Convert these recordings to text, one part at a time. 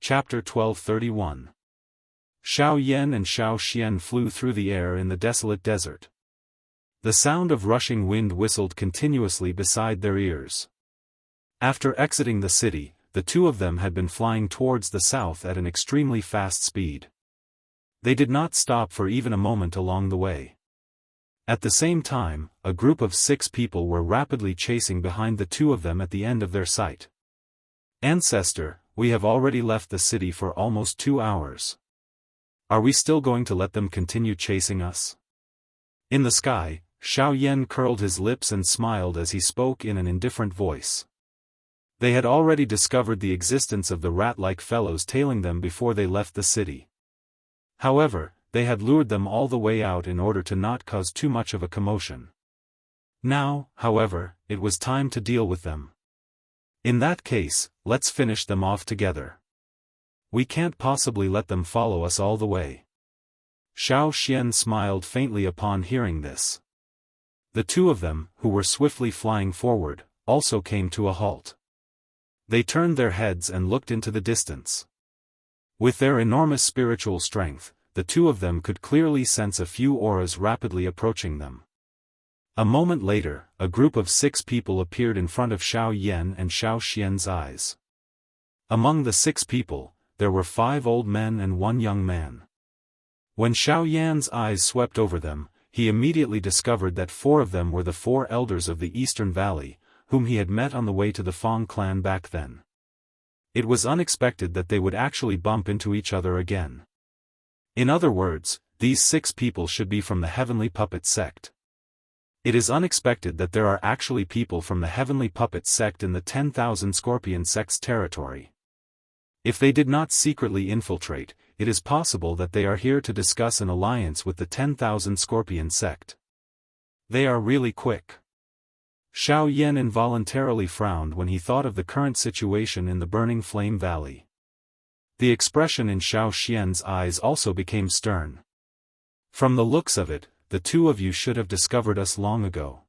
Chapter 1231. Xiao Yan and Xiao Xian flew through the air in the desolate desert. The sound of rushing wind whistled continuously beside their ears. After exiting the city, the two of them had been flying towards the south at an extremely fast speed. They did not stop for even a moment along the way. At the same time, a group of 6 people were rapidly chasing behind the two of them at the end of their sight. "Ancestor, we have already left the city for almost 2 hours. Are we still going to let them continue chasing us?" In the sky, Xiao Yan curled his lips and smiled as he spoke in an indifferent voice. They had already discovered the existence of the rat-like fellows tailing them before they left the city. However, they had lured them all the way out in order to not cause too much of a commotion. Now, however, it was time to deal with them. In that case, let's finish them off together. We can't possibly let them follow us all the way. Xiao Xian smiled faintly upon hearing this. The two of them, who were swiftly flying forward, also came to a halt. They turned their heads and looked into the distance. With their enormous spiritual strength, the two of them could clearly sense a few auras rapidly approaching them. A moment later, a group of 6 people appeared in front of Xiao Yan and Xiao Xian's eyes. Among the 6 people, there were 5 old men and 1 young man. When Xiao Yan's eyes swept over them, he immediately discovered that 4 of them were the 4 elders of the Eastern Valley, whom he had met on the way to the Fong clan back then. It was unexpected that they would actually bump into each other again. In other words, these 6 people should be from the Heavenly Puppet sect. It is unexpected that there are actually people from the Heavenly Puppet sect in the 10,000 Scorpion sect's territory. If they did not secretly infiltrate, it is possible that they are here to discuss an alliance with the 10,000 Scorpion sect. They are really quick. Xiao Yan involuntarily frowned when he thought of the current situation in the Burning Flame Valley. The expression in Xiao Xian's eyes also became stern. "From the looks of it, the two of you should have discovered us long ago."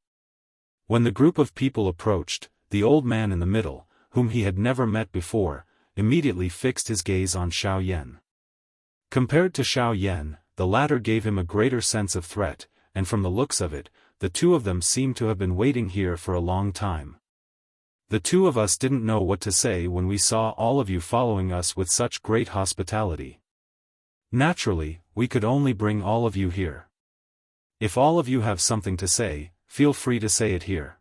When the group of people approached, the old man in the middle, whom he had never met before, immediately fixed his gaze on Xiao Yan. Compared to Xiao Yan, the latter gave him a greater sense of threat, and from the looks of it, the two of them seemed to have been waiting here for a long time. "The two of us didn't know what to say when we saw all of you following us with such great hospitality. Naturally, we could only bring all of you here. If all of you have something to say, feel free to say it here.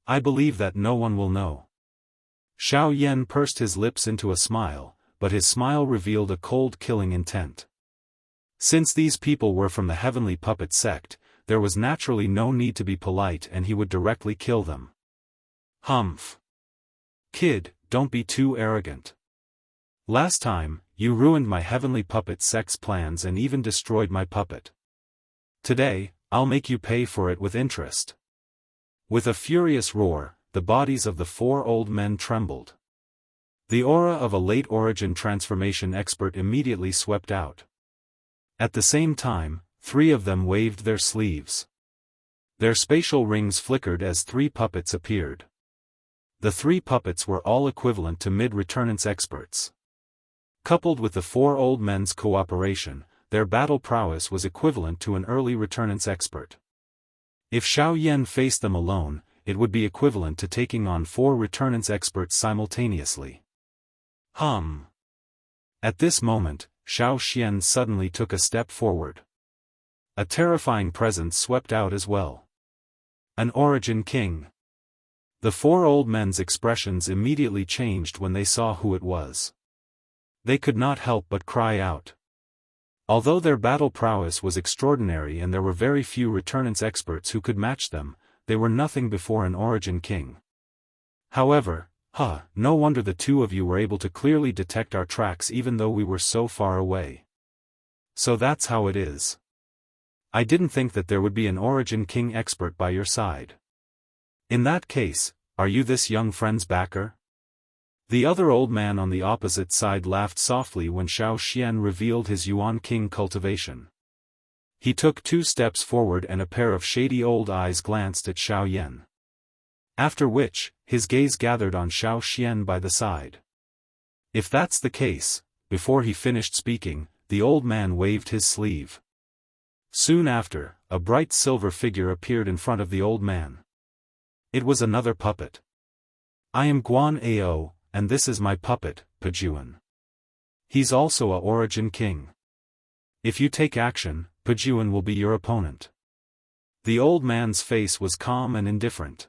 I believe that no one will know." Xiao Yan pursed his lips into a smile, but his smile revealed a cold killing intent. Since these people were from the Heavenly Puppet sect, there was naturally no need to be polite and he would directly kill them. "Humph. Kid, don't be too arrogant. Last time, you ruined my Heavenly Puppet sect's plans and even destroyed my puppet. Today, I'll make you pay for it with interest." With a furious roar, the bodies of the 4 old men trembled. The aura of a late origin transformation expert immediately swept out. At the same time, 3 of them waved their sleeves. Their spatial rings flickered as 3 puppets appeared. The 3 puppets were all equivalent to mid-returnance experts. Coupled with the 4 old men's cooperation, their battle prowess was equivalent to an early returnance expert. If Xiao Yan faced them alone, it would be equivalent to taking on 4 returnance experts simultaneously. At this moment, Xiao Xian suddenly took a step forward. A terrifying presence swept out as well. An Origin King. The 4 old men's expressions immediately changed when they saw who it was. They could not help but cry out. Although their battle prowess was extraordinary and there were very few returnance experts who could match them, they were nothing before an Origin King. However, no wonder the two of you were able to clearly detect our tracks even though we were so far away. So that's how it is. I didn't think that there would be an Origin King expert by your side. In that case, are you this young friend's backer? The other old man on the opposite side laughed softly when Xiao Xian revealed his Yuan King cultivation. He took 2 steps forward and a pair of shady old eyes glanced at Xiao Yan. After which, his gaze gathered on Xiao Xian by the side. If that's the case, before he finished speaking, the old man waved his sleeve. Soon after, a bright silver figure appeared in front of the old man. It was another puppet. I am Guan Ao, and this is my puppet, Pajuan. He's also a origin king. If you take action, Pajuan will be your opponent. The old man's face was calm and indifferent.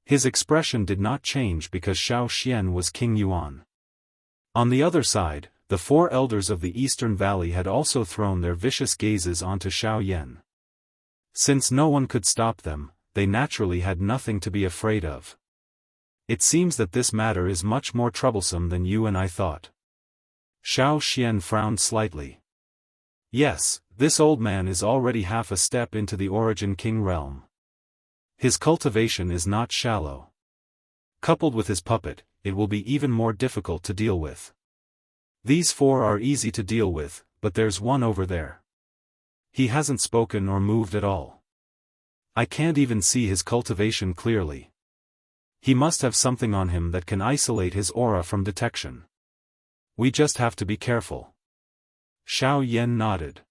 His expression did not change because Xiao Xian was King Yuan. On the other side, the four elders of the Eastern Valley had also thrown their vicious gazes onto Xiao Yan. Since no one could stop them, they naturally had nothing to be afraid of. It seems that this matter is much more troublesome than you and I thought. Xiao Xian frowned slightly. Yes, this old man is already half a step into the origin king realm. His cultivation is not shallow. Coupled with his puppet, it will be even more difficult to deal with. These four are easy to deal with, but there's one over there. He hasn't spoken or moved at all. I can't even see his cultivation clearly. He must have something on him that can isolate his aura from detection. We just have to be careful. Xiao Yan nodded.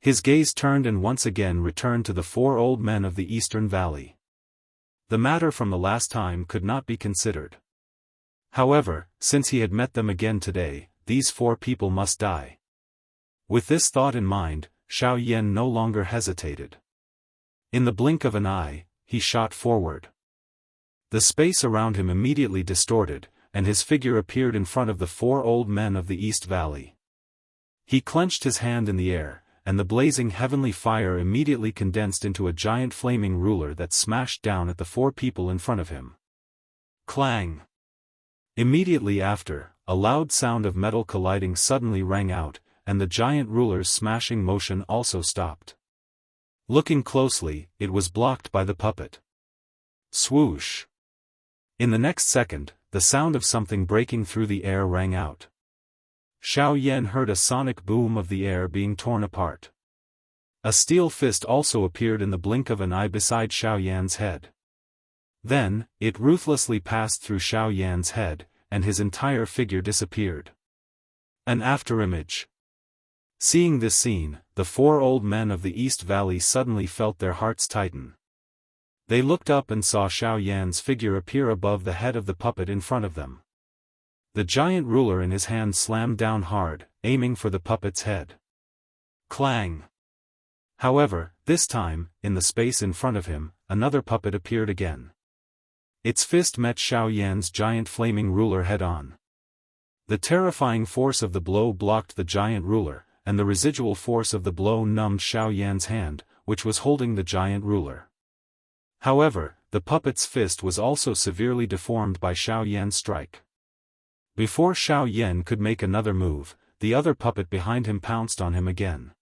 His gaze turned and once again returned to the four old men of the Eastern Valley. The matter from the last time could not be considered. However, since he had met them again today, these four people must die. With this thought in mind, Xiao Yan no longer hesitated. In the blink of an eye, he shot forward. The space around him immediately distorted, and his figure appeared in front of the four old men of the East Valley. He clenched his hand in the air, and the blazing heavenly fire immediately condensed into a giant flaming ruler that smashed down at the four people in front of him. Clang! Immediately after, a loud sound of metal colliding suddenly rang out, and the giant ruler's smashing motion also stopped. Looking closely, it was blocked by the puppet. Swoosh! In the next second, the sound of something breaking through the air rang out. Xiao Yan heard a sonic boom of the air being torn apart. A steel fist also appeared in the blink of an eye beside Xiao Yan's head. Then, it ruthlessly passed through Xiao Yan's head, and his entire figure disappeared. An afterimage. Seeing this scene, the four old men of the East Valley suddenly felt their hearts tighten. They looked up and saw Xiao Yan's figure appear above the head of the puppet in front of them. The giant ruler in his hand slammed down hard, aiming for the puppet's head. Clang! However, this time, in the space in front of him, another puppet appeared again. Its fist met Xiao Yan's giant flaming ruler head-on. The terrifying force of the blow blocked the giant ruler, and the residual force of the blow numbed Xiao Yan's hand, which was holding the giant ruler. However, the puppet's fist was also severely deformed by Xiao Yan's strike. Before Xiao Yan could make another move, the other puppet behind him pounced on him again.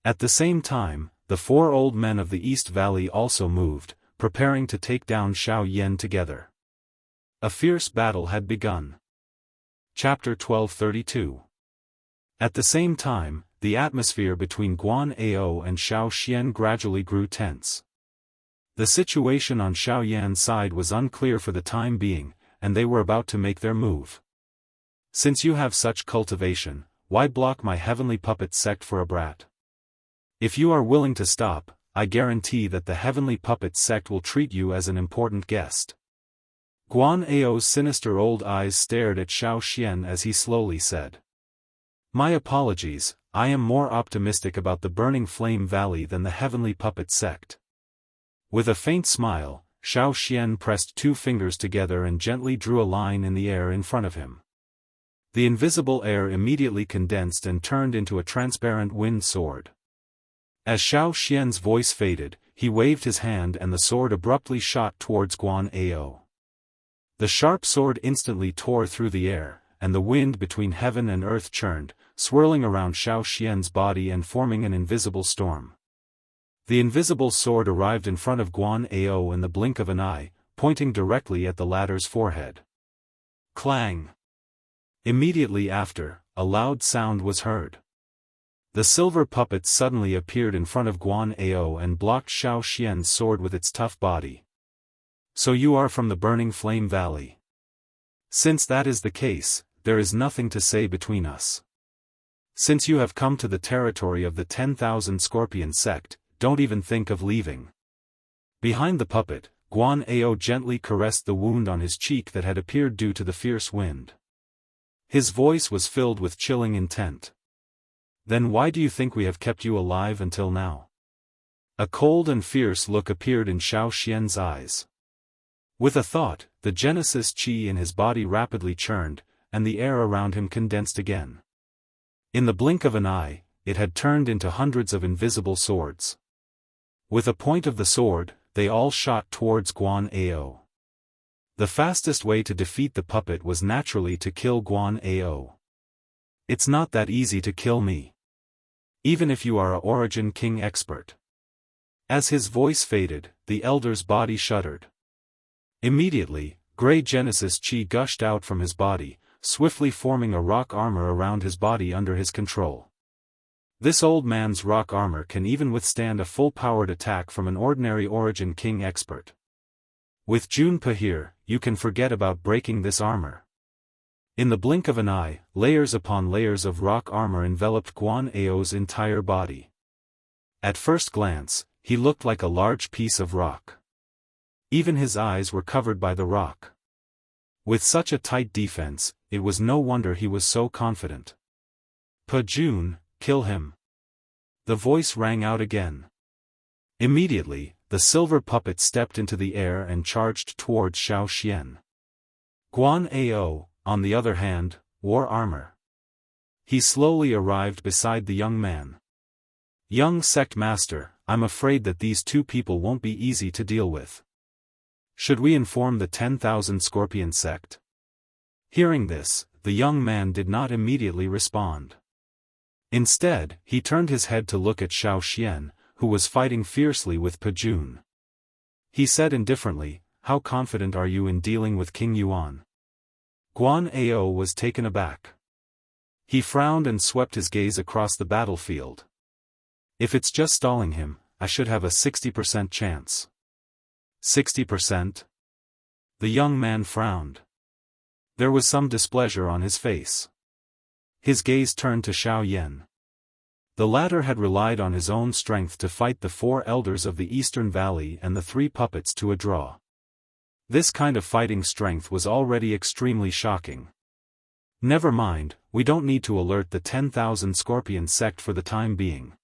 At the same time, the four old men of the East Valley also moved, preparing to take down Xiao Yan together. A fierce battle had begun. Chapter 1232. At the same time, the atmosphere between Guan Ao and Xiao Xian gradually grew tense. The situation on Xiao Yan's side was unclear for the time being, and they were about to make their move. Since you have such cultivation, why block my heavenly puppet sect for a brat? If you are willing to stop, I guarantee that the heavenly puppet sect will treat you as an important guest. Guan Ao's sinister old eyes stared at Xiao Xian as he slowly said. My apologies, I am more optimistic about the Burning Flame Valley than the heavenly puppet sect. With a faint smile, Xiao Xian pressed two fingers together and gently drew a line in the air in front of him. The invisible air immediately condensed and turned into a transparent wind sword. As Xiao Xian's voice faded, he waved his hand and the sword abruptly shot towards Guan Ao. The sharp sword instantly tore through the air, and the wind between heaven and earth churned, swirling around Xiao Xian's body and forming an invisible storm. The invisible sword arrived in front of Guan Ao in the blink of an eye, pointing directly at the latter's forehead. Clang! Immediately after, a loud sound was heard. The silver puppet suddenly appeared in front of Guan Ao and blocked Xiao Xian's sword with its tough body. So you are from the Burning Flame Valley. Since that is the case, there is nothing to say between us. Since you have come to the territory of the 10,000 Scorpion sect, don't even think of leaving." Behind the puppet, Guan Ao gently caressed the wound on his cheek that had appeared due to the fierce wind. His voice was filled with chilling intent. "Then why do you think we have kept you alive until now?" A cold and fierce look appeared in Xiao Xian's eyes. With a thought, the Genesis chi in his body rapidly churned, and the air around him condensed again. In the blink of an eye, it had turned into hundreds of invisible swords. With a point of the sword, they all shot towards Guan Ao. The fastest way to defeat the puppet was naturally to kill Guan Ao. "It's not that easy to kill me. Even if you are a Origin King expert." As his voice faded, the elder's body shuddered. Immediately, gray Genesis chi gushed out from his body, swiftly forming a rock armor around his body under his control. This old man's rock armor can even withstand a full-powered attack from an ordinary Origin King expert. With Junpa here, you can forget about breaking this armor. In the blink of an eye, layers upon layers of rock armor enveloped Guan Ao's entire body. At first glance, he looked like a large piece of rock. Even his eyes were covered by the rock. With such a tight defense, it was no wonder he was so confident. "Pa Jun, kill him." The voice rang out again. Immediately, the silver puppet stepped into the air and charged towards Xiao Xian. Guan Ao, on the other hand, wore armor. He slowly arrived beside the young man. "Young sect master, I'm afraid that these two people won't be easy to deal with. Should we inform the 10,000 Scorpion sect?" Hearing this, the young man did not immediately respond. Instead, he turned his head to look at Xiao Xian, who was fighting fiercely with Pa Jun. He said indifferently, "How confident are you in dealing with King Yuan?" Guan Ao was taken aback. He frowned and swept his gaze across the battlefield. "If it's just stalling him, I should have a 60% chance." 60%? The young man frowned. There was some displeasure on his face. His gaze turned to Xiao Yan. The latter had relied on his own strength to fight the 4 elders of the Eastern Valley and the 3 puppets to a draw. This kind of fighting strength was already extremely shocking. "Never mind, we don't need to alert the 10,000 Scorpion sect for the time being.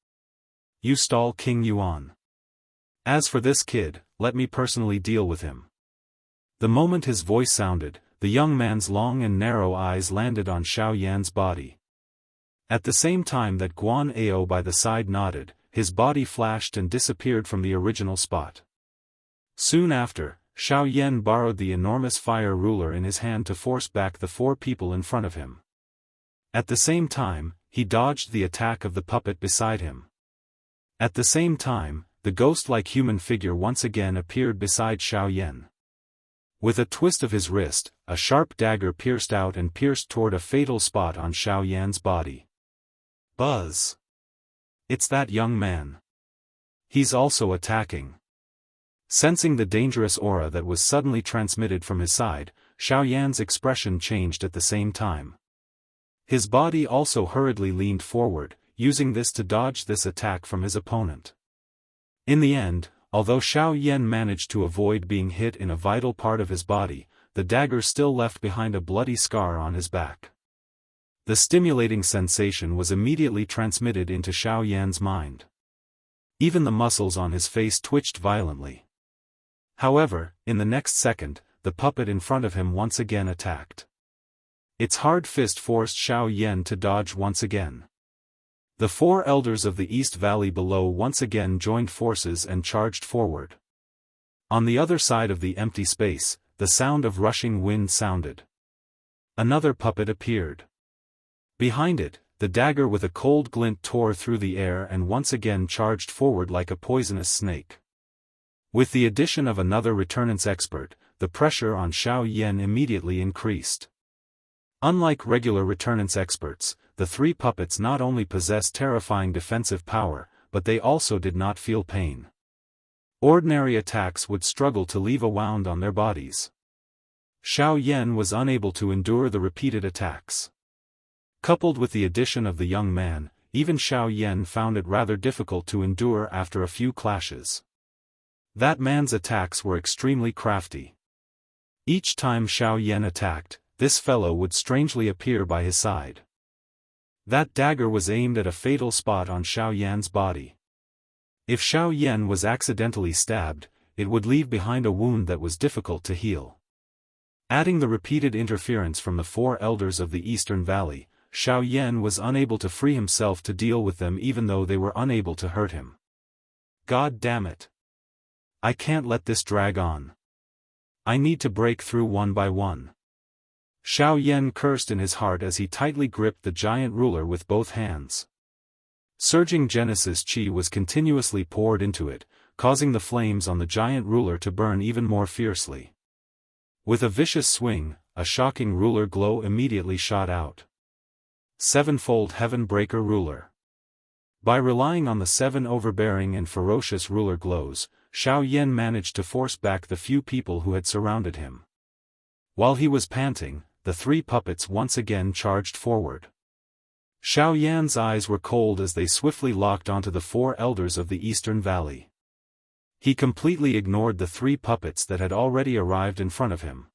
You stall King Yuan. As for this kid, let me personally deal with him." The moment his voice sounded, the young man's long and narrow eyes landed on Xiao Yan's body. At the same time that Guan Ao by the side nodded, his body flashed and disappeared from the original spot. Soon after, Xiao Yan borrowed the enormous fire ruler in his hand to force back the 4 people in front of him. At the same time, he dodged the attack of the puppet beside him. At the same time, the ghost-like human figure once again appeared beside Xiao Yan. With a twist of his wrist, a sharp dagger pierced out and pierced toward a fatal spot on Xiao Yan's body. Buzz! It's that young man. He's also attacking. Sensing the dangerous aura that was suddenly transmitted from his side, Xiao Yan's expression changed at the same time. His body also hurriedly leaned forward, using this to dodge this attack from his opponent. In the end, although Xiao Yan managed to avoid being hit in a vital part of his body, the dagger still left behind a bloody scar on his back. The stimulating sensation was immediately transmitted into Xiao Yan's mind. Even the muscles on his face twitched violently. However, in the next second, the puppet in front of him once again attacked. Its hard fist forced Xiao Yan to dodge once again. The 4 elders of the East Valley below once again joined forces and charged forward. On the other side of the empty space, the sound of rushing wind sounded. Another puppet appeared. Behind it, the dagger with a cold glint tore through the air and once again charged forward like a poisonous snake. With the addition of another returnance expert, the pressure on Xiao Yan immediately increased. Unlike regular returnance experts, the 3 puppets not only possessed terrifying defensive power, but they also did not feel pain. Ordinary attacks would struggle to leave a wound on their bodies. Xiao Yan was unable to endure the repeated attacks. Coupled with the addition of the young man, even Xiao Yan found it rather difficult to endure after a few clashes. That man's attacks were extremely crafty. Each time Xiao Yan attacked, this fellow would strangely appear by his side. That dagger was aimed at a fatal spot on Xiao Yan's body. If Xiao Yan was accidentally stabbed, it would leave behind a wound that was difficult to heal. Adding the repeated interference from the four elders of the Eastern Valley, Xiao Yan was unable to free himself to deal with them even though they were unable to hurt him. God damn it! I can't let this drag on. I need to break through one by one. Xiao Yan cursed in his heart as he tightly gripped the giant ruler with both hands. Surging Genesis Chi was continuously poured into it, causing the flames on the giant ruler to burn even more fiercely. With a vicious swing, a shocking ruler glow immediately shot out. Sevenfold Heaven Breaker Ruler. By relying on the 7 overbearing and ferocious ruler glows, Xiao Yan managed to force back the few people who had surrounded him. While he was panting, the 3 puppets once again charged forward. Xiao Yan's eyes were cold as they swiftly locked onto the 4 elders of the Eastern Valley. He completely ignored the 3 puppets that had already arrived in front of him.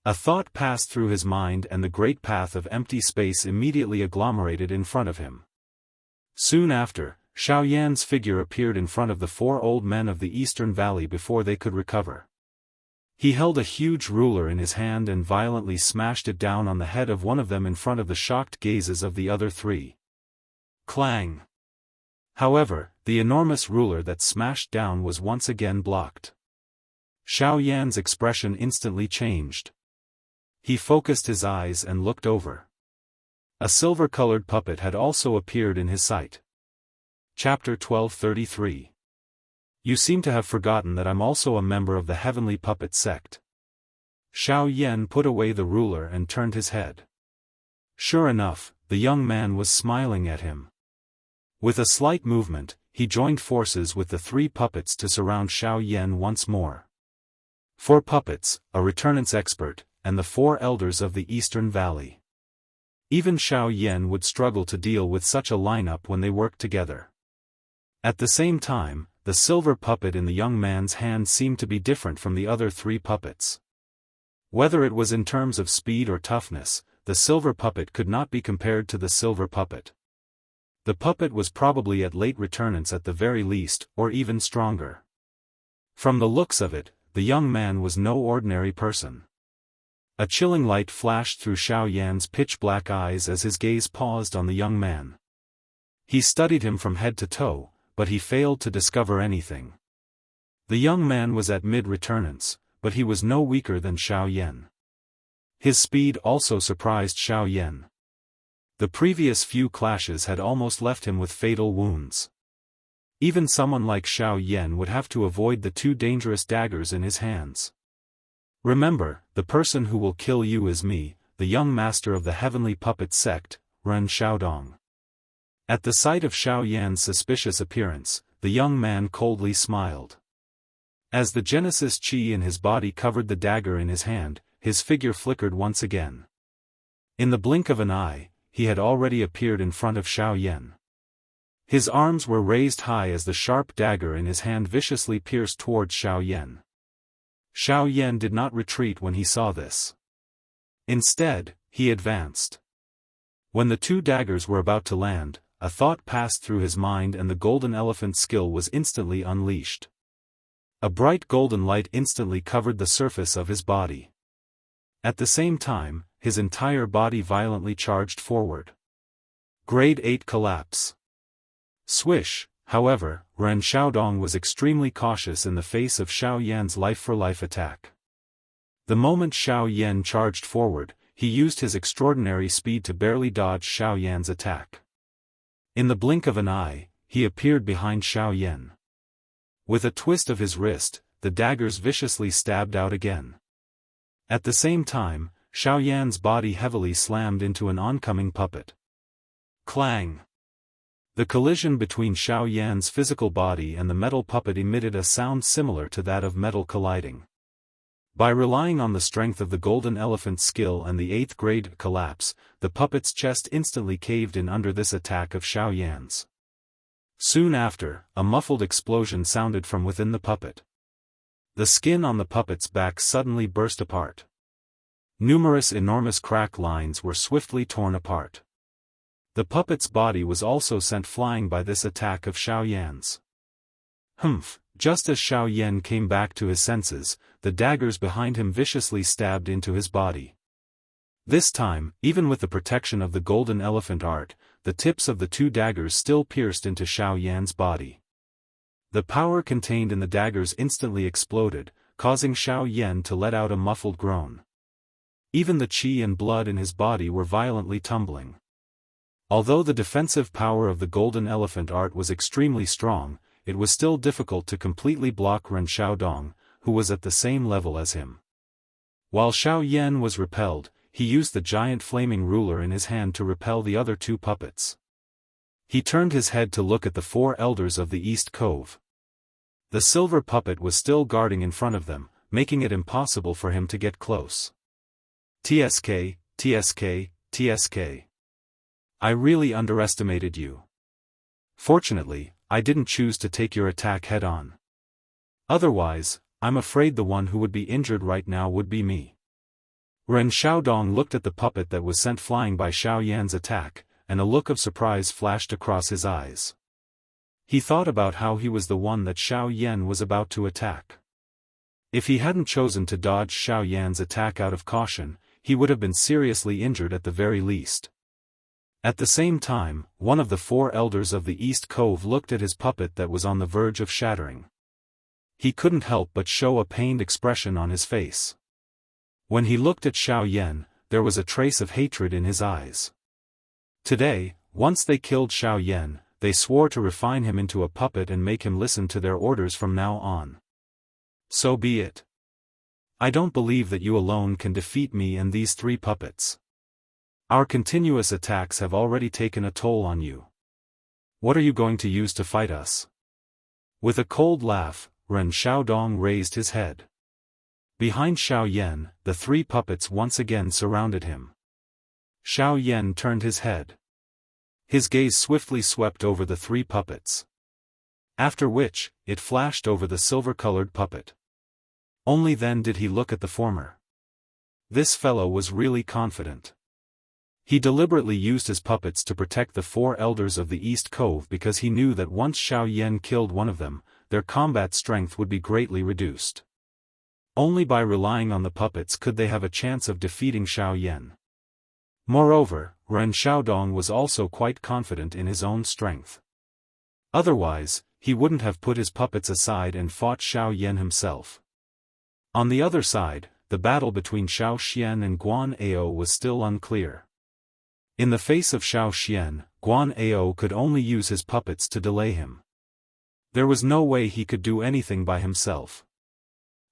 A thought passed through his mind and the great path of empty space immediately agglomerated in front of him. Soon after, Xiao Yan's figure appeared in front of the 4 old men of the Eastern Valley before they could recover. He held a huge ruler in his hand and violently smashed it down on the head of one of them in front of the shocked gazes of the other 3. Clang! However, the enormous ruler that smashed down was once again blocked. Xiao Yan's expression instantly changed. He focused his eyes and looked over. A silver-colored puppet had also appeared in his sight. Chapter 1233. You seem to have forgotten that I'm also a member of the Heavenly Puppet Sect. Xiao Yan put away the ruler and turned his head. Sure enough, the young man was smiling at him. With a slight movement, he joined forces with the 3 puppets to surround Xiao Yan once more. 4 puppets, a returnance expert, and the 4 elders of the Eastern Valley. Even Xiao Yan would struggle to deal with such a lineup when they worked together. At the same time, the silver puppet in the young man's hand seemed to be different from the other 3 puppets. Whether it was in terms of speed or toughness, the silver puppet could not be compared to the silver puppet. The puppet was probably at late returnance at the very least, or even stronger. From the looks of it, the young man was no ordinary person. A chilling light flashed through Xiao Yan's pitch-black eyes as his gaze paused on the young man. He studied him from head to toe, but he failed to discover anything. The young man was at mid-returnance, but he was no weaker than Xiao Yan. His speed also surprised Xiao Yan. The previous few clashes had almost left him with fatal wounds. Even someone like Xiao Yan would have to avoid the 2 dangerous daggers in his hands. Remember, the person who will kill you is me, the young master of the Heavenly Puppet Sect, Ren Xiaodong. At the sight of Xiao Yan's suspicious appearance, the young man coldly smiled. As the Genesis Chi in his body covered the dagger in his hand, his figure flickered once again. In the blink of an eye, he had already appeared in front of Xiao Yan. His arms were raised high as the sharp dagger in his hand viciously pierced towards Xiao Yan. Xiao Yan did not retreat when he saw this. Instead, he advanced. When the 2 daggers were about to land, a thought passed through his mind and the golden elephant skill was instantly unleashed. A bright golden light instantly covered the surface of his body. At the same time, his entire body violently charged forward. Grade 8 Collapse. Swish. However, Ren Xiaodong was extremely cautious in the face of Xiao Yan's life-for-life attack. The moment Xiao Yan charged forward, he used his extraordinary speed to barely dodge Xiao Yan's attack. In the blink of an eye, he appeared behind Xiao Yan. With a twist of his wrist, the daggers viciously stabbed out again. At the same time, Xiao Yan's body heavily slammed into an oncoming puppet. Clang! The collision between Xiao Yan's physical body and the metal puppet emitted a sound similar to that of metal colliding. By relying on the strength of the golden elephant's skill and the 8th grade collapse, the puppet's chest instantly caved in under this attack of Xiao Yan's. Soon after, a muffled explosion sounded from within the puppet. The skin on the puppet's back suddenly burst apart. Numerous enormous crack lines were swiftly torn apart. The puppet's body was also sent flying by this attack of Xiao Yan's. Just as Xiao Yan came back to his senses, the daggers behind him viciously stabbed into his body. This time, even with the protection of the golden elephant art, the tips of the 2 daggers still pierced into Xiao Yan's body. The power contained in the daggers instantly exploded, causing Xiao Yan to let out a muffled groan. Even the qi and blood in his body were violently tumbling. Although the defensive power of the golden elephant art was extremely strong, it was still difficult to completely block Ren Xiaodong, who was at the same level as him. While Xiao Yan was repelled, he used the giant flaming ruler in his hand to repel the other 2 puppets. He turned his head to look at the 4 elders of the East Cove. The silver puppet was still guarding in front of them, making it impossible for him to get close. TSK, TSK, TSK. I really underestimated you. Fortunately, I didn't choose to take your attack head-on. Otherwise, I'm afraid the one who would be injured right now would be me. Ren Xiaodong looked at the puppet that was sent flying by Xiao Yan's attack, and a look of surprise flashed across his eyes. He thought about how he was the one that Xiao Yan was about to attack. If he hadn't chosen to dodge Xiao Yan's attack out of caution, he would have been seriously injured at the very least. At the same time, one of the 4 elders of the East Cove looked at his puppet that was on the verge of shattering. He couldn't help but show a pained expression on his face. When he looked at Xiao Yan, there was a trace of hatred in his eyes. Today, once they killed Xiao Yan, they swore to refine him into a puppet and make him listen to their orders from now on. So be it. I don't believe that you alone can defeat me and these 3 puppets. Our continuous attacks have already taken a toll on you. What are you going to use to fight us? With a cold laugh, Ren Xiaodong raised his head. Behind Xiao Yan, the 3 puppets once again surrounded him. Xiao Yan turned his head. His gaze swiftly swept over the 3 puppets. After which, it flashed over the silver-colored puppet. Only then did he look at the former. This fellow was really confident. He deliberately used his puppets to protect the 4 elders of the East Cove because he knew that once Xiao Yan killed one of them, their combat strength would be greatly reduced. Only by relying on the puppets could they have a chance of defeating Xiao Yan. Moreover, Ren Xiaodong was also quite confident in his own strength. Otherwise, he wouldn't have put his puppets aside and fought Xiao Yan himself. On the other side, the battle between Xiao Xian and Guan Ao was still unclear. In the face of Xiao Xian, Guan Ao could only use his puppets to delay him. There was no way he could do anything by himself.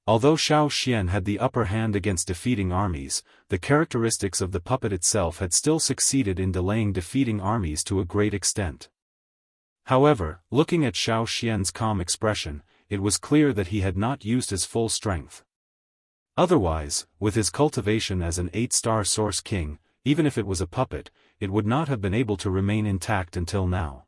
Although Xiao Xian had the upper hand against defeating armies, the characteristics of the puppet itself had still succeeded in delaying defeating armies to a great extent. However, looking at Xiao Xian's calm expression, it was clear that he had not used his full strength. Otherwise, with his cultivation as an 8-star source king, even if it was a puppet, it would not have been able to remain intact until now.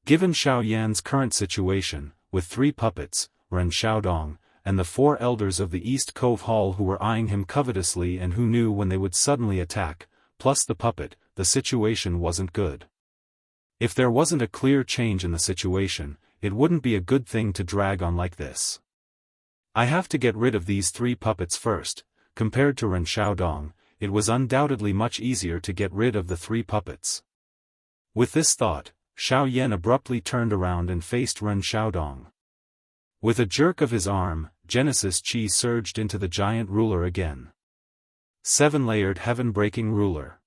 Given Xiao Yan's current situation, with 3 puppets, Ren Xiaodong, and the 4 elders of the East Cove Hall who were eyeing him covetously and who knew when they would suddenly attack, plus the puppet, the situation wasn't good. If there wasn't a clear change in the situation, it wouldn't be a good thing to drag on like this. I have to get rid of these 3 puppets first. Compared to Ren Xiaodong, it was undoubtedly much easier to get rid of the 3 puppets. With this thought, Xiao Yan abruptly turned around and faced Ren Xiaodong. With a jerk of his arm, Genesis Qi surged into the giant ruler again. 7-layered heaven-breaking ruler.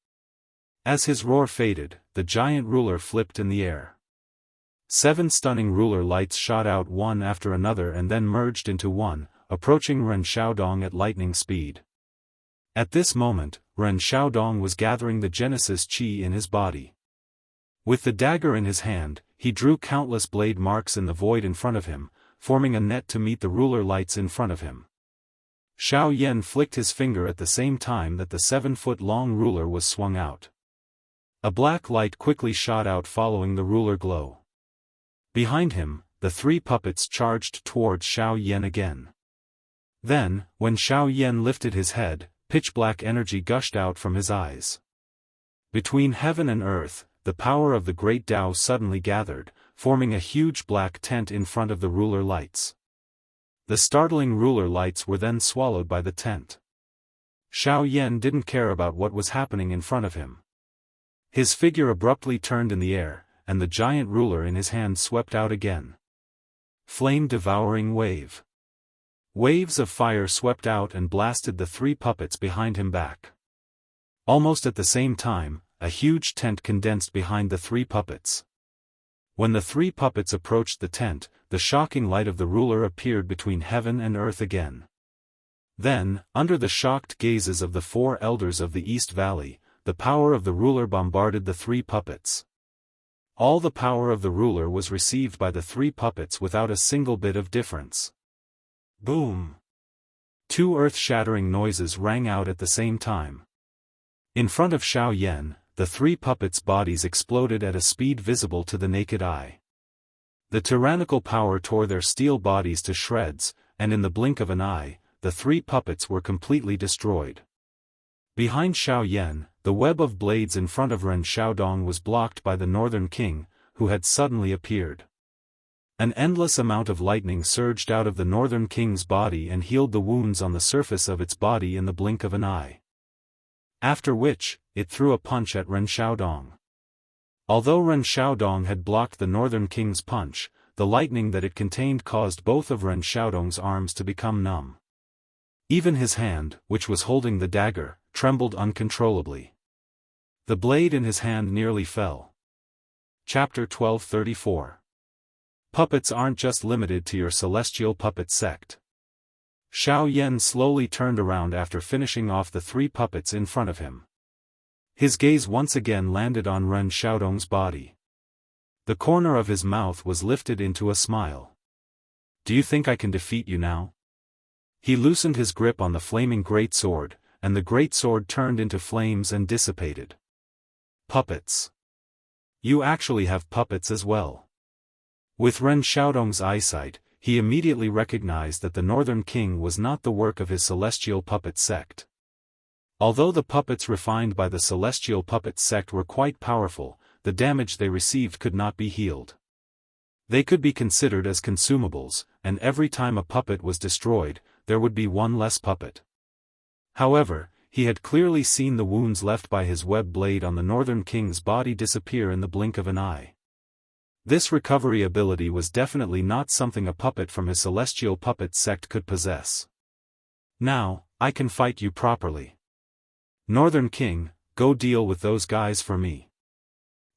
As his roar faded, the giant ruler flipped in the air. 7 stunning ruler lights shot out one after another and then merged into one, approaching Ren Xiaodong at lightning speed. At this moment, Ren Xiaodong was gathering the Genesis Qi in his body. With the dagger in his hand, he drew countless blade marks in the void in front of him, forming a net to meet the ruler lights in front of him. Xiao Yan flicked his finger at the same time that the 7-foot-long ruler was swung out. A black light quickly shot out following the ruler glow. Behind him, the 3 puppets charged towards Xiao Yan again. Then, when Xiao Yan lifted his head, pitch-black energy gushed out from his eyes. Between heaven and earth, the power of the great Tao suddenly gathered, forming a huge black tent in front of the ruler lights. The startling ruler lights were then swallowed by the tent. Xiao Yan didn't care about what was happening in front of him. His figure abruptly turned in the air, and the giant ruler in his hand swept out again. Flame-devouring wave. Waves of fire swept out and blasted the 3 puppets behind him back. Almost at the same time, a huge tent condensed behind the 3 puppets. When the 3 puppets approached the tent, the shocking light of the ruler appeared between heaven and earth again. Then, under the shocked gazes of the 4 elders of the East Valley, the power of the ruler bombarded the 3 puppets. All the power of the ruler was received by the 3 puppets without a single bit of difference. Boom! 2 earth-shattering noises rang out at the same time. In front of Xiao Yan, the 3 puppets' bodies exploded at a speed visible to the naked eye. The tyrannical power tore their steel bodies to shreds, and in the blink of an eye, the 3 puppets were completely destroyed. Behind Xiao Yan, the web of blades in front of Ren Xiaodong was blocked by the Northern King, who had suddenly appeared. An endless amount of lightning surged out of the Northern King's body and healed the wounds on the surface of its body in the blink of an eye. After which, it threw a punch at Ren Xiaodong. Although Ren Xiaodong had blocked the Northern King's punch, the lightning that it contained caused both of Ren Xiaodong's arms to become numb. Even his hand, which was holding the dagger, trembled uncontrollably. The blade in his hand nearly fell. Chapter 1234. Puppets aren't just limited to your celestial puppet sect. Xiao Yan slowly turned around after finishing off the 3 puppets in front of him. His gaze once again landed on Ren Xiaodong's body. The corner of his mouth was lifted into a smile. Do you think I can defeat you now? He loosened his grip on the flaming great sword, and the great sword turned into flames and dissipated. Puppets. You actually have puppets as well. With Ren Xiaodong's eyesight, he immediately recognized that the Northern King was not the work of his celestial puppet sect. Although the puppets refined by the celestial puppet sect were quite powerful, the damage they received could not be healed. They could be considered as consumables, and every time a puppet was destroyed, there would be 1 less puppet. However, he had clearly seen the wounds left by his web blade on the Northern King's body disappear in the blink of an eye. This recovery ability was definitely not something a puppet from his celestial puppet sect could possess. Now, I can fight you properly. Northern King, go deal with those guys for me.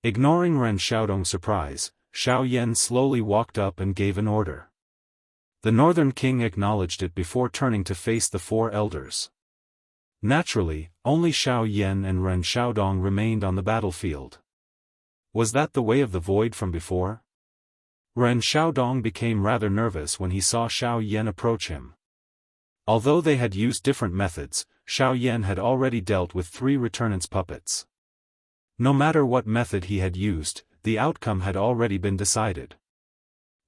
Ignoring Ren Xiaodong's surprise, Xiao Yan slowly walked up and gave an order. The Northern King acknowledged it before turning to face the 4 elders. Naturally, only Xiao Yan and Ren Xiaodong remained on the battlefield. Was that the way of the void from before? Ren Xiaodong became rather nervous when he saw Xiao Yan approach him. Although they had used different methods, Xiao Yan had already dealt with 3 returnance puppets. No matter what method he had used, the outcome had already been decided.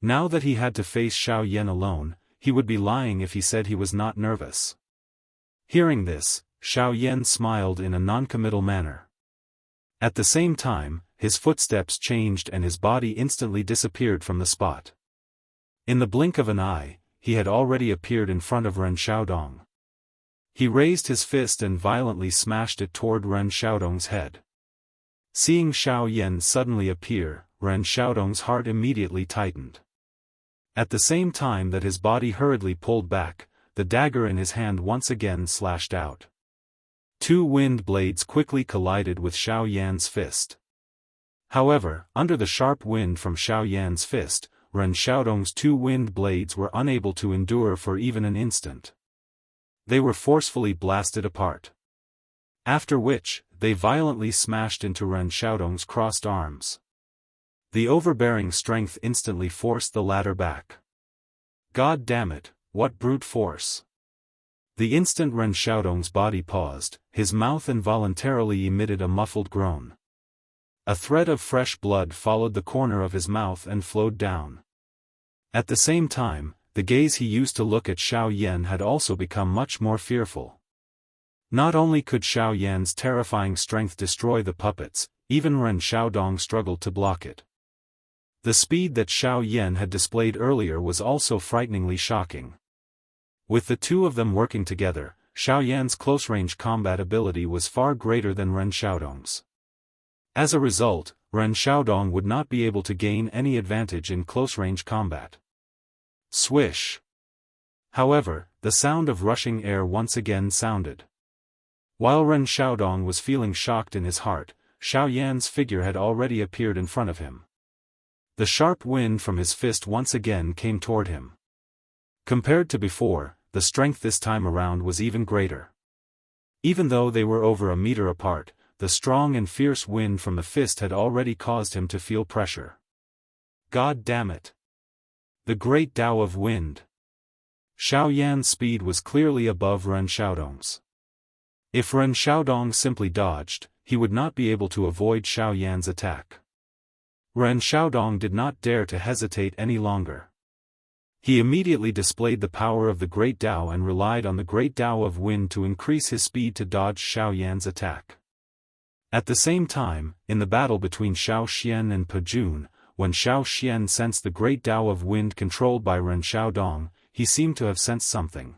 Now that he had to face Xiao Yan alone, he would be lying if he said he was not nervous. Hearing this, Xiao Yan smiled in a noncommittal manner. At the same time, his footsteps changed and his body instantly disappeared from the spot. In the blink of an eye, he had already appeared in front of Ren Xiaodong. He raised his fist and violently smashed it toward Ren Xiaodong's head. Seeing Xiao Yan suddenly appear, Ren Xiaodong's heart immediately tightened. At the same time that his body hurriedly pulled back, the dagger in his hand once again slashed out. 2 wind blades quickly collided with Xiao Yan's fist. However, under the sharp wind from Xiao Yan's fist, Ren Xiaodong's 2 wind blades were unable to endure for even an instant. They were forcefully blasted apart. After which, they violently smashed into Ren Xiaodong's crossed arms. The overbearing strength instantly forced the latter back. God damn it, what brute force! The instant Ren Xiaodong's body paused, his mouth involuntarily emitted a muffled groan. A thread of fresh blood followed the corner of his mouth and flowed down. At the same time, the gaze he used to look at Xiao Yan had also become much more fearful. Not only could Xiao Yan's terrifying strength destroy the puppets, even Ren Xiaodong struggled to block it. The speed that Xiao Yan had displayed earlier was also frighteningly shocking. With the two of them working together, Xiao Yan's close-range combat ability was far greater than Ren Xiaodong's. As a result, Ren Xiaodong would not be able to gain any advantage in close-range combat. Swish! However, the sound of rushing air once again sounded. While Ren Xiaodong was feeling shocked in his heart, Xiao Yan's figure had already appeared in front of him. The sharp wind from his fist once again came toward him. Compared to before, the strength this time around was even greater. Even though they were over a meter apart, the strong and fierce wind from the fist had already caused him to feel pressure. God damn it! The great Tao of wind! Xiao Yan's speed was clearly above Ren Xiaodong's. If Ren Xiaodong simply dodged, he would not be able to avoid Xiao Yan's attack. Ren Xiaodong did not dare to hesitate any longer. He immediately displayed the power of the Great Tao and relied on the Great Tao of Wind to increase his speed to dodge Xiao Yan's attack. At the same time, in the battle between Xiao Xian and Pe Jun, when Xiao Xian sensed the Great Tao of Wind controlled by Ren Xiaodong, he seemed to have sensed something.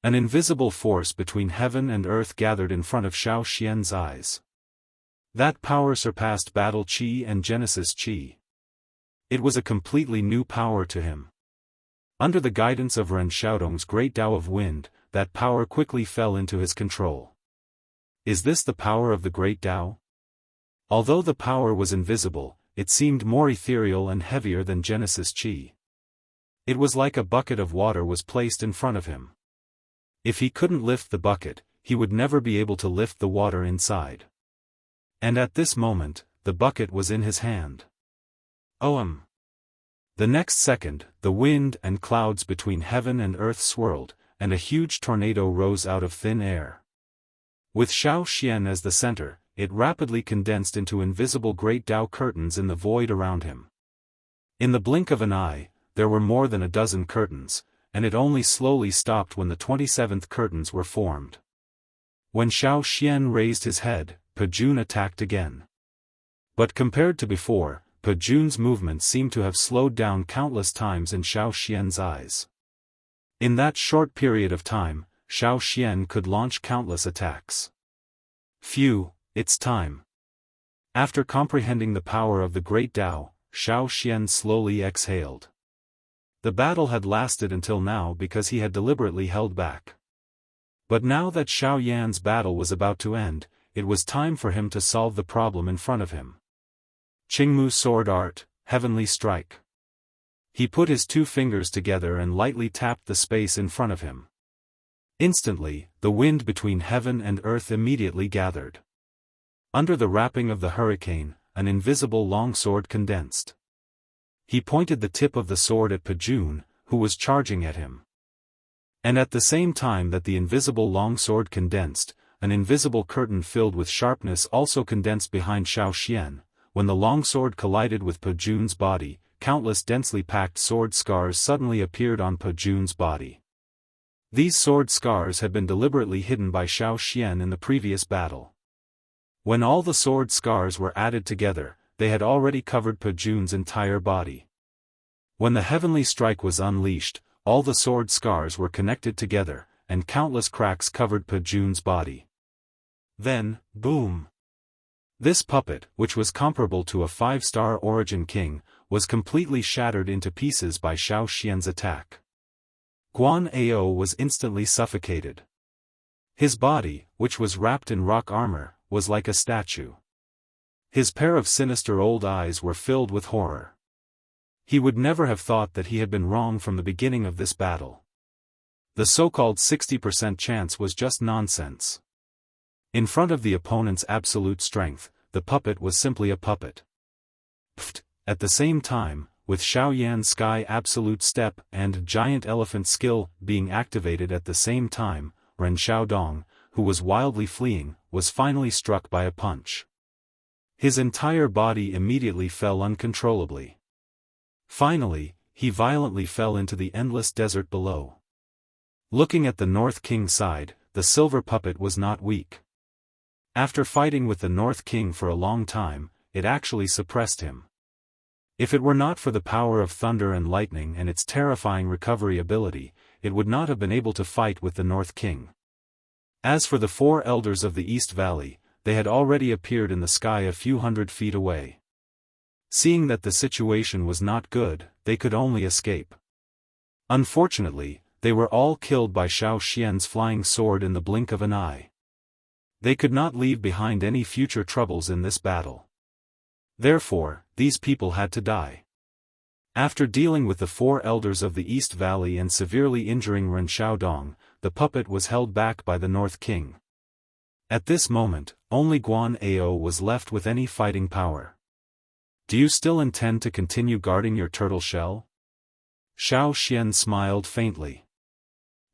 An invisible force between heaven and earth gathered in front of Xiao Xian's eyes. That power surpassed Battle Qi and Genesis Qi. It was a completely new power to him. Under the guidance of Ren Xiaodong's Great Tao of Wind, that power quickly fell into his control. Is this the power of the Great Tao? Although the power was invisible, it seemed more ethereal and heavier than Genesis Qi. It was like a bucket of water was placed in front of him. If he couldn't lift the bucket, he would never be able to lift the water inside. And at this moment, the bucket was in his hand. The next second, the wind and clouds between heaven and earth swirled, and a huge tornado rose out of thin air. With Xiao Xian as the center, it rapidly condensed into invisible Great Tao curtains in the void around him. In the blink of an eye, there were more than a dozen curtains, and it only slowly stopped when the 27th curtains were formed. When Xiao Xian raised his head, Pe Jun attacked again. But compared to before, Pe Jun's movement seemed to have slowed down countless times in Xiao Xian's eyes. In that short period of time, Xiao Xian could launch countless attacks. Phew, it's time. After comprehending the power of the Great Tao, Xiao Xian slowly exhaled. The battle had lasted until now because he had deliberately held back. But now that Xiao Yan's battle was about to end, it was time for him to solve the problem in front of him. Qingmu Sword Art, Heavenly Strike. He put his two fingers together and lightly tapped the space in front of him. Instantly, the wind between heaven and earth immediately gathered. Under the wrapping of the hurricane, an invisible longsword condensed. He pointed the tip of the sword at Pe Jun, who was charging at him. And at the same time that the invisible longsword condensed, an invisible curtain filled with sharpness also condensed behind Xiao Xian. When the longsword collided with Pe Jun's body, countless densely packed sword scars suddenly appeared on Pe Jun's body. These sword scars had been deliberately hidden by Xiao Xian in the previous battle. When all the sword scars were added together, they had already covered Pe Jun's entire body. When the heavenly strike was unleashed, all the sword scars were connected together, and countless cracks covered Pe Jun's body. Then, boom! This puppet, which was comparable to a 5-star origin king, was completely shattered into pieces by Xiao Xian's attack. Guan Ao was instantly suffocated. His body, which was wrapped in rock armor, was like a statue. His pair of sinister old eyes were filled with horror. He would never have thought that he had been wrong from the beginning of this battle. The so-called 60% chance was just nonsense. In front of the opponent's absolute strength, the puppet was simply a puppet. Pfft! At the same time, with Xiaoyan's sky absolute step and giant elephant skill being activated at the same time, Ren Xiaodong, who was wildly fleeing, was finally struck by a punch. His entire body immediately fell uncontrollably. Finally, he violently fell into the endless desert below. Looking at the North King's side, the silver puppet was not weak. After fighting with the North King for a long time, it actually suppressed him. If it were not for the power of thunder and lightning and its terrifying recovery ability, it would not have been able to fight with the North King. As for the 4 elders of the East Valley, they had already appeared in the sky a few hundred feet away. Seeing that the situation was not good, they could only escape. Unfortunately, they were all killed by Xiao Xian's flying sword in the blink of an eye. They could not leave behind any future troubles in this battle. Therefore, these people had to die. After dealing with the 4 elders of the East Valley and severely injuring Ren Xiaodong, the puppet was held back by the North King. At this moment, only Guan Ao was left with any fighting power. Do you still intend to continue guarding your turtle shell? Xiao Xian smiled faintly.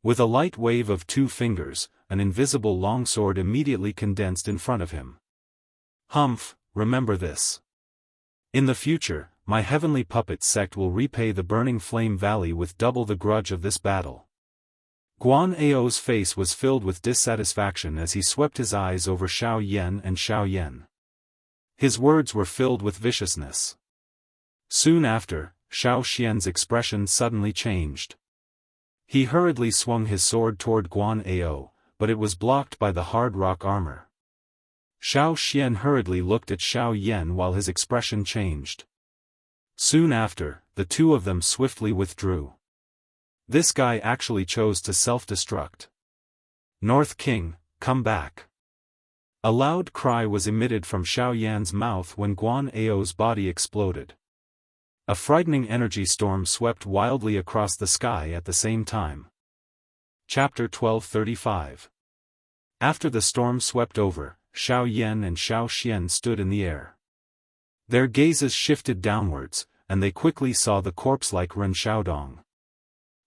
With a light wave of 2 fingers, an invisible longsword immediately condensed in front of him. Humph, remember this. In the future, my heavenly puppet sect will repay the Burning Flame Valley with double the grudge of this battle. Guan Ao's face was filled with dissatisfaction as he swept his eyes over Xiao Yan and Xiao Yan. His words were filled with viciousness. Soon after, Xiao Xian's expression suddenly changed. He hurriedly swung his sword toward Guan Ao, but it was blocked by the hard rock armor. Xiao Xian hurriedly looked at Xiao Yan while his expression changed. Soon after, the 2 of them swiftly withdrew. This guy actually chose to self-destruct. North King, come back. A loud cry was emitted from Xiao Yan's mouth when Guan Ao's body exploded. A frightening energy storm swept wildly across the sky at the same time. Chapter 1235. After the storm swept over, Xiao Yan and Xiao Xian stood in the air. Their gazes shifted downwards, and they quickly saw the corpse-like Ren Xiaodong.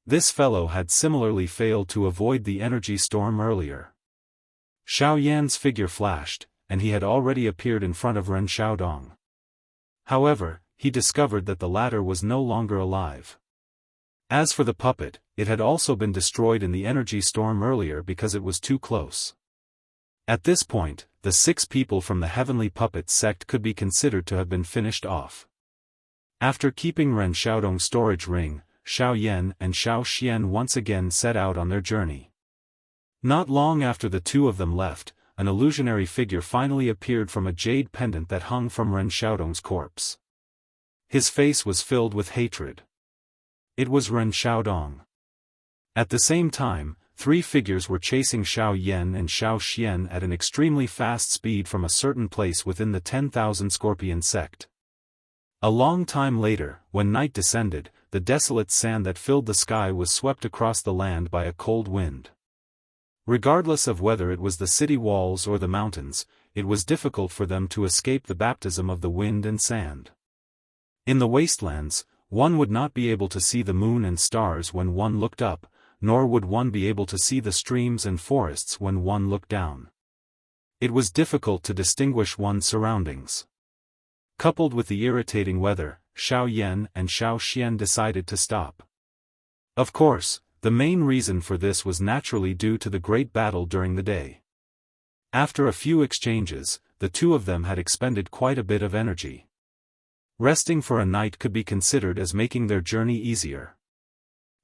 This fellow had similarly failed to avoid the energy storm earlier. Xiao Yan's figure flashed, and he had already appeared in front of Ren Xiaodong. However, he discovered that the latter was no longer alive. As for the puppet, it had also been destroyed in the energy storm earlier because it was too close. At this point, the 6 people from the Heavenly Puppet sect could be considered to have been finished off. After keeping Ren Xiaodong's storage ring, Xiao Yan and Xiao Xian once again set out on their journey. Not long after the 2 of them left, an illusionary figure finally appeared from a jade pendant that hung from Ren Xiaodong's corpse. His face was filled with hatred. It was Ren Xiaodong. At the same time, 3 figures were chasing Xiao Yan and Xiao Xian at an extremely fast speed from a certain place within the 10,000 Scorpion sect. A long time later, when night descended, the desolate sand that filled the sky was swept across the land by a cold wind. Regardless of whether it was the city walls or the mountains, it was difficult for them to escape the baptism of the wind and sand. In the wastelands, one would not be able to see the moon and stars when one looked up, nor would one be able to see the streams and forests when one looked down. It was difficult to distinguish one's surroundings. Coupled with the irritating weather, Xiao Yan and Xiao Xian decided to stop. Of course, the main reason for this was naturally due to the great battle during the day. After a few exchanges, the 2 of them had expended quite a bit of energy. Resting for a night could be considered as making their journey easier.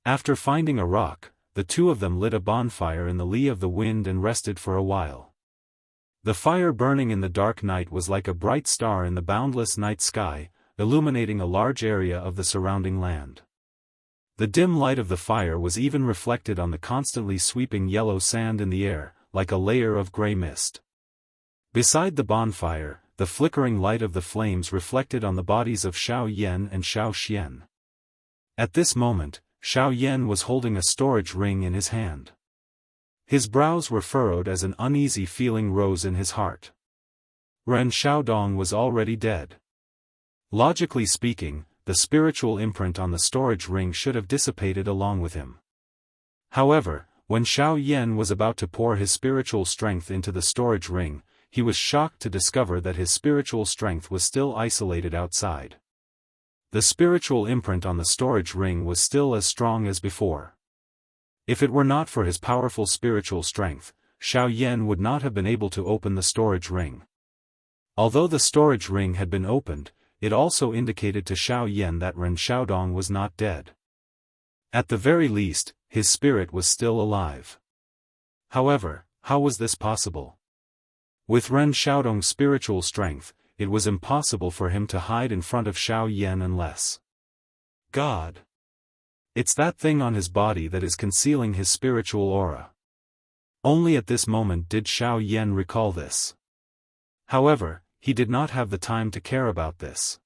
After finding a rock, the 2 of them lit a bonfire in the lee of the wind and rested for a while. The fire burning in the dark night was like a bright star in the boundless night sky, illuminating a large area of the surrounding land. The dim light of the fire was even reflected on the constantly sweeping yellow sand in the air, like a layer of gray mist. Beside the bonfire, the flickering light of the flames reflected on the bodies of Xiao Yan and Xiao Xian. At this moment, Xiao Yan was holding a storage ring in his hand. His brows were furrowed as an uneasy feeling rose in his heart. Ren Xiaodong was already dead. Logically speaking, the spiritual imprint on the storage ring should have dissipated along with him. However, when Xiao Yan was about to pour his spiritual strength into the storage ring, he was shocked to discover that his spiritual strength was still isolated outside. The spiritual imprint on the storage ring was still as strong as before. If it were not for his powerful spiritual strength, Xiao Yan would not have been able to open the storage ring. Although the storage ring had been opened, it also indicated to Xiao Yan that Ren Xiaodong was not dead. At the very least, his spirit was still alive. However, how was this possible? With Ren Xiaodong's spiritual strength, it was impossible for him to hide in front of Xiao Yan unless God. It's that thing on his body that is concealing his spiritual aura. Only at this moment did Xiao Yan recall this. However, he did not have the time to care about this.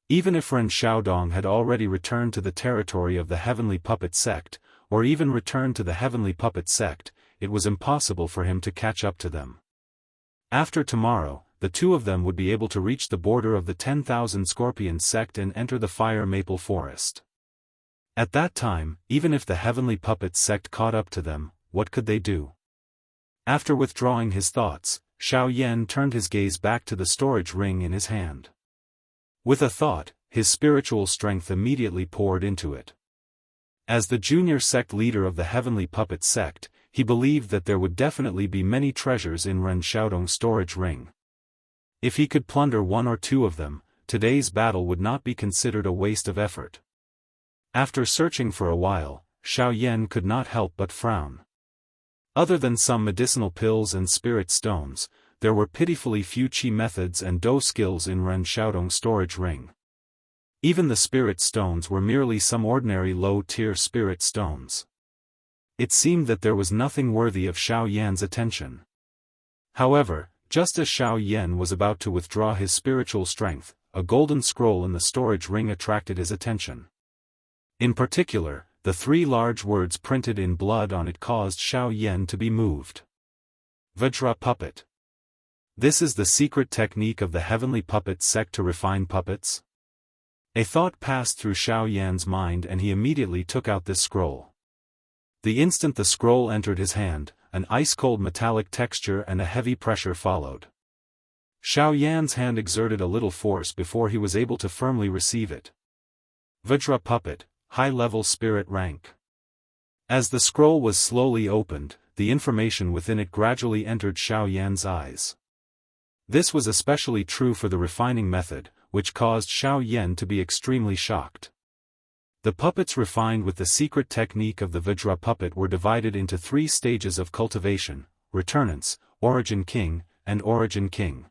Even if Ren Xiaodong had already returned to the territory of the Heavenly Puppet Sect, or even returned to the Heavenly Puppet Sect, it was impossible for him to catch up to them. After tomorrow, the two of them would be able to reach the border of the 10,000 Scorpion Sect and enter the Fire Maple Forest. At that time, even if the Heavenly Puppet Sect caught up to them, what could they do? After withdrawing his thoughts, Xiao Yan turned his gaze back to the storage ring in his hand. With a thought, his spiritual strength immediately poured into it. As the junior sect leader of the Heavenly Puppet Sect, he believed that there would definitely be many treasures in Ren Xiaodong's storage ring. If he could plunder one or two of them, today's battle would not be considered a waste of effort. After searching for a while, Xiao Yan could not help but frown. Other than some medicinal pills and spirit stones, there were pitifully few chi methods and do skills in Ren Xiaodong's storage ring. Even the spirit stones were merely some ordinary low-tier spirit stones. It seemed that there was nothing worthy of Xiao Yan's attention. However, just as Xiao Yan was about to withdraw his spiritual strength, a golden scroll in the storage ring attracted his attention. In particular, the three large words printed in blood on it caused Xiao Yan to be moved. Vajra Puppet. This is the secret technique of the Heavenly Puppet Sect to refine puppets? A thought passed through Xiao Yan's mind and he immediately took out this scroll. The instant the scroll entered his hand, an ice-cold metallic texture and a heavy pressure followed. Xiao Yan's hand exerted a little force before he was able to firmly receive it. Vajra Puppet, high-level spirit rank. As the scroll was slowly opened, the information within it gradually entered Xiao Yan's eyes. This was especially true for the refining method, which caused Xiao Yan to be extremely shocked. The puppets refined with the secret technique of the Vajra puppet were divided into 3 stages of cultivation: Returnance, Origin King, and Origin King.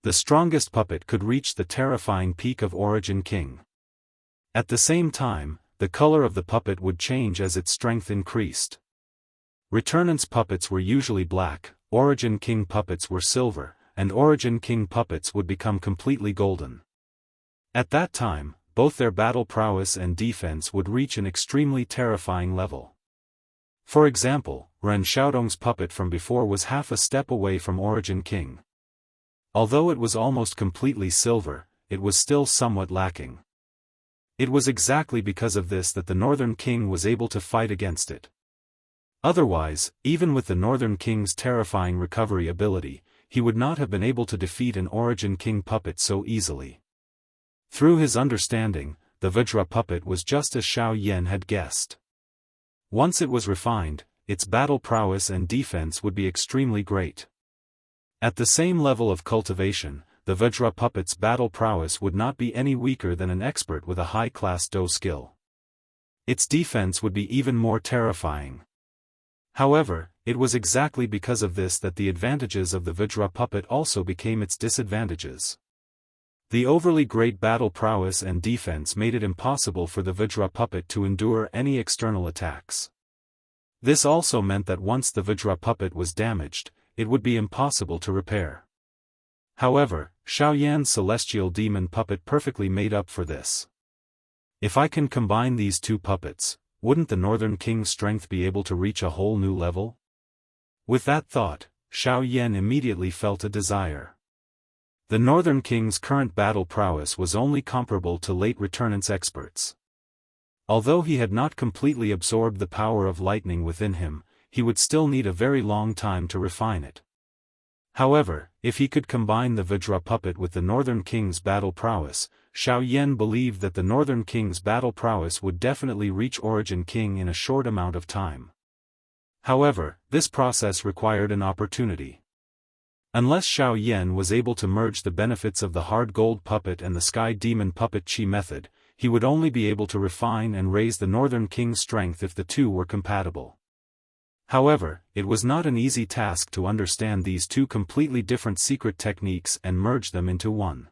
The strongest puppet could reach the terrifying peak of Origin King. At the same time, the color of the puppet would change as its strength increased. Returnance puppets were usually black, Origin King puppets were silver, and Origin King puppets would become completely golden. At that time, both their battle prowess and defense would reach an extremely terrifying level. For example, Ren Xiaodong's puppet from before was half a step away from Origin King. Although it was almost completely silver, it was still somewhat lacking. It was exactly because of this that the Northern King was able to fight against it. Otherwise, even with the Northern King's terrifying recovery ability, he would not have been able to defeat an Origin King puppet so easily. Through his understanding, the Vajra puppet was just as Xiao Yan had guessed. Once it was refined, its battle prowess and defense would be extremely great. At the same level of cultivation, the Vajra puppet's battle prowess would not be any weaker than an expert with a high-class Do skill. Its defense would be even more terrifying. However, it was exactly because of this that the advantages of the Vajra puppet also became its disadvantages. The overly great battle prowess and defense made it impossible for the Vajra puppet to endure any external attacks. This also meant that once the Vajra puppet was damaged, it would be impossible to repair. However, Xiao Yan's celestial demon puppet perfectly made up for this. If I can combine these two puppets, wouldn't the Northern King's strength be able to reach a whole new level? With that thought, Xiao Yan immediately felt a desire. The Northern King's current battle prowess was only comparable to late returnants experts. Although he had not completely absorbed the power of lightning within him, he would still need a very long time to refine it. However, if he could combine the Vajra puppet with the Northern King's battle prowess, Xiao Yan believed that the Northern King's battle prowess would definitely reach Origin King in a short amount of time. However, this process required an opportunity. Unless Xiao Yan was able to merge the benefits of the hard gold puppet and the sky demon puppet chi method, he would only be able to refine and raise the Northern King's strength if the two were compatible. However, it was not an easy task to understand these two completely different secret techniques and merge them into one.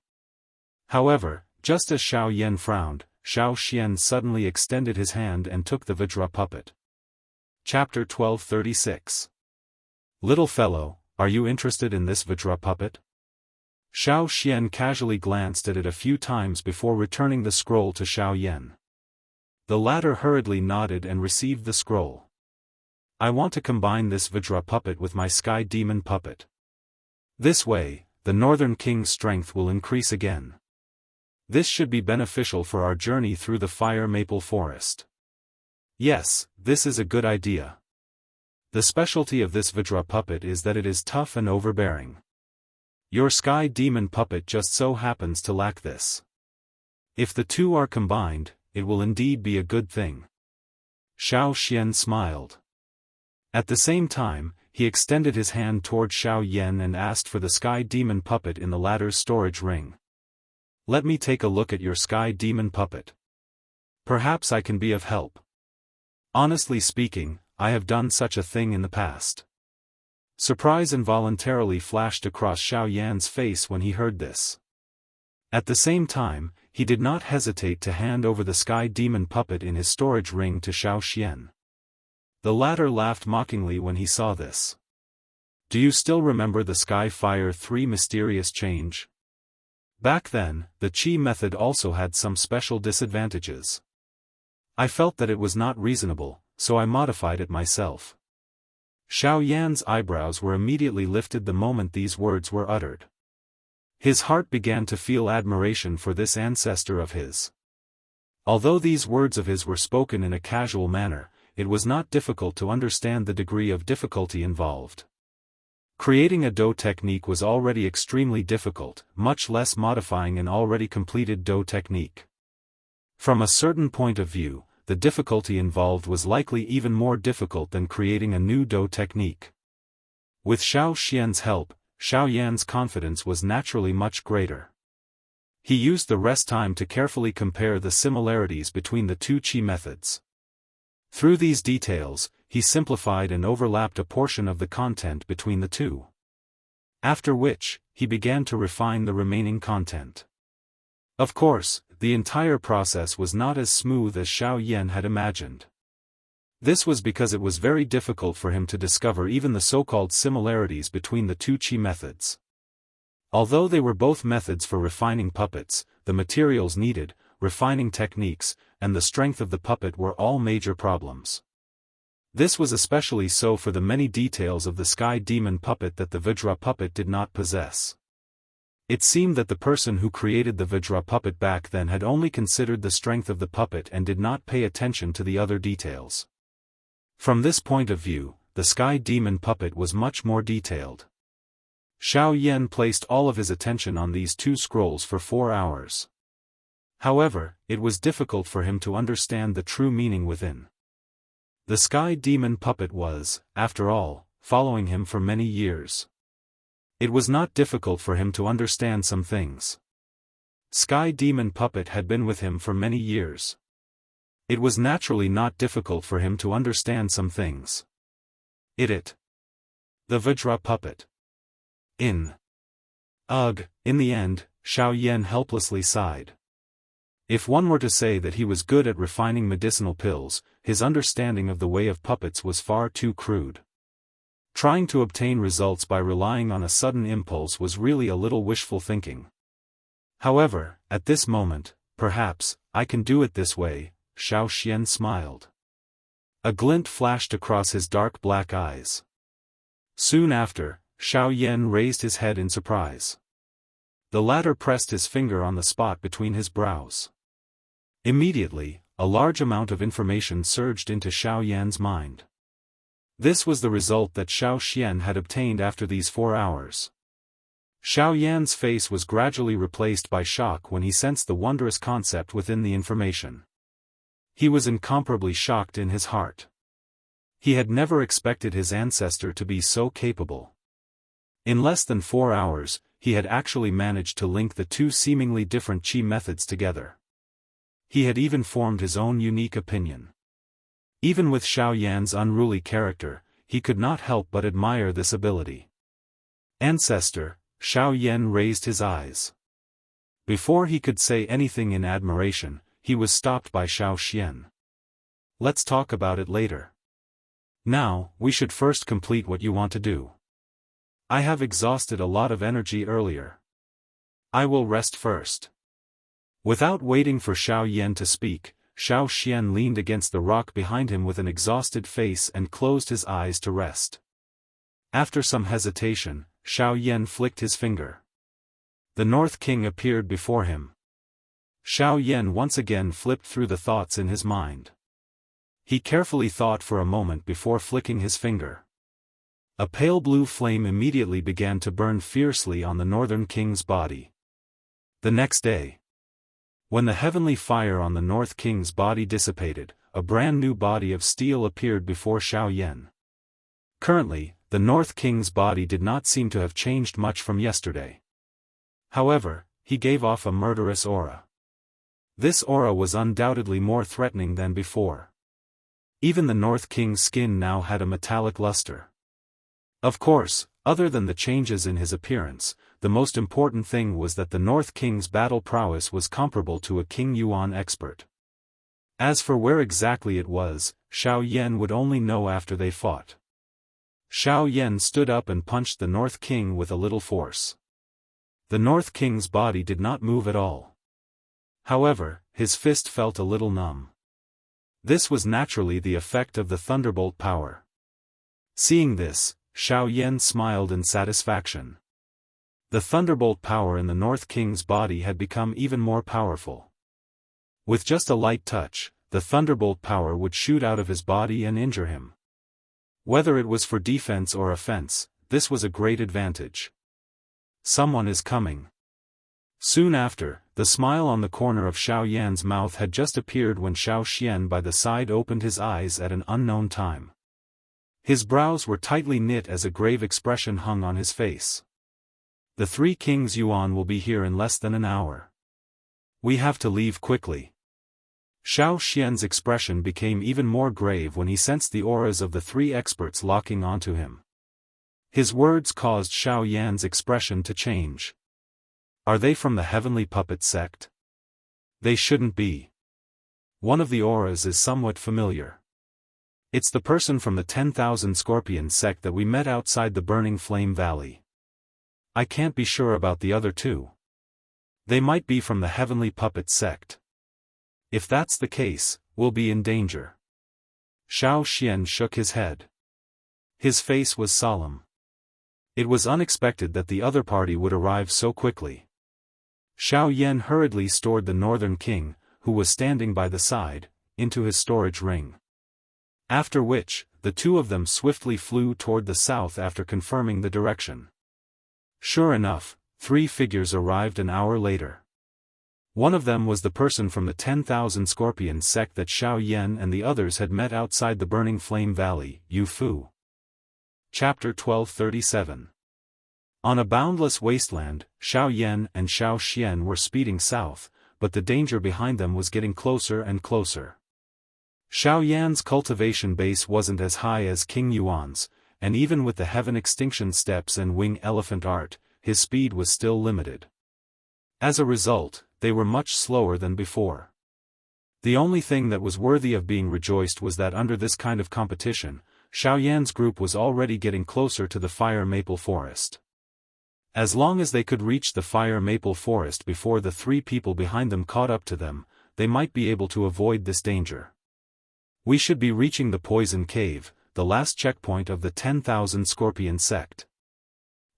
However, just as Xiao Yan frowned, Xiao Xian suddenly extended his hand and took the Vajra puppet. Chapter 1236. Little fellow, are you interested in this Vajra puppet? Xiao Xian casually glanced at it a few times before returning the scroll to Xiao Yan. The latter hurriedly nodded and received the scroll. I want to combine this Vajra puppet with my sky demon puppet. This way, the Northern King's strength will increase again. This should be beneficial for our journey through the fire maple forest. Yes, this is a good idea. The specialty of this Vajra puppet is that it is tough and overbearing. Your sky demon puppet just so happens to lack this. If the two are combined, it will indeed be a good thing. Xiao Xian smiled. At the same time, he extended his hand toward Xiao Yan and asked for the sky demon puppet in the latter's storage ring. Let me take a look at your sky demon puppet. Perhaps I can be of help. Honestly speaking, I have done such a thing in the past. Surprise involuntarily flashed across Xiao Yan's face when he heard this. At the same time, he did not hesitate to hand over the sky demon puppet in his storage ring to Xiao Xian. The latter laughed mockingly when he saw this. Do you still remember the Sky Fire 3 mysterious change? Back then, the Qi method also had some special disadvantages. I felt that it was not reasonable, so I modified it myself. Xiao Yan's eyebrows were immediately lifted the moment these words were uttered. His heart began to feel admiration for this ancestor of his. Although these words of his were spoken in a casual manner, it was not difficult to understand the degree of difficulty involved. Creating a Do technique was already extremely difficult, much less modifying an already completed Do technique. From a certain point of view, the difficulty involved was likely even more difficult than creating a new Do technique. With Xiao Xian's help, Xiao Yan's confidence was naturally much greater. He used the rest time to carefully compare the similarities between the two Qi methods. Through these details, he simplified and overlapped a portion of the content between the two. After which, he began to refine the remaining content. Of course, the entire process was not as smooth as Xiao Yan had imagined. This was because it was very difficult for him to discover even the so-called similarities between the two Qi methods. Although they were both methods for refining puppets, the materials needed, refining techniques, and the strength of the puppet were all major problems. This was especially so for the many details of the sky demon puppet that the Vajra puppet did not possess. It seemed that the person who created the Vajra puppet back then had only considered the strength of the puppet and did not pay attention to the other details. From this point of view, the sky demon puppet was much more detailed. Xiao Yan placed all of his attention on these two scrolls for 4 hours. However, it was difficult for him to understand the true meaning within. The sky demon puppet was, after all, following him for many years. It was not difficult for him to understand some things. Sky demon puppet had been with him for many years. It was naturally not difficult for him to understand some things. The Vajra puppet. In the end, Xiao Yan helplessly sighed. If one were to say that he was good at refining medicinal pills, his understanding of the way of puppets was far too crude. Trying to obtain results by relying on a sudden impulse was really a little wishful thinking. However, at this moment, perhaps, I can do it this way, Xiao Xian smiled. A glint flashed across his dark black eyes. Soon after, Xiao Yan raised his head in surprise. The latter pressed his finger on the spot between his brows. Immediately, a large amount of information surged into Xiao Yan's mind. This was the result that Xiao Xian had obtained after these 4 hours. Xiao Yan's face was gradually replaced by shock when he sensed the wondrous concept within the information. He was incomparably shocked in his heart. He had never expected his ancestor to be so capable. In less than 4 hours, he had actually managed to link the two seemingly different qi methods together. He had even formed his own unique opinion. Even with Xiao Yan's unruly character, he could not help but admire this ability. Ancestor, Xiao Yan raised his eyes. Before he could say anything in admiration, he was stopped by Xiao Xian. Let's talk about it later. Now, we should first complete what you want to do. I have exhausted a lot of energy earlier. I will rest first. Without waiting for Xiao Yan to speak, Xiao Xian leaned against the rock behind him with an exhausted face and closed his eyes to rest. After some hesitation, Xiao Yan flicked his finger. The North King appeared before him. Xiao Yan once again flipped through the thoughts in his mind. He carefully thought for a moment before flicking his finger. A pale blue flame immediately began to burn fiercely on the Northern King's body. The next day, when the heavenly fire on the North King's body dissipated, a brand new body of steel appeared before Xiao Yan. Currently, the North King's body did not seem to have changed much from yesterday. However, he gave off a murderous aura. This aura was undoubtedly more threatening than before. Even the North King's skin now had a metallic luster. Of course, other than the changes in his appearance, the most important thing was that the North King's battle prowess was comparable to a King Yuan expert. As for where exactly it was, Xiao Yan would only know after they fought. Xiao Yan stood up and punched the North King with a little force. The North King's body did not move at all. However, his fist felt a little numb. This was naturally the effect of the thunderbolt power. Seeing this, Xiao Yan smiled in satisfaction. The thunderbolt power in the North King's body had become even more powerful. With just a light touch, the thunderbolt power would shoot out of his body and injure him. Whether it was for defense or offense, this was a great advantage. Someone is coming. Soon after, the smile on the corner of Xiao Yan's mouth had just appeared when Xiao Xian by the side opened his eyes at an unknown time. His brows were tightly knit as a grave expression hung on his face. The 3 Kings Yuan will be here in less than an hour. We have to leave quickly. Xiao Xian's expression became even more grave when he sensed the auras of the 3 experts locking onto him. His words caused Xiao Yan's expression to change. Are they from the Heavenly Puppet sect? They shouldn't be. One of the auras is somewhat familiar. It's the person from the 10,000 Scorpion sect that we met outside the Burning Flame Valley. I can't be sure about the other 2. They might be from the Heavenly Puppet sect. If that's the case, we'll be in danger. Xiao Xian shook his head. His face was solemn. It was unexpected that the other party would arrive so quickly. Xiao Yan hurriedly stored the Northern King, who was standing by the side, into his storage ring. After which, the 2 of them swiftly flew toward the south after confirming the direction. Sure enough, 3 figures arrived an hour later. One of them was the person from the 10,000 Scorpion sect that Xiao Yan and the others had met outside the Burning Flame Valley, Yu Fu. Chapter 1237. On a boundless wasteland, Xiao Yan and Xiao Xian were speeding south, but the danger behind them was getting closer and closer. Xiao Yan's cultivation base wasn't as high as King Yuan's, and even with the Heaven Extinction Steps and Wing Elephant art, his speed was still limited. As a result, they were much slower than before. The only thing that was worthy of being rejoiced was that under this kind of competition, Xiao Yan's group was already getting closer to the fire maple forest. As long as they could reach the fire maple forest before the 3 people behind them caught up to them, they might be able to avoid this danger. We should be reaching the Poison Cave, the last checkpoint of the 10,000 Scorpion sect.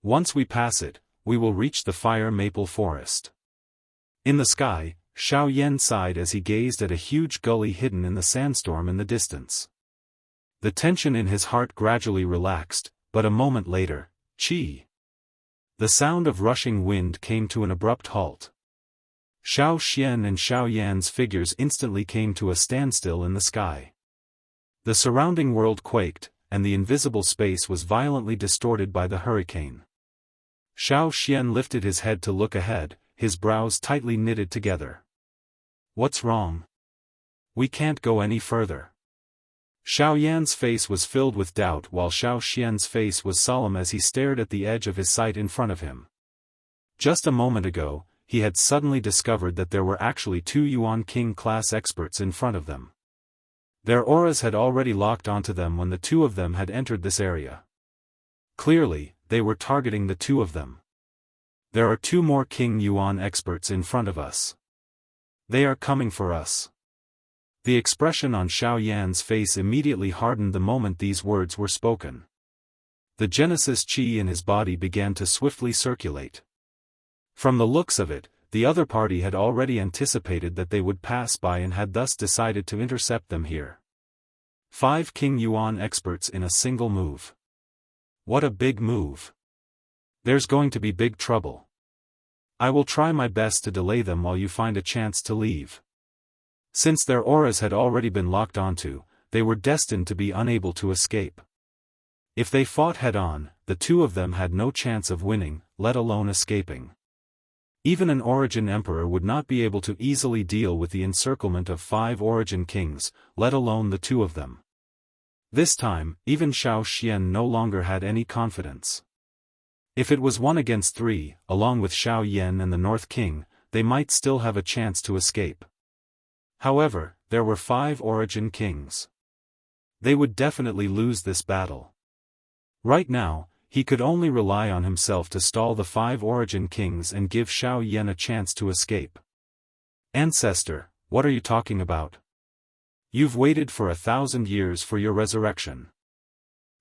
Once we pass it, we will reach the fire maple forest. In the sky, Xiao Yan sighed as he gazed at a huge gully hidden in the sandstorm in the distance. The tension in his heart gradually relaxed, but a moment later, "Chi!" The sound of rushing wind came to an abrupt halt. Xiao Xian and Xiao Yan's figures instantly came to a standstill in the sky. The surrounding world quaked, and the invisible space was violently distorted by the hurricane. Xiao Xian lifted his head to look ahead, his brows tightly knitted together. "What's wrong? We can't go any further." Xiao Yan's face was filled with doubt while Xiao Xian's face was solemn as he stared at the edge of his sight in front of him. Just a moment ago, he had suddenly discovered that there were actually 2 Yuan King class experts in front of them. Their auras had already locked onto them when the 2 of them had entered this area. Clearly, they were targeting the 2 of them. "There are 2 more King Yuan experts in front of us. They are coming for us." The expression on Xiao Yan's face immediately hardened the moment these words were spoken. The Genesis Qi in his body began to swiftly circulate. From the looks of it, the other party had already anticipated that they would pass by and had thus decided to intercept them here. 5 King Yuan experts in a single move. What a big move. There's going to be big trouble. I will try my best to delay them while you find a chance to leave. Since their auras had already been locked onto, they were destined to be unable to escape. If they fought head-on, the 2 of them had no chance of winning, let alone escaping. Even an Origin Emperor would not be able to easily deal with the encirclement of 5 Origin Kings, let alone the 2 of them. This time, even Xiao Xian no longer had any confidence. If it was 1 against 3, along with Xiao Yan and the North King, they might still have a chance to escape. However, there were 5 Origin Kings. They would definitely lose this battle. Right now, he could only rely on himself to stall the 5 Origin Kings and give Xiao Yan a chance to escape. "Ancestor, what are you talking about? You've waited for 1,000 years for your resurrection.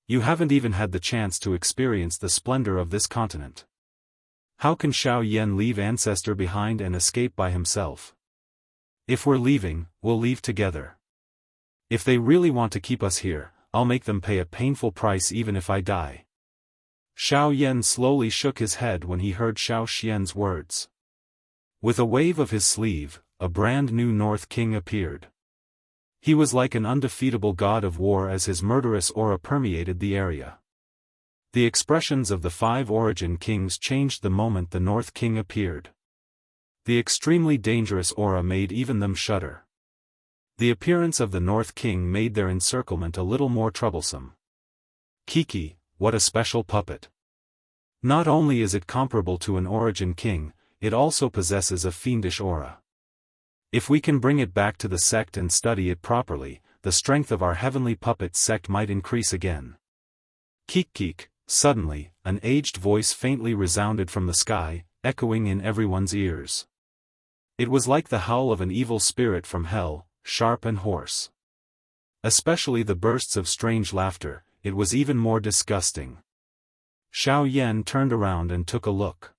You haven't even had the chance to experience the splendor of this continent. How can Xiao Yan leave Ancestor behind and escape by himself? If we're leaving, we'll leave together. If they really want to keep us here, I'll make them pay a painful price even if I die." Xiao Yan slowly shook his head when he heard Xiao Xian's words. With a wave of his sleeve, a brand new North King appeared. He was like an undefeatable god of war as his murderous aura permeated the area. The expressions of the 5 Origin Kings changed the moment the North King appeared. The extremely dangerous aura made even them shudder. The appearance of the North King made their encirclement a little more troublesome. "Kiki, what a special puppet. Not only is it comparable to an Origin King, it also possesses a fiendish aura. If we can bring it back to the sect and study it properly, the strength of our heavenly puppet sect might increase again." "Keek." Suddenly, an aged voice faintly resounded from the sky, echoing in everyone's ears. It was like the howl of an evil spirit from hell, sharp and hoarse. Especially the bursts of strange laughter, it was even more disgusting. Xiao Yan turned around and took a look.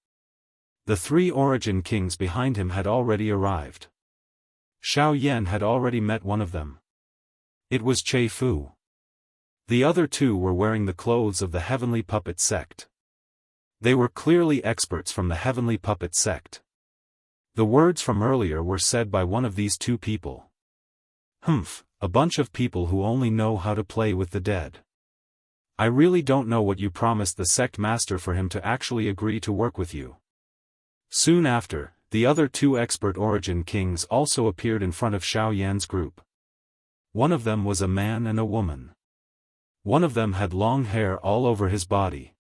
The 3 Origin Kings behind him had already arrived. Xiao Yan had already met one of them. It was Che Fu. The other 2 were wearing the clothes of the Heavenly Puppet Sect. They were clearly experts from the Heavenly Puppet Sect. The words from earlier were said by one of these 2 people. "Humph, a bunch of people who only know how to play with the dead. I really don't know what you promised the sect master for him to actually agree to work with you." Soon after, the other 2 expert Origin Kings also appeared in front of Xiao Yan's group. One of them was a man and a woman. One of them had long hair all over his body.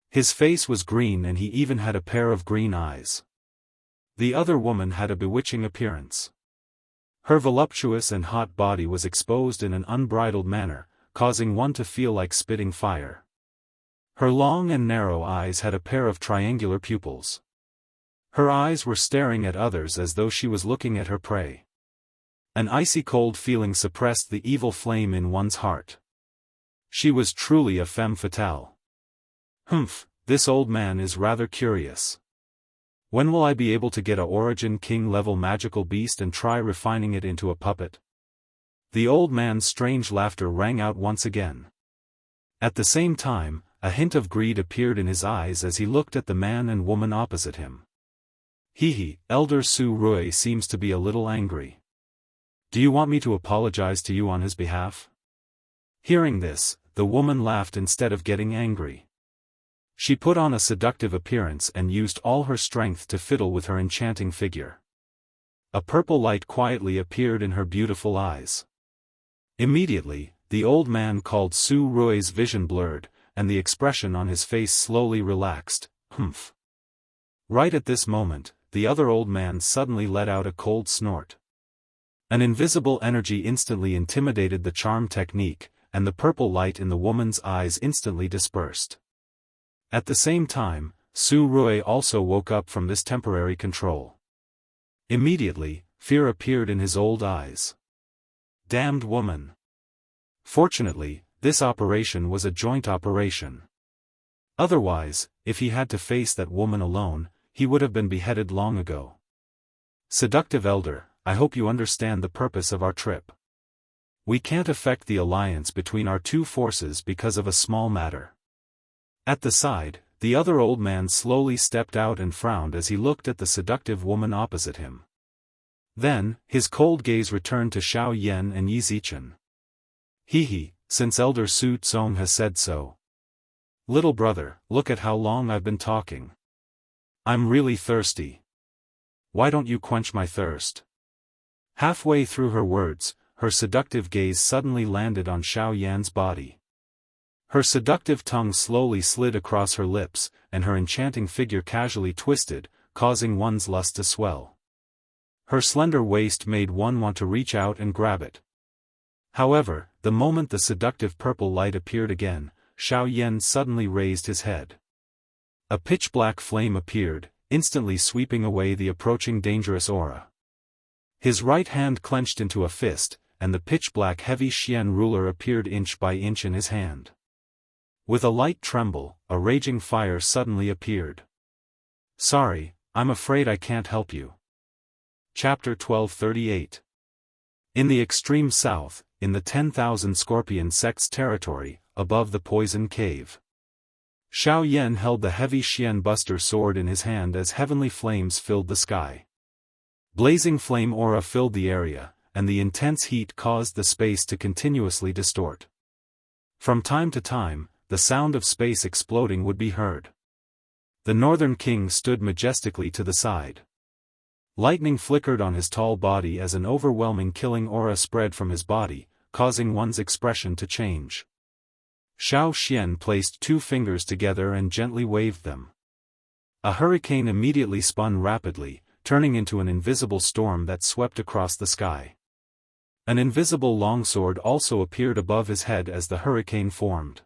His face was green and he even had a pair of green eyes. The other woman had a bewitching appearance. Her voluptuous and hot body was exposed in an unbridled manner, causing one to feel like spitting fire. Her long and narrow eyes had a pair of triangular pupils. Her eyes were staring at others as though she was looking at her prey. An icy cold feeling suppressed the evil flame in one's heart. She was truly a femme fatale. "Humph, this old man is rather curious. When will I be able to get a Origin King level magical beast and try refining it into a puppet? The old man's strange laughter rang out once again. At the same time, a hint of greed appeared in his eyes as he looked at the man and woman opposite him. Hehe, Elder Su Rui seems to be a little angry. Do you want me to apologize to you on his behalf? Hearing this, the woman laughed instead of getting angry. She put on a seductive appearance and used all her strength to fiddle with her enchanting figure. A purple light quietly appeared in her beautiful eyes. Immediately, the old man called Su Rui's vision blurred, and the expression on his face slowly relaxed. Humph. Right at this moment, the other old man suddenly let out a cold snort. An invisible energy instantly intimidated the charm technique, and the purple light in the woman's eyes instantly dispersed. At the same time, Su Rui also woke up from this temporary control. Immediately, fear appeared in his old eyes. Damned woman. Fortunately, this operation was a joint operation. Otherwise, if he had to face that woman alone, he would have been beheaded long ago. Seductive elder, I hope you understand the purpose of our trip. We can't affect the alliance between our two forces because of a small matter. At the side, the other old man slowly stepped out and frowned as he looked at the seductive woman opposite him. Then, his cold gaze returned to Xiao Yan and Yi Zichen. Hehe, since Elder Su Tsong has said so. Little brother, look at how long I've been talking. I'm really thirsty. Why don't you quench my thirst? Halfway through her words, her seductive gaze suddenly landed on Xiao Yan's body. Her seductive tongue slowly slid across her lips, and her enchanting figure casually twisted, causing one's lust to swell. Her slender waist made one want to reach out and grab it. However, the moment the seductive purple light appeared again, Xiao Yan suddenly raised his head. A pitch-black flame appeared, instantly sweeping away the approaching dangerous aura. His right hand clenched into a fist, and the pitch-black heavy Xian ruler appeared inch by inch in his hand. With a light tremble, a raging fire suddenly appeared. Sorry, I'm afraid I can't help you. Chapter 1238. In the extreme south, in the 10,000 Scorpion sects territory, above the poison cave. Xiao Yan held the heavy Xian Buster sword in his hand as heavenly flames filled the sky. Blazing flame aura filled the area, and the intense heat caused the space to continuously distort. From time to time, the sound of space exploding would be heard. The Northern King stood majestically to the side. Lightning flickered on his tall body as an overwhelming killing aura spread from his body, causing one's expression to change. Xiao Xian placed two fingers together and gently waved them. A hurricane immediately spun rapidly, turning into an invisible storm that swept across the sky. An invisible longsword also appeared above his head as the hurricane formed.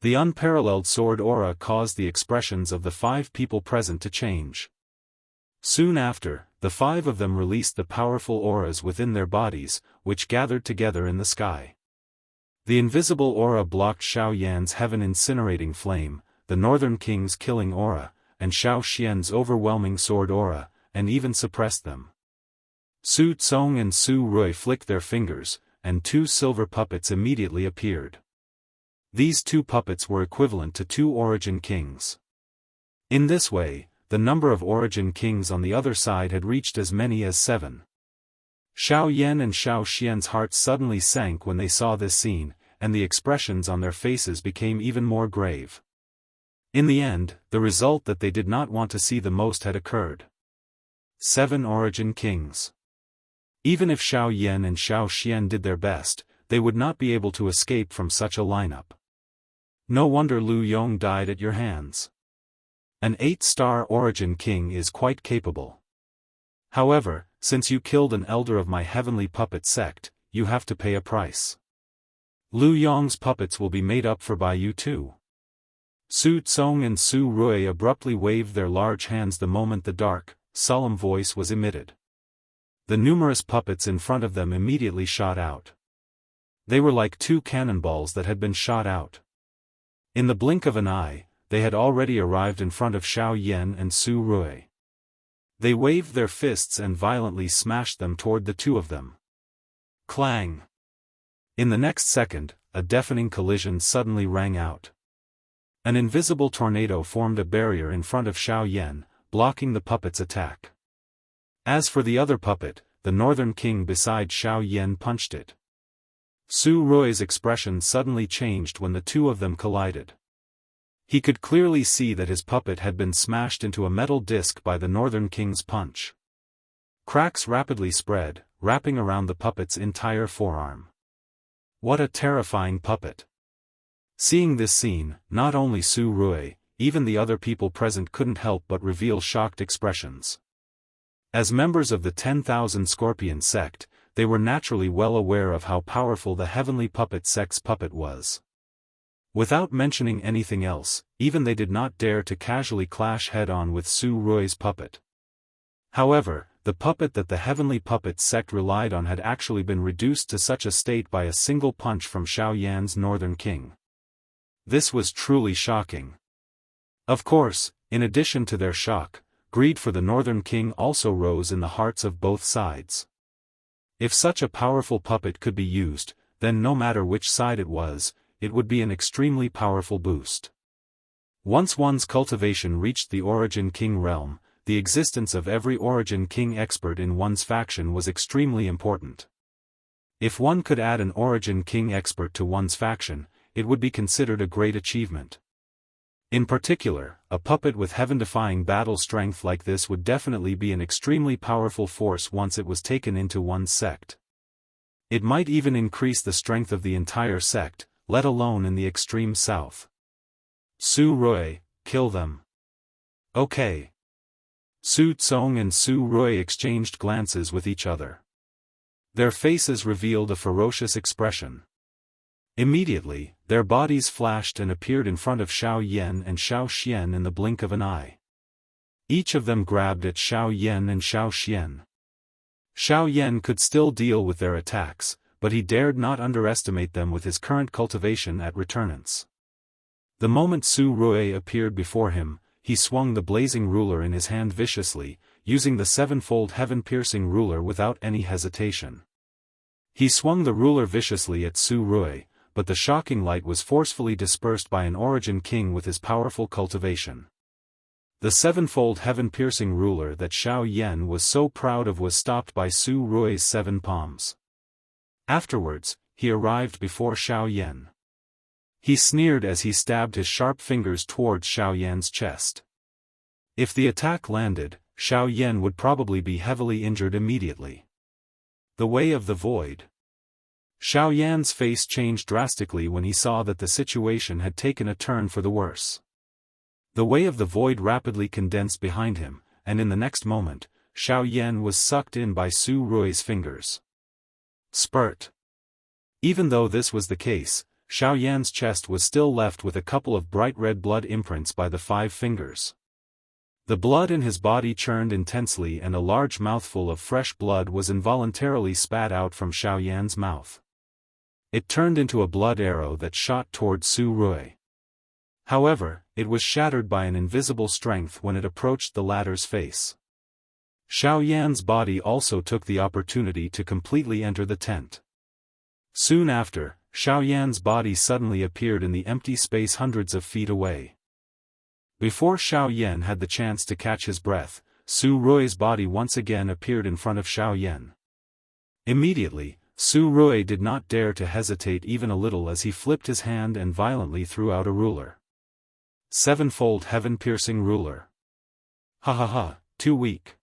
The unparalleled sword aura caused the expressions of the 5 people present to change. Soon after, the 5 of them released the powerful auras within their bodies, which gathered together in the sky. The invisible aura blocked Xiao Yan's heaven incinerating flame, the Northern King's killing aura, and Xiao Xian's overwhelming sword aura, and even suppressed them. Su Tsong and Su Rui flicked their fingers, and 2 silver puppets immediately appeared. These 2 puppets were equivalent to 2 Origin Kings. In this way, the number of Origin Kings on the other side had reached as many as 7. Xiao Yan and Xiao Xian's hearts suddenly sank when they saw this scene, and the expressions on their faces became even more grave. In the end, the result that they did not want to see the most had occurred. 7 Origin Kings. Even if Xiao Yan and Xiao Xian did their best, they would not be able to escape from such a lineup. No wonder Lu Yong died at your hands. An 8-star Origin King is quite capable. However, since you killed an elder of my heavenly puppet sect, you have to pay a price. Lu Yong's puppets will be made up for by you too. Su Tsong and Su Rui abruptly waved their large hands the moment the dark, solemn voice was emitted. The numerous puppets in front of them immediately shot out. They were like 2 cannonballs that had been shot out. In the blink of an eye, they had already arrived in front of Xiao Yan and Su Rui. They waved their fists and violently smashed them toward the two of them. Clang! In the next second, a deafening collision suddenly rang out. An invisible tornado formed a barrier in front of Xiao Yan, blocking the puppet's attack. As for the other puppet, the Northern King beside Xiao Yan punched it. Su Rui's expression suddenly changed when the two of them collided. He could clearly see that his puppet had been smashed into a metal disc by the Northern King's punch. Cracks rapidly spread, wrapping around the puppet's entire forearm. What a terrifying puppet! Seeing this scene, not only Su Rui, even the other people present couldn't help but reveal shocked expressions. As members of the 10,000 Scorpion sect, they were naturally well aware of how powerful the Heavenly Puppet sect's puppet was. Without mentioning anything else, even they did not dare to casually clash head-on with Su Rui's puppet. However, the puppet that the Heavenly Puppet sect relied on had actually been reduced to such a state by a single punch from Xiao Yan's Northern King. This was truly shocking. Of course, in addition to their shock, greed for the Northern King also rose in the hearts of both sides. If such a powerful puppet could be used, then no matter which side it was, it would be an extremely powerful boost. Once one's cultivation reached the Origin King realm, the existence of every Origin King expert in one's faction was extremely important. If one could add an Origin King expert to one's faction, it would be considered a great achievement. In particular, a puppet with heaven-defying battle strength like this would definitely be an extremely powerful force once it was taken into one's sect. It might even increase the strength of the entire sect, let alone in the extreme south. Su Rui, kill them. Okay. Su Tsong and Su Rui exchanged glances with each other. Their faces revealed a ferocious expression. Immediately, their bodies flashed and appeared in front of Xiao Yan and Xiao Xian in the blink of an eye. Each of them grabbed at Xiao Yan and Xiao Xian. Xiao Yan could still deal with their attacks, but he dared not underestimate them with his current cultivation at returnance. The moment Su Rui appeared before him, he swung the blazing ruler in his hand viciously, using the sevenfold heaven-piercing ruler without any hesitation. He swung the ruler viciously at Su Rui, but the shocking light was forcefully dispersed by an Origin King with his powerful cultivation. The sevenfold heaven-piercing ruler that Xiao Yan was so proud of was stopped by Su Rui's 7 palms. Afterwards, he arrived before Xiao Yan. He sneered as he stabbed his sharp fingers towards Xiao Yan's chest. If the attack landed, Xiao Yan would probably be heavily injured immediately. The Way of the Void. Xiao Yan's face changed drastically when he saw that the situation had taken a turn for the worse. The Way of the Void rapidly condensed behind him, and in the next moment, Xiao Yan was sucked in by Su Rui's fingers. Spurt. Even though this was the case, Xiao Yan's chest was still left with a couple of bright red blood imprints by the 5 fingers. The blood in his body churned intensely and a large mouthful of fresh blood was involuntarily spat out from Xiao Yan's mouth. It turned into a blood arrow that shot towards Su Rui. However, it was shattered by an invisible strength when it approached the latter's face. Xiao Yan's body also took the opportunity to completely enter the tent. Soon after, Xiao Yan's body suddenly appeared in the empty space hundreds of feet away. Before Xiao Yan had the chance to catch his breath, Su Rui's body once again appeared in front of Xiao Yan. Immediately, Su Rui did not dare to hesitate even a little as he flipped his hand and violently threw out a ruler. Sevenfold heaven-piercing ruler. Ha ha ha, too weak.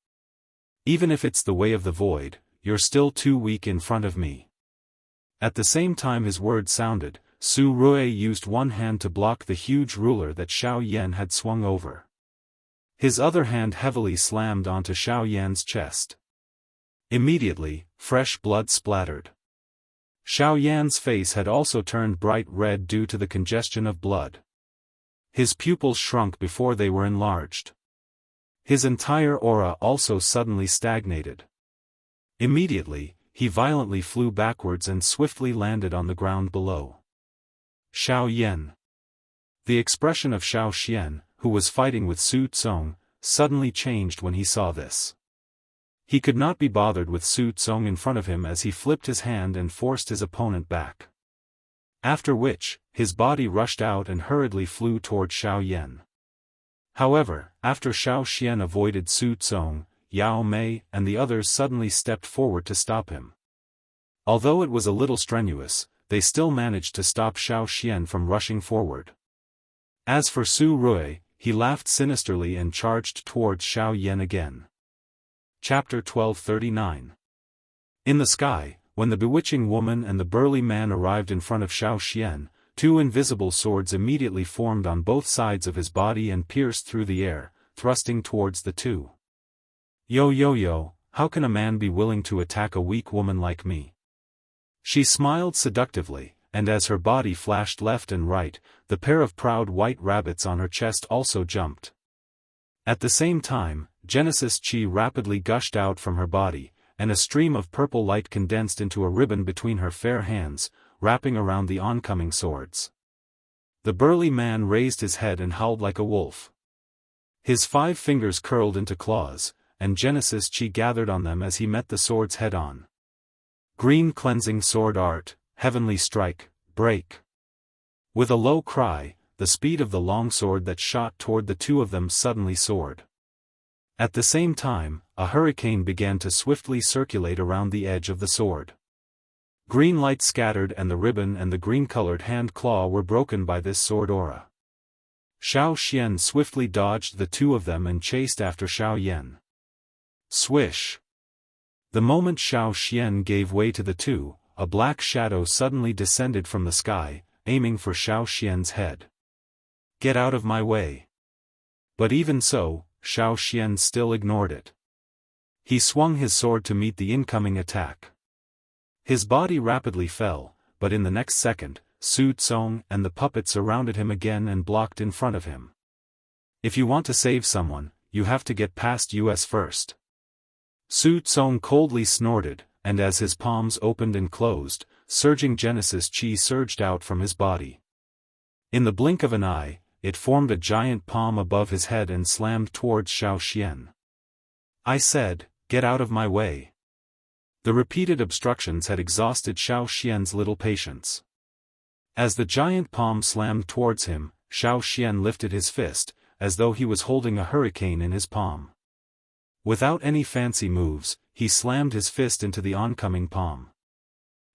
Even if it's the Way of the Void, you're still too weak in front of me. At the same time his words sounded, Su Rui used one hand to block the huge ruler that Xiao Yan had swung over. His other hand heavily slammed onto Xiao Yan's chest. Immediately, fresh blood splattered. Xiao Yan's face had also turned bright red due to the congestion of blood. His pupils shrunk before they were enlarged. His entire aura also suddenly stagnated. Immediately, he violently flew backwards and swiftly landed on the ground below. Xiao Yan. The expression of Xiao Xian, who was fighting with Su Tsong, suddenly changed when he saw this. He could not be bothered with Su Tsong in front of him as he flipped his hand and forced his opponent back. After which, his body rushed out and hurriedly flew toward Xiao Yan. However, after Xiao Xian avoided Su Tsong, Yao Mei and the others suddenly stepped forward to stop him. Although it was a little strenuous, they still managed to stop Xiao Xian from rushing forward. As for Su Rui, he laughed sinisterly and charged towards Xiao Yan again. Chapter 1239. In the sky, when the bewitching woman and the burly man arrived in front of Xiao Xian, two invisible swords immediately formed on both sides of his body and pierced through the air, thrusting towards the two. Yo, how can a man be willing to attack a weak woman like me? She smiled seductively, and as her body flashed left and right, the pair of proud white rabbits on her chest also jumped. At the same time, Genesis Chi rapidly gushed out from her body, and a stream of purple light condensed into a ribbon between her fair hands, wrapping around the oncoming swords. The burly man raised his head and howled like a wolf. His 5 fingers curled into claws, and Genesis Chi gathered on them as he met the swords head-on. Green cleansing sword art, heavenly strike, break. With a low cry, the speed of the long sword that shot toward the two of them suddenly soared. At the same time, a hurricane began to swiftly circulate around the edge of the sword. Green light scattered and the ribbon and the green-colored hand claw were broken by this sword aura. Xiao Xian swiftly dodged the two of them and chased after Xiao Yan. Swish! The moment Xiao Xian gave way to the two, a black shadow suddenly descended from the sky, aiming for Xiao Xian's head. Get out of my way! But even so, Xiao Xian still ignored it. He swung his sword to meet the incoming attack. His body rapidly fell, but in the next second, Su Tsong and the puppet surrounded him again and blocked in front of him. If you want to save someone, you have to get past us first. Su Tsong coldly snorted, and as his palms opened and closed, surging Genesis Chi surged out from his body. In the blink of an eye, it formed a giant palm above his head and slammed towards Xiao Xian. I said, get out of my way. The repeated obstructions had exhausted Xiao Xian's little patience. As the giant palm slammed towards him, Xiao Xian lifted his fist, as though he was holding a hurricane in his palm. Without any fancy moves, he slammed his fist into the oncoming palm.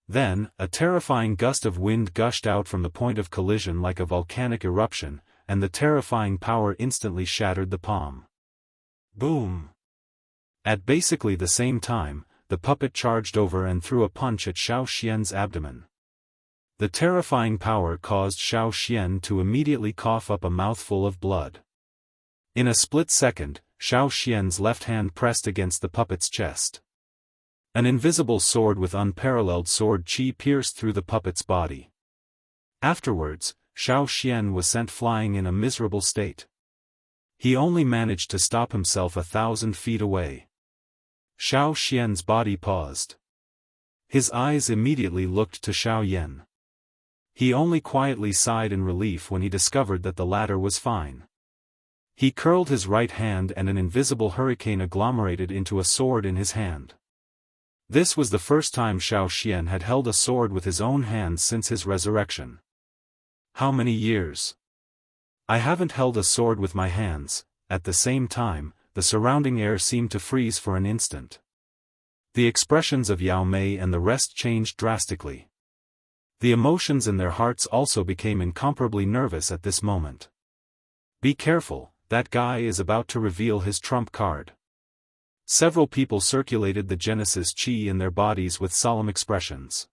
Then, a terrifying gust of wind gushed out from the point of collision like a volcanic eruption, and the terrifying power instantly shattered the palm. Boom! At basically the same time, the puppet charged over and threw a punch at Xiao Xian's abdomen. The terrifying power caused Xiao Xian to immediately cough up a mouthful of blood. In a split second, Xiao Xian's left hand pressed against the puppet's chest. An invisible sword with unparalleled sword chi pierced through the puppet's body. Afterwards, Xiao Xian was sent flying in a miserable state. He only managed to stop himself 1,000 feet away. Xiao Xian's body paused. His eyes immediately looked to Xiao Yan. He only quietly sighed in relief when he discovered that the latter was fine. He curled his right hand and an invisible hurricane agglomerated into a sword in his hand. This was the first time Xiao Xian had held a sword with his own hands since his resurrection. How many years? I haven't held a sword with my hands. At the same time, the surrounding air seemed to freeze for an instant. The expressions of Yao Mei and the rest changed drastically. The emotions in their hearts also became incomparably nervous at this moment. Be careful, that guy is about to reveal his trump card. Several people circulated the Genesis Chi in their bodies with solemn expressions.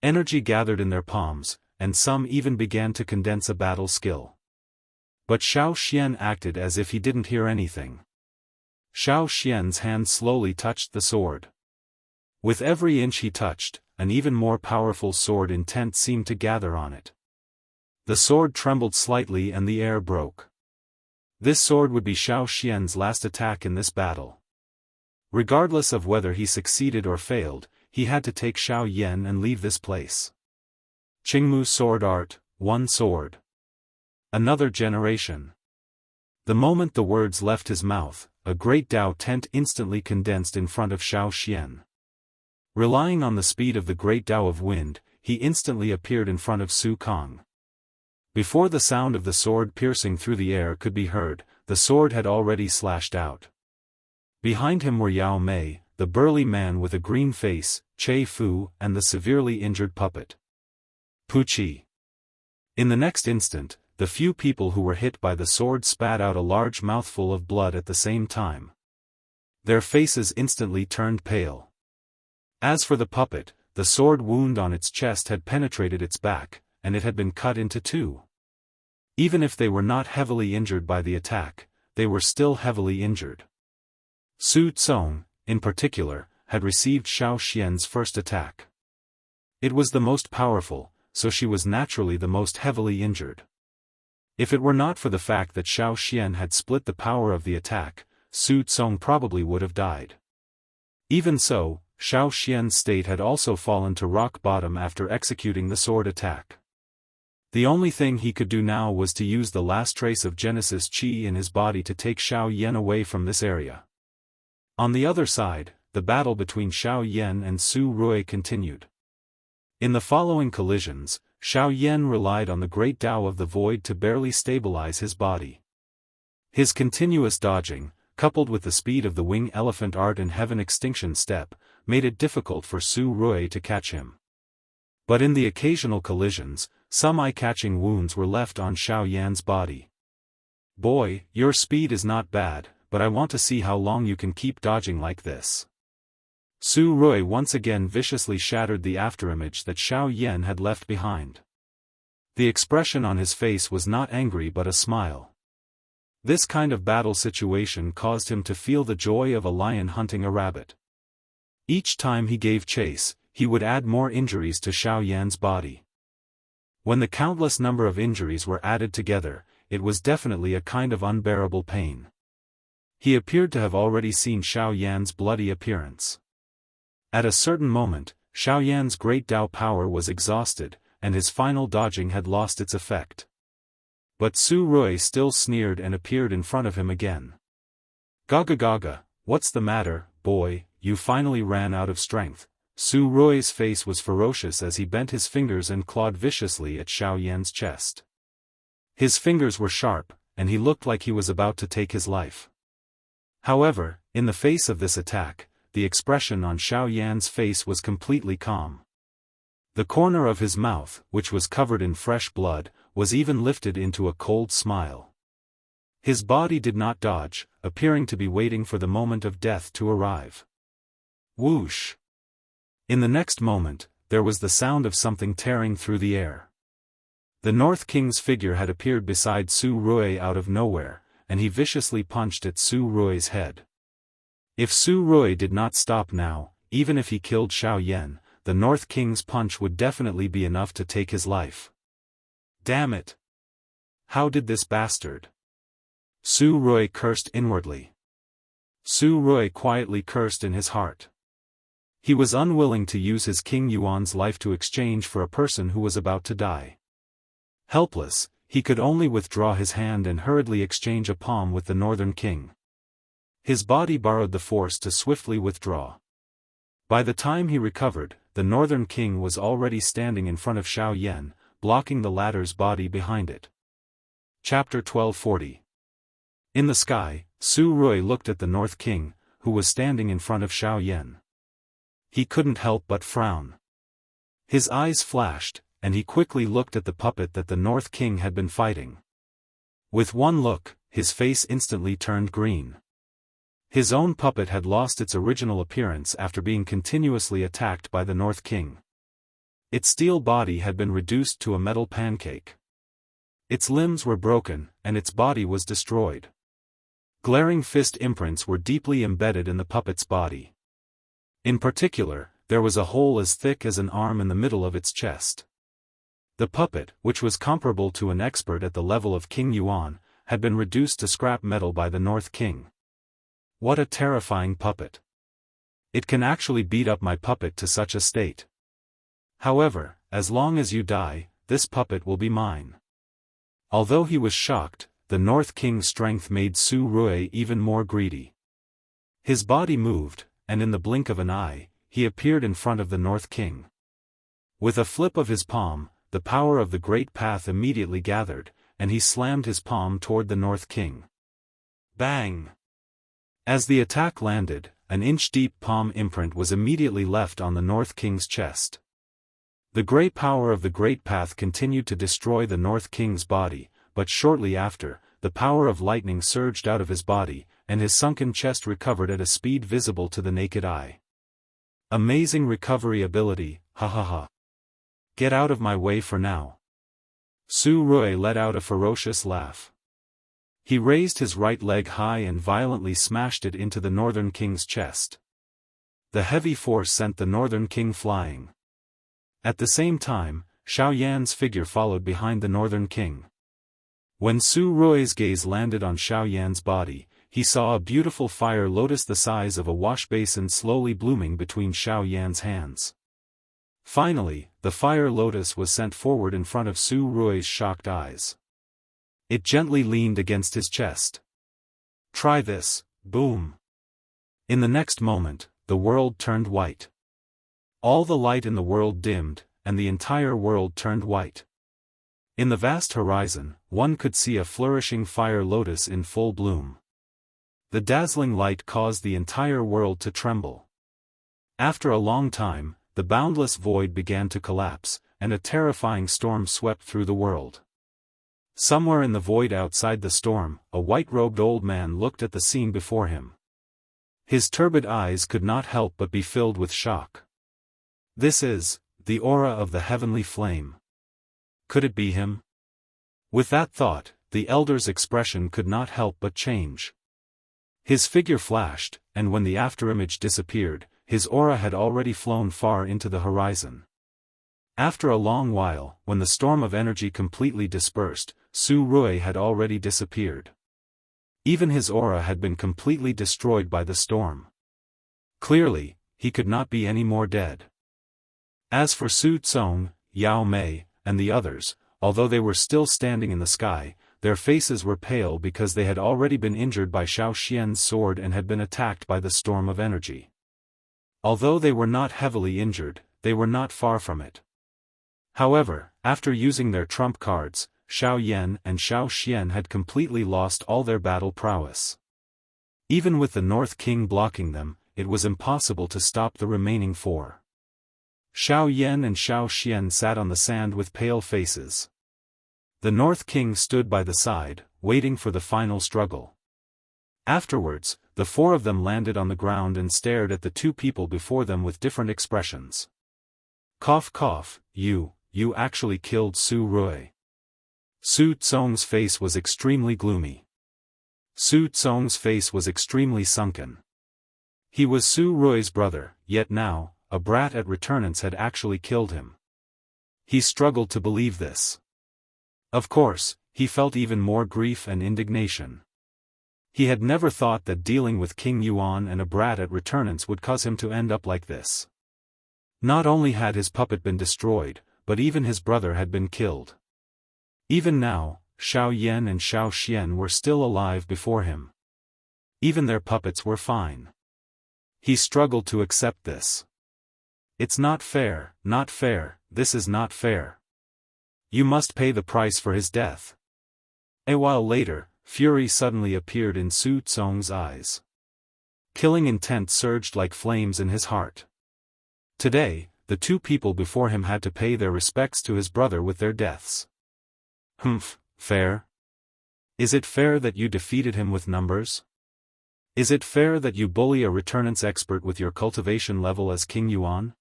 Energy gathered in their palms, and some even began to condense a battle skill. But Xiao Xian acted as if he didn't hear anything. Xiao Xian's hand slowly touched the sword. With every inch he touched, an even more powerful sword intent seemed to gather on it. The sword trembled slightly and the air broke. This sword would be Xiao Xian's last attack in this battle. Regardless of whether he succeeded or failed, he had to take Xiao Yan and leave this place. Qingmu sword art, one sword. Another generation. The moment the words left his mouth, a great Dao tent instantly condensed in front of Xiao Xian. Relying on the speed of the great Dao of wind, he instantly appeared in front of Su Kong. Before the sound of the sword piercing through the air could be heard, the sword had already slashed out. Behind him were Yao Mei, the burly man with a green face, Che Fu, and the severely injured puppet Pu Chi. In the next instant, the few people who were hit by the sword spat out a large mouthful of blood at the same time. Their faces instantly turned pale. As for the puppet, the sword wound on its chest had penetrated its back, and it had been cut into two. Even if they were not heavily injured by the attack, they were still heavily injured. Su Tsong, in particular, had received Xiao Xian's first attack. It was the most powerful, so she was naturally the most heavily injured. If it were not for the fact that Xiao Xian had split the power of the attack, Su Tsong probably would have died. Even so, Xiao Xian's state had also fallen to rock bottom after executing the sword attack. The only thing he could do now was to use the last trace of Genesis Qi in his body to take Xiao Yan away from this area. On the other side, the battle between Xiao Yan and Su Rui continued. In the following collisions, Xiao Yan relied on the great Dao of the void to barely stabilize his body. His continuous dodging, coupled with the speed of the wing elephant art and heaven extinction step, made it difficult for Su Rui to catch him. But in the occasional collisions, some eye-catching wounds were left on Xiao Yan's body. "Boy, your speed is not bad, but I want to see how long you can keep dodging like this." Su Rui once again viciously shattered the afterimage that Xiao Yan had left behind. The expression on his face was not angry but a smile. This kind of battle situation caused him to feel the joy of a lion hunting a rabbit. Each time he gave chase, he would add more injuries to Xiao Yan's body. When the countless number of injuries were added together, it was definitely a kind of unbearable pain. He appeared to have already seen Xiao Yan's bloody appearance. At a certain moment, Xiao Yan's great Dao power was exhausted, and his final dodging had lost its effect. But Su Rui still sneered and appeared in front of him again. "Gaga gaga, what's the matter, boy, you finally ran out of strength." Su Rui's face was ferocious as he bent his fingers and clawed viciously at Xiao Yan's chest. His fingers were sharp, and he looked like he was about to take his life. However, in the face of this attack, the expression on Xiao Yan's face was completely calm. The corner of his mouth, which was covered in fresh blood, was even lifted into a cold smile. His body did not dodge, appearing to be waiting for the moment of death to arrive. Whoosh! In the next moment, there was the sound of something tearing through the air. The North King's figure had appeared beside Su Rui out of nowhere, and he viciously punched at Su Rui's head. If Su Rui did not stop now, even if he killed Xiao Yan, the North King's punch would definitely be enough to take his life. Damn it! How did this bastard? Su Rui cursed inwardly. Su Rui quietly cursed in his heart. He was unwilling to use his King Yuan's life to exchange for a person who was about to die. Helpless, he could only withdraw his hand and hurriedly exchange a palm with the Northern King. His body borrowed the force to swiftly withdraw. By the time he recovered, the Northern King was already standing in front of Xiao Yan, blocking the latter's body behind it. Chapter 1240. In the sky, Su Rui looked at the North King, who was standing in front of Xiao Yan. He couldn't help but frown. His eyes flashed, and he quickly looked at the puppet that the North King had been fighting. With one look, his face instantly turned green. His own puppet had lost its original appearance after being continuously attacked by the North King. Its steel body had been reduced to a metal pancake. Its limbs were broken, and its body was destroyed. Glaring fist imprints were deeply embedded in the puppet's body. In particular, there was a hole as thick as an arm in the middle of its chest. The puppet, which was comparable to an expert at the level of King Yuan, had been reduced to scrap metal by the North King. What a terrifying puppet. It can actually beat up my puppet to such a state. However, as long as you die, this puppet will be mine. Although he was shocked, the North King's strength made Su Rui even more greedy. His body moved, and in the blink of an eye, he appeared in front of the North King. With a flip of his palm, the power of the Great Path immediately gathered, and he slammed his palm toward the North King. Bang! As the attack landed, an inch-deep palm imprint was immediately left on the North King's chest. The grey power of the Great Path continued to destroy the North King's body, but shortly after, the power of lightning surged out of his body, and his sunken chest recovered at a speed visible to the naked eye. Amazing recovery ability, ha ha ha. Get out of my way for now. Su Rui let out a ferocious laugh. He raised his right leg high and violently smashed it into the Northern King's chest. The heavy force sent the Northern King flying. At the same time, Xiao Yan's figure followed behind the Northern King. When Su Rui's gaze landed on Xiao Yan's body, he saw a beautiful fire lotus the size of a wash basin slowly blooming between Xiao Yan's hands. Finally, the fire lotus was sent forward in front of Su Rui's shocked eyes. It gently leaned against his chest. Try this, boom. In the next moment, the world turned white. All the light in the world dimmed, and the entire world turned white. In the vast horizon, one could see a flourishing fire lotus in full bloom. The dazzling light caused the entire world to tremble. After a long time, the boundless void began to collapse, and a terrifying storm swept through the world. Somewhere in the void outside the storm, a white-robed old man looked at the scene before him. His turbid eyes could not help but be filled with shock. This is the aura of the heavenly flame. Could it be him? With that thought, the elder's expression could not help but change. His figure flashed, and when the afterimage disappeared, his aura had already flown far into the horizon. After a long while, when the storm of energy completely dispersed, Su Rui had already disappeared. Even his aura had been completely destroyed by the storm. Clearly, he could not be any more dead. As for Su Tsong, Yao Mei, and the others, although they were still standing in the sky, their faces were pale because they had already been injured by Xiao Xian's sword and had been attacked by the storm of energy. Although they were not heavily injured, they were not far from it. However, after using their trump cards, Xiao Yan and Xiao Xian had completely lost all their battle prowess. Even with the North King blocking them, it was impossible to stop the remaining four. Xiao Yan and Xiao Xian sat on the sand with pale faces. The North King stood by the side, waiting for the final struggle. Afterwards, the four of them landed on the ground and stared at the two people before them with different expressions. Cough cough, you actually killed Su Rui. Su Tsong's face was extremely gloomy. Su Tsong's face was extremely sunken. He was Su Rui's brother, yet now, a brat at returnance had actually killed him. He struggled to believe this. Of course, he felt even more grief and indignation. He had never thought that dealing with King Yuan and a brat at returnance would cause him to end up like this. Not only had his puppet been destroyed, but even his brother had been killed. Even now, Xiao Yan and Xiao Xian were still alive before him. Even their puppets were fine. He struggled to accept this. It's not fair, this is not fair. You must pay the price for his death. A while later, fury suddenly appeared in Su Tsong's eyes. Killing intent surged like flames in his heart. Today, the two people before him had to pay their respects to his brother with their deaths. Fair? Is it fair that you defeated him with numbers? Is it fair that you bully a returnance expert with your cultivation level as King Yuan?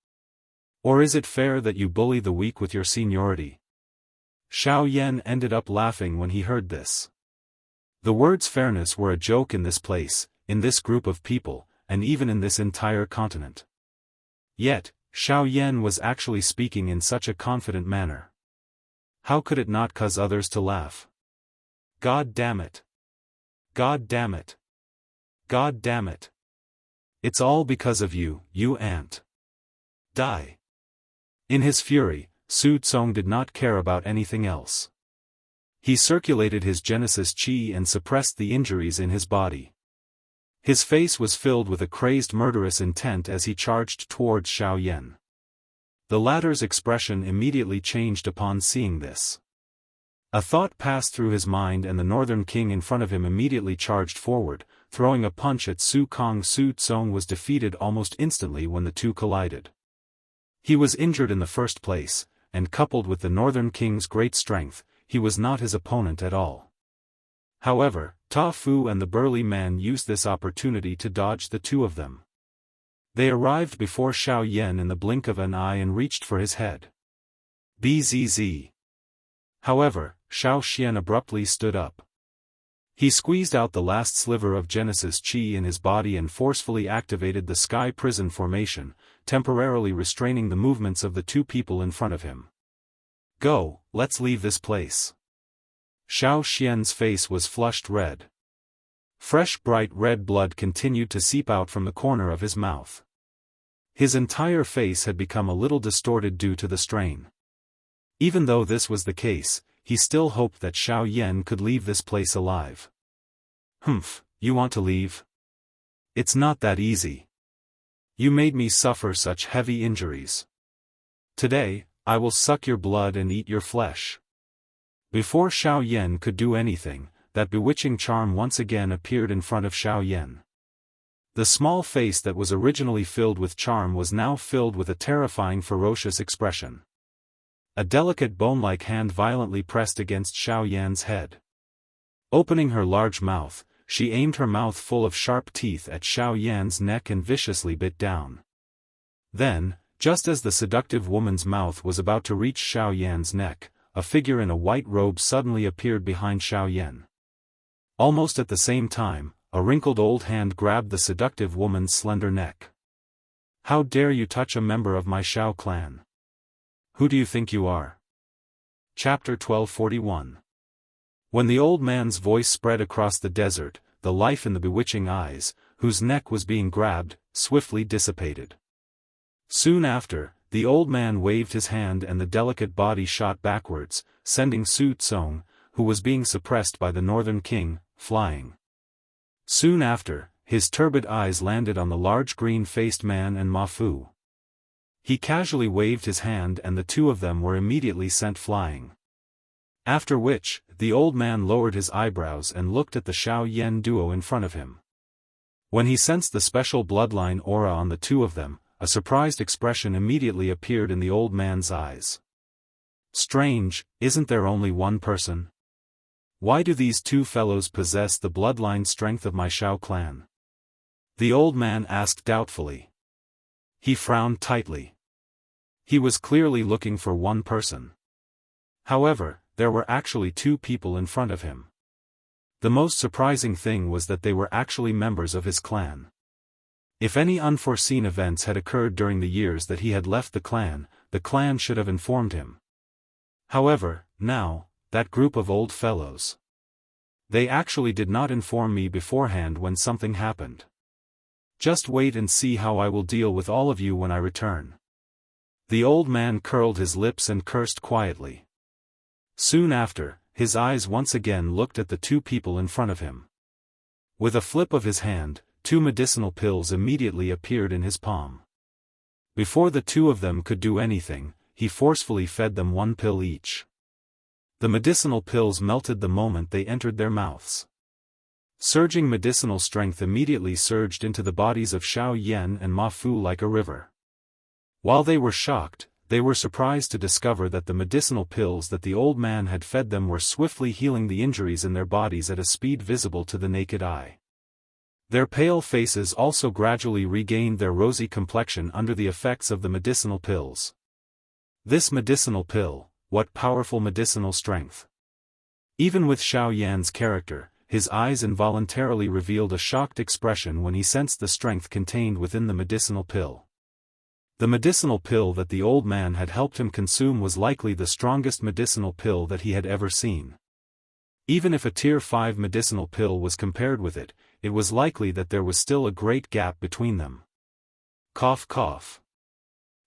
Or is it fair that you bully the weak with your seniority? Xiao Yan ended up laughing when he heard this. The words fairness were a joke in this place, in this group of people, and even in this entire continent. Yet, Xiao Yan was actually speaking in such a confident manner. How could it not cause others to laugh? God damn it. God damn it. God damn it. It's all because of you, you ant. Die. In his fury, Su Tsong did not care about anything else. He circulated his Genesis Qi and suppressed the injuries in his body. His face was filled with a crazed murderous intent as he charged towards Xiao Yan. The latter's expression immediately changed upon seeing this. A thought passed through his mind and the northern king in front of him immediately charged forward, throwing a punch at Su Kong. Su Tsong was defeated almost instantly when the two collided. He was injured in the first place, and coupled with the northern king's great strength, he was not his opponent at all. However, Ta Fu and the burly man used this opportunity to dodge the two of them. They arrived before Xiao Yan in the blink of an eye and reached for his head. Bzz. However, Xiao Xian abruptly stood up. He squeezed out the last sliver of Genesis Qi in his body and forcefully activated the sky prison formation, temporarily restraining the movements of the two people in front of him. Go, let's leave this place. Xiao Xian's face was flushed red. Fresh bright red blood continued to seep out from the corner of his mouth. His entire face had become a little distorted due to the strain. Even though this was the case, he still hoped that Xiao Yan could leave this place alive. Humph, you want to leave? It's not that easy. You made me suffer such heavy injuries. Today, I will suck your blood and eat your flesh. Before Xiao Yan could do anything, that bewitching charm once again appeared in front of Xiao Yan. The small face that was originally filled with charm was now filled with a terrifying ferocious expression. A delicate bone-like hand violently pressed against Xiao Yan's head. Opening her large mouth, she aimed her mouth full of sharp teeth at Xiao Yan's neck and viciously bit down. Then, just as the seductive woman's mouth was about to reach Xiao Yan's neck, a figure in a white robe suddenly appeared behind Xiao Yan. Almost at the same time, a wrinkled old hand grabbed the seductive woman's slender neck. How dare you touch a member of my Xiao clan? Who do you think you are? Chapter 1241. When the old man's voice spread across the desert, the life in the bewitching eyes, whose neck was being grabbed, swiftly dissipated. Soon after, the old man waved his hand and the delicate body shot backwards, sending Su Tsong, who was being suppressed by the northern king, flying. Soon after, his turbid eyes landed on the large green-faced man and Ma Fu. He casually waved his hand and the two of them were immediately sent flying. After which, the old man lowered his eyebrows and looked at the Xiao Yan duo in front of him. When he sensed the special bloodline aura on the two of them, a surprised expression immediately appeared in the old man's eyes. Strange, isn't there only one person? Why do these two fellows possess the bloodline strength of my Xiao clan? The old man asked doubtfully. He frowned tightly. He was clearly looking for one person. However, there were actually two people in front of him. The most surprising thing was that they were actually members of his clan. If any unforeseen events had occurred during the years that he had left the clan should have informed him. However, now, that group of old fellows. They actually did not inform me beforehand when something happened. Just wait and see how I will deal with all of you when I return. The old man curled his lips and cursed quietly. Soon after, his eyes once again looked at the two people in front of him. With a flip of his hand, two medicinal pills immediately appeared in his palm. Before the two of them could do anything, he forcefully fed them one pill each. The medicinal pills melted the moment they entered their mouths. Surging medicinal strength immediately surged into the bodies of Xiao Yan and Ma Fu like a river. While they were shocked, they were surprised to discover that the medicinal pills that the old man had fed them were swiftly healing the injuries in their bodies at a speed visible to the naked eye. Their pale faces also gradually regained their rosy complexion under the effects of the medicinal pills. This medicinal pill, what powerful medicinal strength! Even with Xiao Yan's character, his eyes involuntarily revealed a shocked expression when he sensed the strength contained within the medicinal pill. The medicinal pill that the old man had helped him consume was likely the strongest medicinal pill that he had ever seen. Even if a Tier 5 medicinal pill was compared with it, it was likely that there was still a great gap between them. Cough cough.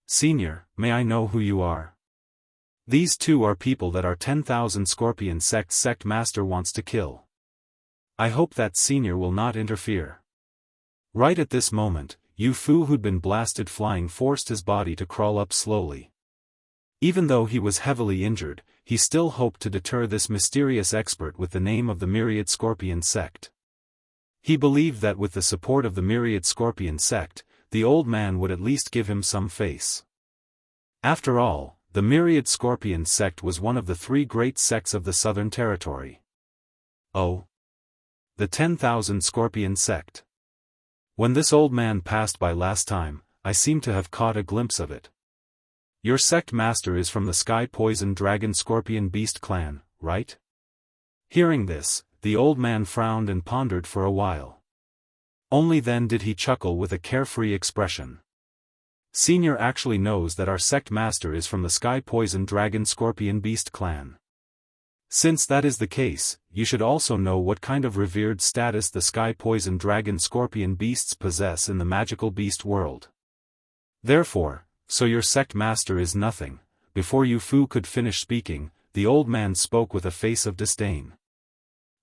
Senior, may I know who you are? These two are people that our 10,000 Scorpion sect master wants to kill. I hope that senior will not interfere. Right at this moment, Yu Fu, who'd been blasted flying, forced his body to crawl up slowly. Even though he was heavily injured, he still hoped to deter this mysterious expert with the name of the Myriad Scorpion sect. He believed that with the support of the Myriad Scorpion sect, the old man would at least give him some face. After all, the Myriad Scorpion sect was one of the 3 great sects of the Southern Territory. Oh! The 10,000 Scorpion sect. When this old man passed by last time, I seemed to have caught a glimpse of it. Your sect master is from the Sky Poison Dragon Scorpion Beast clan, right? Hearing this, the old man frowned and pondered for a while. Only then did he chuckle with a carefree expression. Senior actually knows that our sect master is from the Sky Poison Dragon Scorpion Beast clan. Since that is the case, you should also know what kind of revered status the Sky Poison Dragon Scorpion Beasts possess in the magical beast world. Therefore, so your sect master is nothing. Before Yu Fu could finish speaking, the old man spoke with a face of disdain.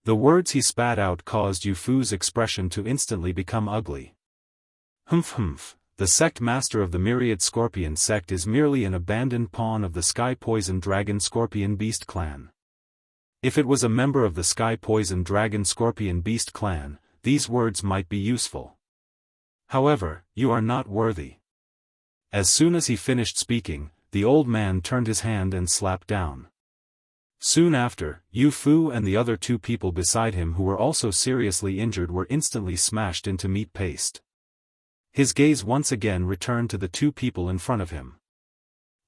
The words he spat out caused Yu Fu's expression to instantly become ugly. Humph, the sect master of the Myriad Scorpion sect is merely an abandoned pawn of the Sky Poison Dragon Scorpion Beast clan. If it was a member of the Sky Poison Dragon Scorpion Beast clan, these words might be useful. However, you are not worthy. As soon as he finished speaking, the old man turned his hand and slapped down. Soon after, Yu Fu and the other 2 people beside him who were also seriously injured were instantly smashed into meat paste. His gaze once again returned to the 2 people in front of him.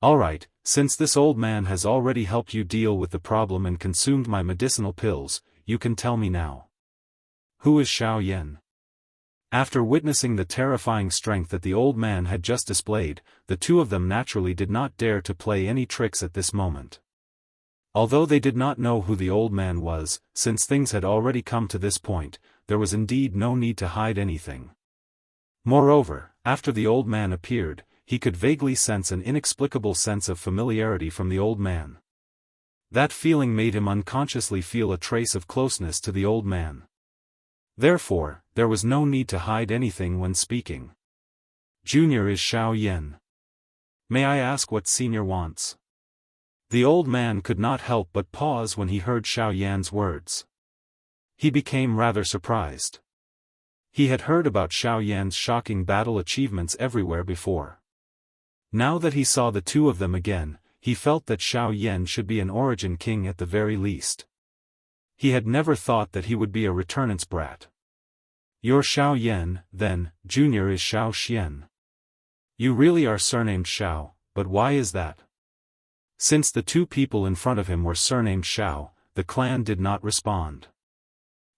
Alright, since this old man has already helped you deal with the problem and consumed my medicinal pills, you can tell me now. Who is Xiao Yan? After witnessing the terrifying strength that the old man had just displayed, the 2 of them naturally did not dare to play any tricks at this moment. Although they did not know who the old man was, since things had already come to this point, there was indeed no need to hide anything. Moreover, after the old man appeared, he could vaguely sense an inexplicable sense of familiarity from the old man. That feeling made him unconsciously feel a trace of closeness to the old man. Therefore, there was no need to hide anything when speaking. Junior is Xiao Yan. May I ask what senior wants? The old man could not help but pause when he heard Xiao Yan's words. He became rather surprised. He had heard about Xiao Yan's shocking battle achievements everywhere before. Now that he saw the 2 of them again, he felt that Xiao Yan should be an origin king at the very least. He had never thought that he would be a returnant's brat. You're Xiao Yan, then, Junior is Xiao Xian. You really are surnamed Xiao, but why is that? Since the 2 people in front of him were surnamed Xiao, the clan did not respond.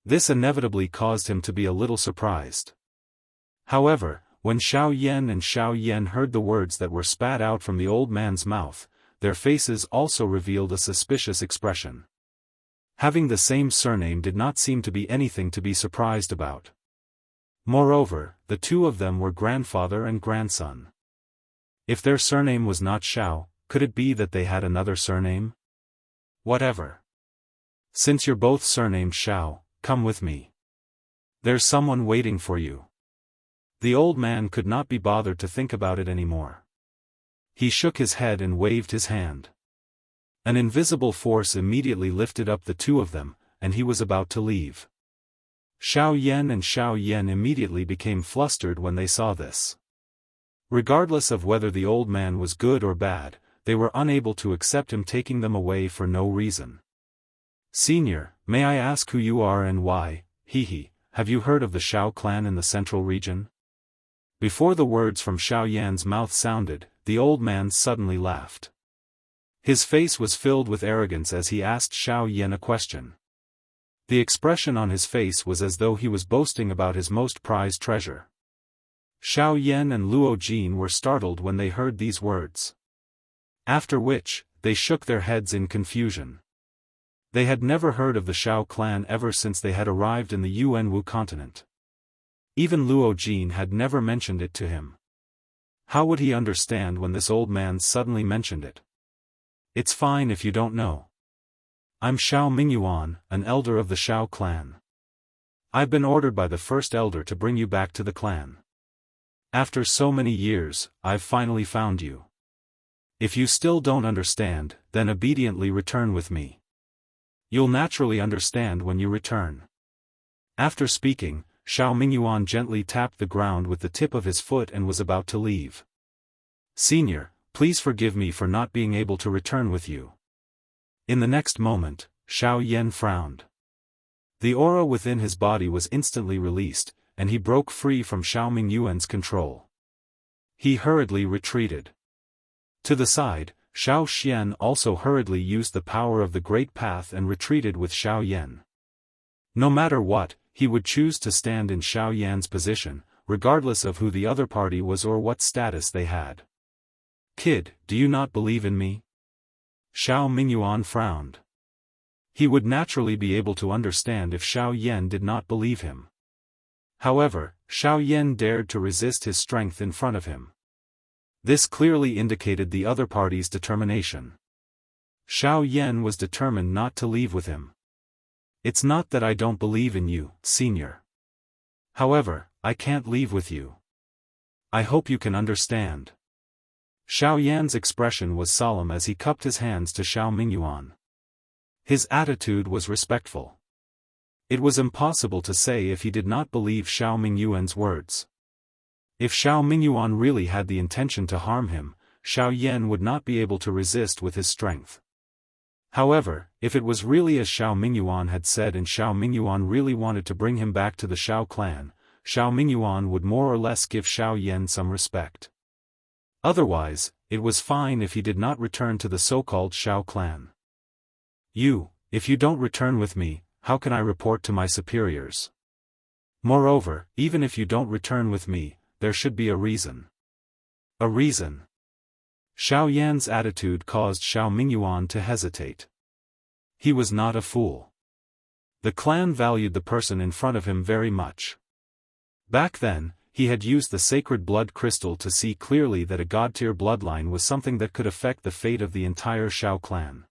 This inevitably caused him to be a little surprised. However, when Xiao Yan and Xiao Yan heard the words that were spat out from the old man's mouth, their faces also revealed a suspicious expression. Having the same surname did not seem to be anything to be surprised about. Moreover, the 2 of them were grandfather and grandson. If their surname was not Xiao, could it be that they had another surname? Whatever. Since you're both surnamed Xiao, come with me. There's someone waiting for you. The old man could not be bothered to think about it anymore. He shook his head and waved his hand. An invisible force immediately lifted up the 2 of them, and he was about to leave. Xiao Yan and Xiao Yan immediately became flustered when they saw this. Regardless of whether the old man was good or bad, they were unable to accept him taking them away for no reason. Senior, may I ask who you are and why? Have you heard of the Xiao clan in the central region? Before the words from Xiao Yan's mouth sounded, the old man suddenly laughed. His face was filled with arrogance as he asked Xiao Yan a question. The expression on his face was as though he was boasting about his most prized treasure. Xiao Yan and Luo Jin were startled when they heard these words. After which, they shook their heads in confusion. They had never heard of the Xiao clan ever since they had arrived in the Yuanwu continent. Even Luo Jin had never mentioned it to him. How would he understand when this old man suddenly mentioned it? It's fine if you don't know. I'm Xiao Mingyuan, an elder of the Xiao clan. I've been ordered by the first elder to bring you back to the clan. After so many years, I've finally found you. If you still don't understand, then obediently return with me. You'll naturally understand when you return. After speaking, Xiao Mingyuan gently tapped the ground with the tip of his foot and was about to leave. Senior, please forgive me for not being able to return with you. In the next moment, Xiao Yan frowned. The aura within his body was instantly released, and he broke free from Xiao Mingyuan's control. He hurriedly retreated. To the side, Xiao Xian also hurriedly used the power of the Great Path and retreated with Xiao Yan. No matter what, he would choose to stand in Xiao Yan's position, regardless of who the other party was or what status they had. Kid, do you not believe in me? Xiao Mingyuan frowned. He would naturally be able to understand if Xiao Yan did not believe him. However, Xiao Yan dared to resist his strength in front of him. This clearly indicated the other party's determination. Xiao Yan was determined not to leave with him. It's not that I don't believe in you, senior. However, I can't leave with you. I hope you can understand. Xiao Yan's expression was solemn as he cupped his hands to Xiao Mingyuan. His attitude was respectful. It was impossible to say if he did not believe Xiao Mingyuan's words. If Xiao Mingyuan really had the intention to harm him, Xiao Yan would not be able to resist with his strength. However, if it was really as Xiao Mingyuan had said and Xiao Mingyuan really wanted to bring him back to the Xiao clan, Xiao Mingyuan would more or less give Xiao Yan some respect. Otherwise, it was fine if he did not return to the so-called Xiao clan. If you don't return with me, how can I report to my superiors? Moreover, even if you don't return with me, there should be a reason. A reason. Xiao Yan's attitude caused Xiao Mingyuan to hesitate. He was not a fool. The clan valued the person in front of him very much. Back then, he had used the sacred blood crystal to see clearly that a god-tier bloodline was something that could affect the fate of the entire Xiao clan.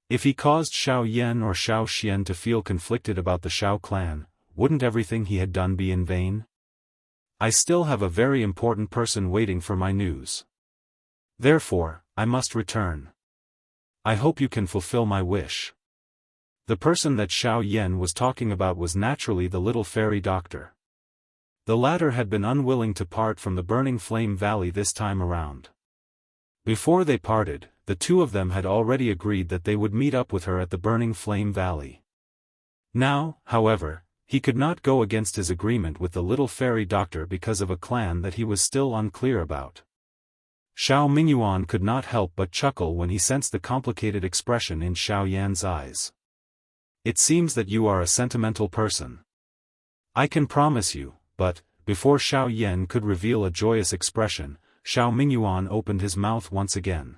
If he caused Xiao Yan or Xiao Xian to feel conflicted about the Xiao clan, wouldn't everything he had done be in vain? I still have a very important person waiting for my news. Therefore, I must return. I hope you can fulfill my wish. The person that Xiao Yan was talking about was naturally the little fairy doctor. The latter had been unwilling to part from the Burning Flame Valley this time around. Before they parted, the two of them had already agreed that they would meet up with her at the Burning Flame Valley. Now, however, he could not go against his agreement with the little fairy doctor because of a clan that he was still unclear about. Xiao Mingyuan could not help but chuckle when he sensed the complicated expression in Xiao Yan's eyes. It seems that you are a sentimental person. I can promise you, but, before Xiao Yan could reveal a joyous expression, Xiao Mingyuan opened his mouth once again.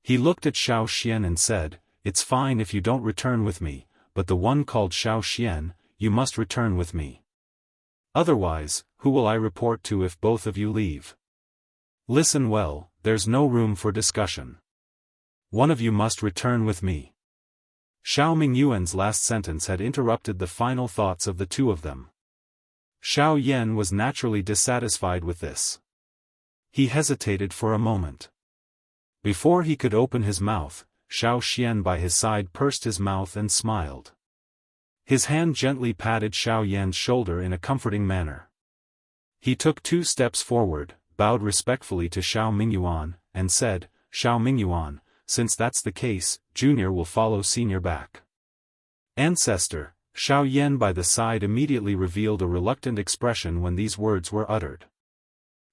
He looked at Xiao Xian and said, "It's fine if you don't return with me, but the one called Xiao Xian, you must return with me. Otherwise, who will I report to if both of you leave? Listen well, there's no room for discussion. One of you must return with me." Xiao Mingyuan's last sentence had interrupted the final thoughts of the two of them. Xiao Yan was naturally dissatisfied with this. He hesitated for a moment. Before he could open his mouth, Xiao Xian by his side pursed his mouth and smiled. His hand gently patted Xiao Yan's shoulder in a comforting manner. He took 2 steps forward, bowed respectfully to Xiao Mingyuan, and said, "Xiao Mingyuan, since that's the case, Junior will follow Senior back." Ancestor, Xiao Yan by the side immediately revealed a reluctant expression when these words were uttered.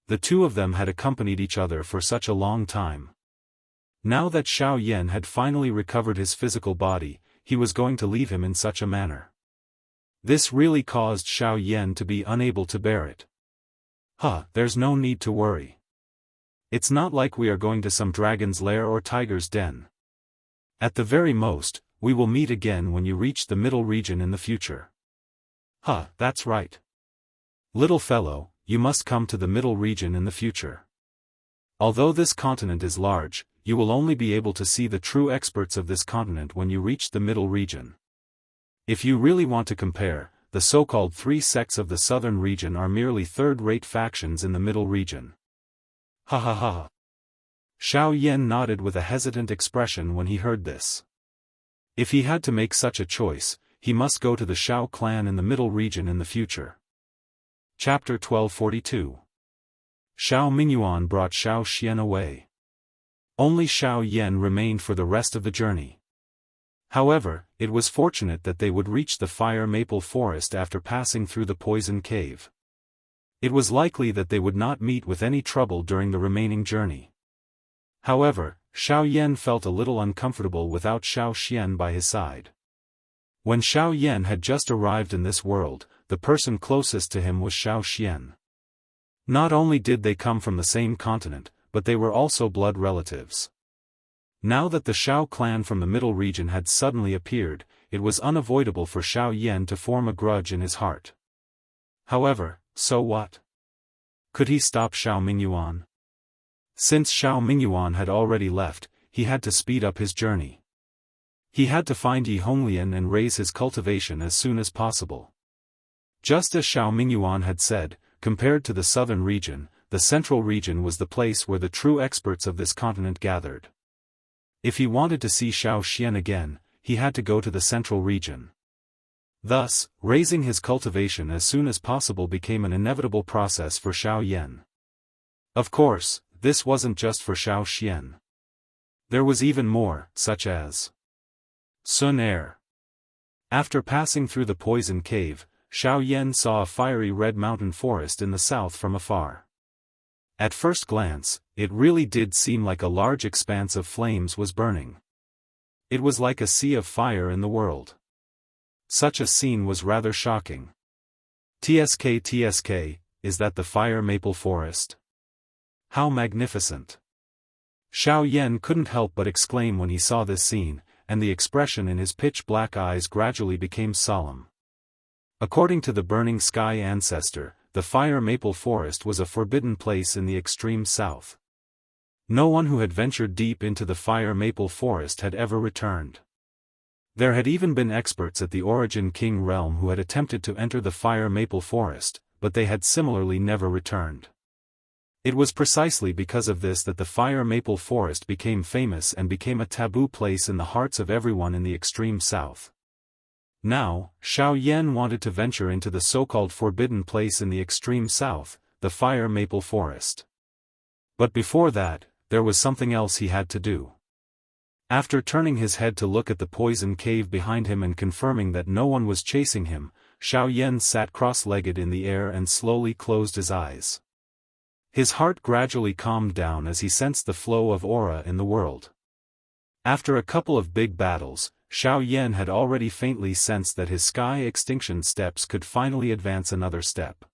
The two of them had accompanied each other for such a long time. Now that Xiao Yan had finally recovered his physical body, he was going to leave him in such a manner. This really caused Xiao Yan to be unable to bear it. There's no need to worry. It's not like we are going to some dragon's lair or tiger's den. At the very most, we will meet again when you reach the middle region in the future. That's right. Little fellow, you must come to the middle region in the future. Although this continent is large, you will only be able to see the true experts of this continent when you reach the middle region. If you really want to compare, the so-called 3 sects of the southern region are merely third-rate factions in the middle region. Ha ha ha. Xiao Yan nodded with a hesitant expression when he heard this. If he had to make such a choice, he must go to the Xiao clan in the middle region in the future. Chapter 1242. Xiao Mingyuan brought Xiao Xian away. Only Xiao Yan remained for the rest of the journey. However, it was fortunate that they would reach the fire maple forest after passing through the poison cave. It was likely that they would not meet with any trouble during the remaining journey. However, Xiao Yan felt a little uncomfortable without Xiao Xian by his side. When Xiao Yan had just arrived in this world, the person closest to him was Xiao Xian. Not only did they come from the same continent, but they were also blood relatives. Now that the Xiao clan from the middle region had suddenly appeared, it was unavoidable for Xiao Yan to form a grudge in his heart. However, so what? Could he stop Xiao Mingyuan? Since Xiao Mingyuan had already left, he had to speed up his journey. He had to find Yi Honglian and raise his cultivation as soon as possible. Just as Xiao Mingyuan had said, compared to the southern region, the central region was the place where the true experts of this continent gathered. If he wanted to see Xiao Xian again, he had to go to the central region. Thus, raising his cultivation as soon as possible became an inevitable process for Xiao Yan. Of course, this wasn't just for Xiao Xian. There was even more, such as Sun Air. After passing through the poison cave, Xiao Yan saw a fiery red mountain forest in the south from afar. At first glance, it really did seem like a large expanse of flames was burning. It was like a sea of fire in the world. Such a scene was rather shocking. TSK, is that the fire maple forest? How magnificent! Xiao Yan couldn't help but exclaim when he saw this scene, and the expression in his pitch-black eyes gradually became solemn. According to the Burning Sky ancestor, the fire maple forest was a forbidden place in the extreme south. No one who had ventured deep into the fire maple forest had ever returned. There had even been experts at the Origin King realm who had attempted to enter the fire maple forest, but they had similarly never returned. It was precisely because of this that the fire maple forest became famous and became a taboo place in the hearts of everyone in the extreme south. Now, Xiao Yan wanted to venture into the so-called forbidden place in the extreme south, the fire maple forest. But before that, there was something else he had to do. After turning his head to look at the poison cave behind him and confirming that no one was chasing him, Xiao Yan sat cross-legged in the air and slowly closed his eyes. His heart gradually calmed down as he sensed the flow of aura in the world. After a couple of big battles, Xiao Yan had already faintly sensed that his sky extinction steps could finally advance another step.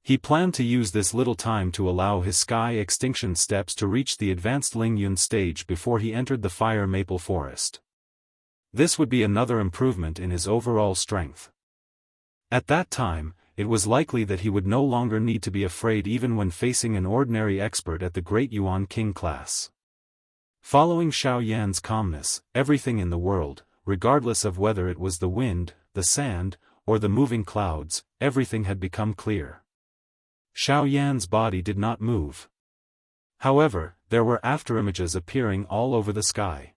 He planned to use this little time to allow his sky extinction steps to reach the advanced Lingyun stage before he entered the fire maple forest. This would be another improvement in his overall strength. At that time, it was likely that he would no longer need to be afraid even when facing an ordinary expert at the Great Yuan King class. Following Xiao Yan's calmness, everything in the world, regardless of whether it was the wind, the sand, or the moving clouds, everything had become clear. Xiao Yan's body did not move. However, there were afterimages appearing all over the sky.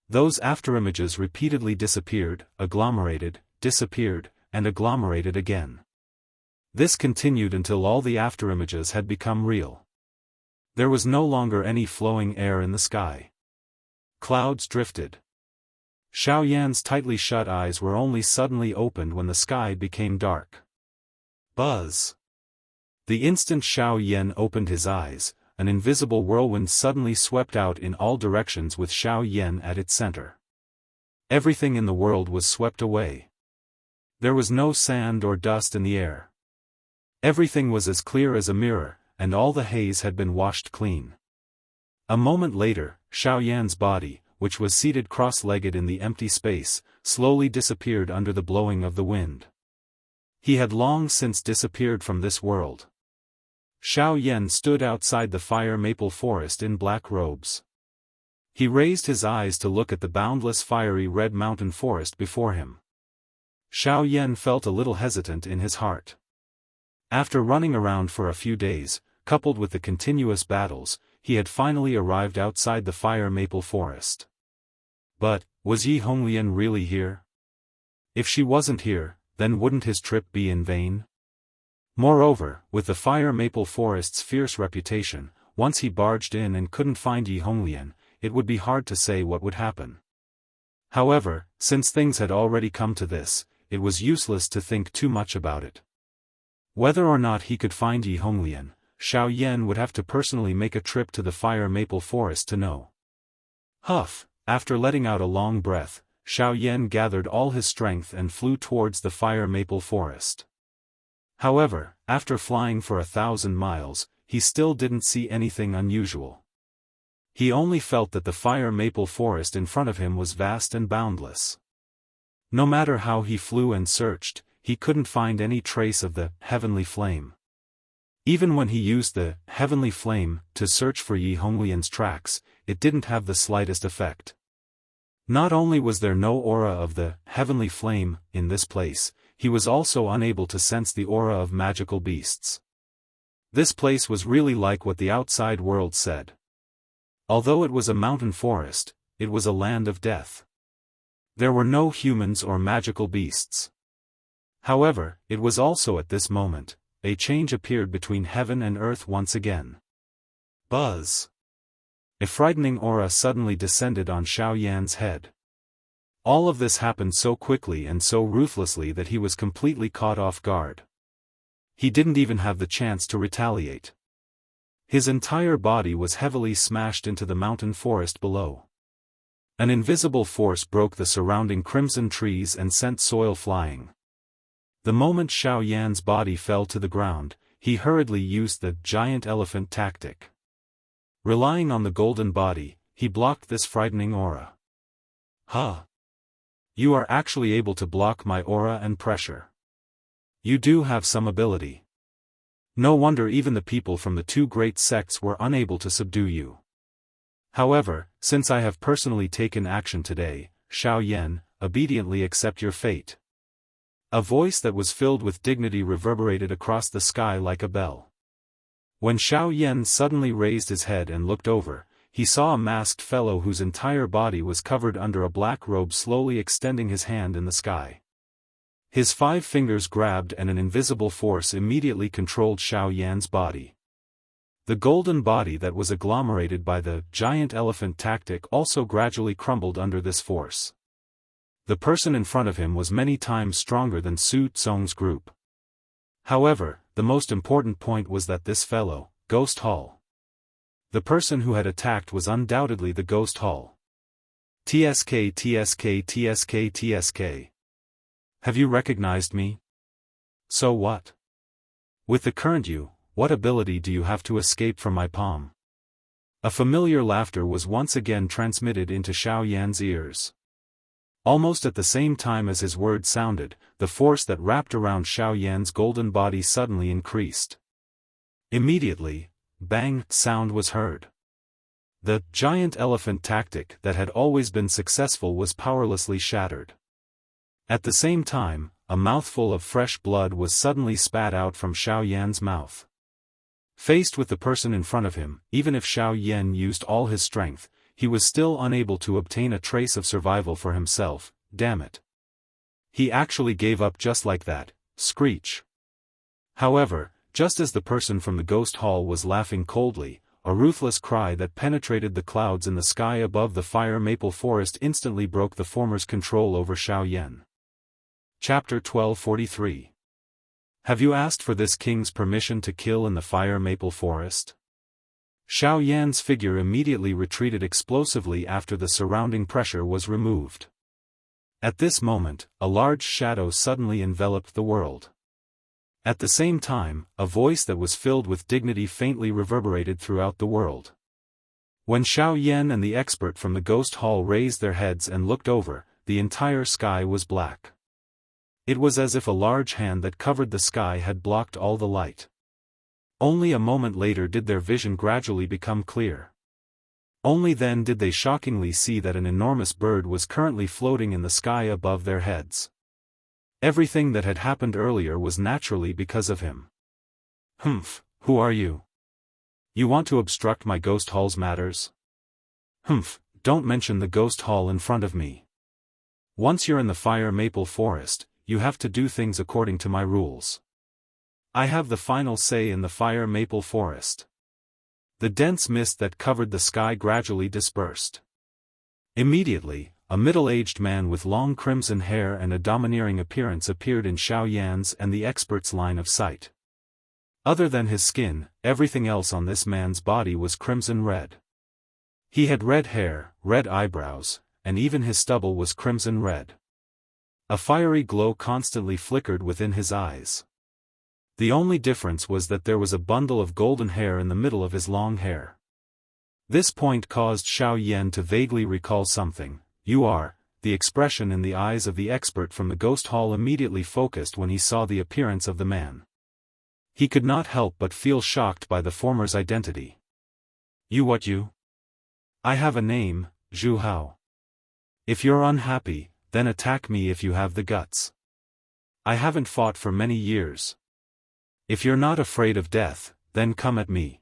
Those afterimages repeatedly disappeared, agglomerated, disappeared, and agglomerated again. This continued until all the afterimages had become real. There was no longer any flowing air in the sky. Clouds drifted. Xiao Yan's tightly shut eyes were only suddenly opened when the sky became dark. Buzz! The instant Xiao Yan opened his eyes, an invisible whirlwind suddenly swept out in all directions with Xiao Yan at its center. Everything in the world was swept away. There was no sand or dust in the air. Everything was as clear as a mirror, and all the haze had been washed clean. A moment later, Xiao Yan's body, which was seated cross-legged in the empty space, slowly disappeared under the blowing of the wind. He had long since disappeared from this world. Xiao Yan stood outside the fire maple forest in black robes. He raised his eyes to look at the boundless fiery red mountain forest before him. Xiao Yan felt a little hesitant in his heart. After running around for a few days, coupled with the continuous battles, he had finally arrived outside the fire maple forest. But, was Yi Honglian really here? If she wasn't here, then wouldn't his trip be in vain? Moreover, with the fire maple forest's fierce reputation, once he barged in and couldn't find Yi Honglian, it would be hard to say what would happen. However, since things had already come to this, it was useless to think too much about it. Whether or not he could find Yi Honglian, Xiao Yan would have to personally make a trip to the fire maple forest to know. Huff, after letting out a long breath, Xiao Yan gathered all his strength and flew towards the fire maple forest. However, after flying for 1,000 miles, he still didn't see anything unusual. He only felt that the fire maple forest in front of him was vast and boundless. No matter how he flew and searched, he couldn't find any trace of the heavenly flame. Even when he used the heavenly flame to search for Yi Honglian's tracks, it didn't have the slightest effect. Not only was there no aura of the heavenly flame in this place, he was also unable to sense the aura of magical beasts. This place was really like what the outside world said. Although it was a mountain forest, it was a land of death. There were no humans or magical beasts. However, it was also at this moment, a change appeared between heaven and earth once again. Buzz! A frightening aura suddenly descended on Xiao Yan's head. All of this happened so quickly and so ruthlessly that he was completely caught off guard. He didn't even have the chance to retaliate. His entire body was heavily smashed into the mountain forest below. An invisible force broke the surrounding crimson trees and sent soil flying. The moment Xiao Yan's body fell to the ground, he hurriedly used the giant elephant tactic. Relying on the golden body, he blocked this frightening aura. Huh! You are actually able to block my aura and pressure. You do have some ability. No wonder even the people from the two great sects were unable to subdue you. However, since I have personally taken action today, Xiao Yan, obediently accept your fate. A voice that was filled with dignity reverberated across the sky like a bell. When Xiao Yan suddenly raised his head and looked over, he saw a masked fellow whose entire body was covered under a black robe slowly extending his hand in the sky. His 5 fingers grabbed and an invisible force immediately controlled Xiao Yan's body. The golden body that was agglomerated by the giant elephant tactic also gradually crumbled under this force. The person in front of him was many times stronger than Su Tsong's group. However, the most important point was that this fellow, Ghost Hall. The person who had attacked was undoubtedly the Ghost Hall. TSK TSK TSK TSK. Have you recognized me? So what? With the current you, what ability do you have to escape from my palm? A familiar laughter was once again transmitted into Xiao Yan's ears. Almost at the same time as his words sounded, the force that wrapped around Xiao Yan's golden body suddenly increased. Immediately, bang sound was heard. The giant elephant tactic that had always been successful was powerlessly shattered. At the same time, a mouthful of fresh blood was suddenly spat out from Xiao Yan's mouth. Faced with the person in front of him, even if Xiao Yan used all his strength, he was still unable to obtain a trace of survival for himself. Damn it. He actually gave up just like that. Screech. However, just as the person from the Ghost Hall was laughing coldly, a ruthless cry that penetrated the clouds in the sky above the fire maple forest instantly broke the former's control over Xiao Yan. Chapter 1243. Have you asked for this king's permission to kill in the fire maple forest? Xiao Yan's figure immediately retreated explosively after the surrounding pressure was removed. At this moment, a large shadow suddenly enveloped the world. At the same time, a voice that was filled with dignity faintly reverberated throughout the world. When Xiao Yan and the expert from the Ghost Hall raised their heads and looked over, the entire sky was black. It was as if a large hand that covered the sky had blocked all the light. Only a moment later did their vision gradually become clear. Only then did they shockingly see that an enormous bird was currently floating in the sky above their heads. Everything that had happened earlier was naturally because of him. Humph, who are you? You want to obstruct my ghost hall's matters? Humph, don't mention the ghost hall in front of me. Once you're in the fire maple forest, you have to do things according to my rules. I have the final say in the fire maple forest. The dense mist that covered the sky gradually dispersed. Immediately, a middle-aged man with long crimson hair and a domineering appearance appeared in Xiao Yan's and the expert's line of sight. Other than his skin, everything else on this man's body was crimson red. He had red hair, red eyebrows, and even his stubble was crimson red. A fiery glow constantly flickered within his eyes. The only difference was that there was a bundle of golden hair in the middle of his long hair. This point caused Xiao Yan to vaguely recall something. You are, the expression in the eyes of the expert from the ghost hall immediately focused when he saw the appearance of the man. He could not help but feel shocked by the former's identity. You what you? I have a name, Zhu Hao. If you're unhappy, then attack me if you have the guts. I haven't fought for many years. If you're not afraid of death, then come at me.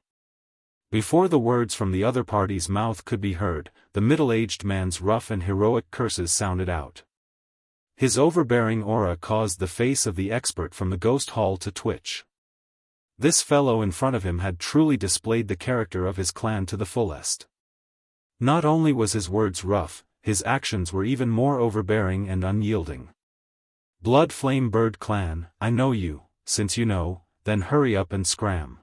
Before the words from the other party's mouth could be heard, the middle-aged man's rough and heroic curses sounded out. His overbearing aura caused the face of the expert from the ghost hall to twitch. This fellow in front of him had truly displayed the character of his clan to the fullest. Not only was his words rough, his actions were even more overbearing and unyielding. Blood Flame Bird Clan, I know you. Since you know, then hurry up and scram.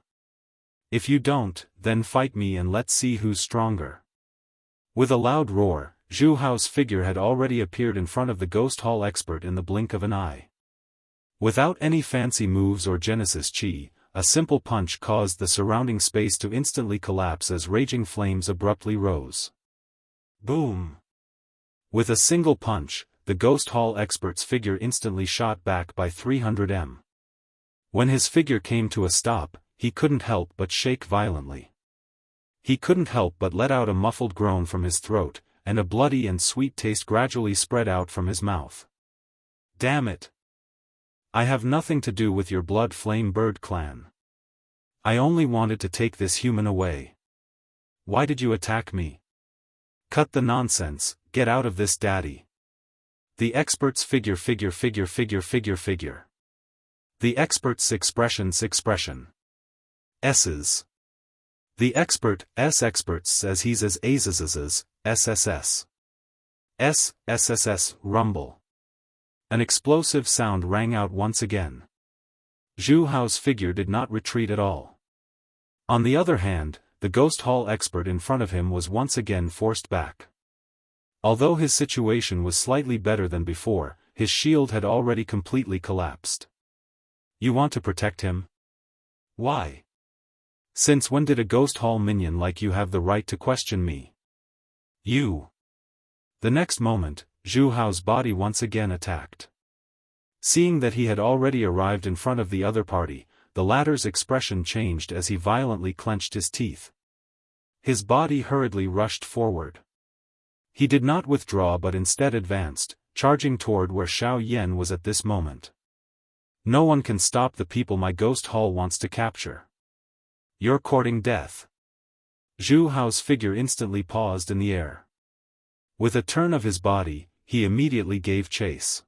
If you don't, then fight me and let's see who's stronger. With a loud roar, Zhu Hao's figure had already appeared in front of the ghost hall expert in the blink of an eye. Without any fancy moves or Genesis Chi, a simple punch caused the surrounding space to instantly collapse as raging flames abruptly rose. Boom! With a single punch, the ghost hall expert's figure instantly shot back by 300 m. When his figure came to a stop, he couldn't help but shake violently. He couldn't help but let out a muffled groan from his throat, and a bloody and sweet taste gradually spread out from his mouth. Damn it! I have nothing to do with your Blood Flame Bird clan. I only wanted to take this human away. Why did you attack me? Cut the nonsense, get out of this daddy. The expert's figure. The expert's expression. S's. The expert says he's as SSS. SSS rumble. An explosive sound rang out once again. Zhu Hao's figure did not retreat at all. On the other hand, the ghost hall expert in front of him was once again forced back. Although his situation was slightly better than before, his shield had already completely collapsed. You want to protect him? Why? Since when did a ghost hall minion like you have the right to question me? You. The next moment, Zhu Hao's body once again attacked. Seeing that he had already arrived in front of the other party, the latter's expression changed as he violently clenched his teeth. His body hurriedly rushed forward. He did not withdraw but instead advanced, charging toward where Xiao Yan was at this moment. No one can stop the people my ghost hall wants to capture. You're courting death. Zhu Hao's figure instantly paused in the air. With a turn of his body, he immediately gave chase.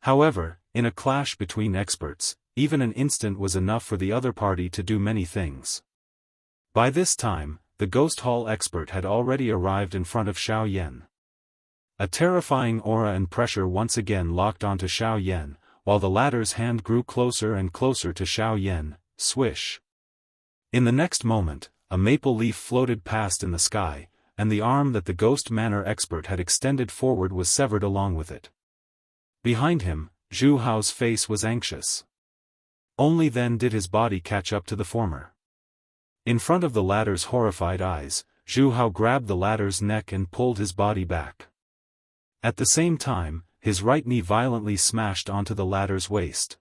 However, in a clash between experts, even an instant was enough for the other party to do many things. By this time, the ghost hall expert had already arrived in front of Xiao Yan. A terrifying aura and pressure once again locked onto Xiao Yan, while the latter's hand grew closer and closer to Xiao Yan. Swish. In the next moment, a maple leaf floated past in the sky, and the arm that the ghost manor expert had extended forward was severed along with it. Behind him, Zhu Hao's face was anxious. Only then did his body catch up to the former. In front of the latter's horrified eyes, Zhu Hao grabbed the latter's neck and pulled his body back. At the same time, his right knee violently smashed onto the latter's waist.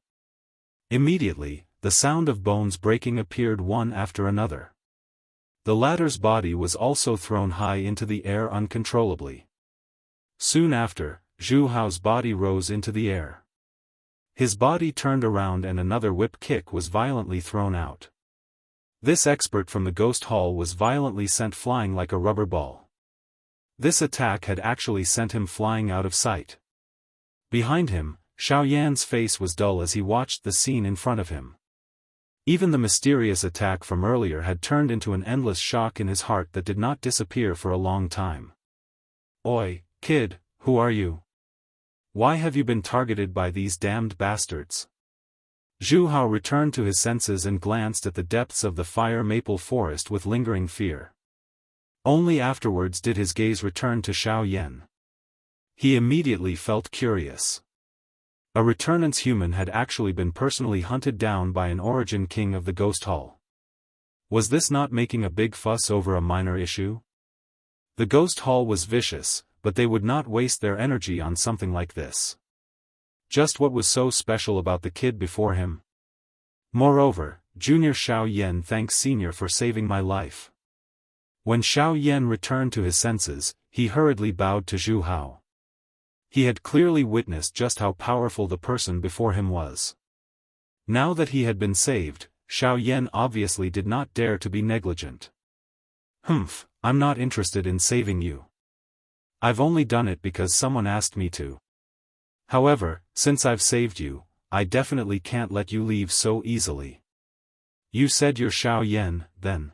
Immediately, the sound of bones breaking appeared one after another. The latter's body was also thrown high into the air uncontrollably. Soon after, Zhu Hao's body rose into the air. His body turned around and another whip kick was violently thrown out. This expert from the ghost hall was violently sent flying like a rubber ball. This attack had actually sent him flying out of sight. Behind him, Xiao Yan's face was dull as he watched the scene in front of him. Even the mysterious attack from earlier had turned into an endless shock in his heart that did not disappear for a long time. "Oi, kid, who are you? Why have you been targeted by these damned bastards?" Zhu Hao returned to his senses and glanced at the depths of the fire maple forest with lingering fear. Only afterwards did his gaze return to Xiao Yan. He immediately felt curious. A returnance human had actually been personally hunted down by an origin king of the ghost hall. Was this not making a big fuss over a minor issue? The ghost hall was vicious, but they would not waste their energy on something like this. Just what was so special about the kid before him? Moreover, Junior Xiao Yan thanks Senior for saving my life. When Xiao Yan returned to his senses, he hurriedly bowed to Zhu Hao. He had clearly witnessed just how powerful the person before him was. Now that he had been saved, Xiao Yan obviously did not dare to be negligent. "Humph, I'm not interested in saving you. I've only done it because someone asked me to. However, since I've saved you, I definitely can't let you leave so easily." "You said you're Xiao Yan, then.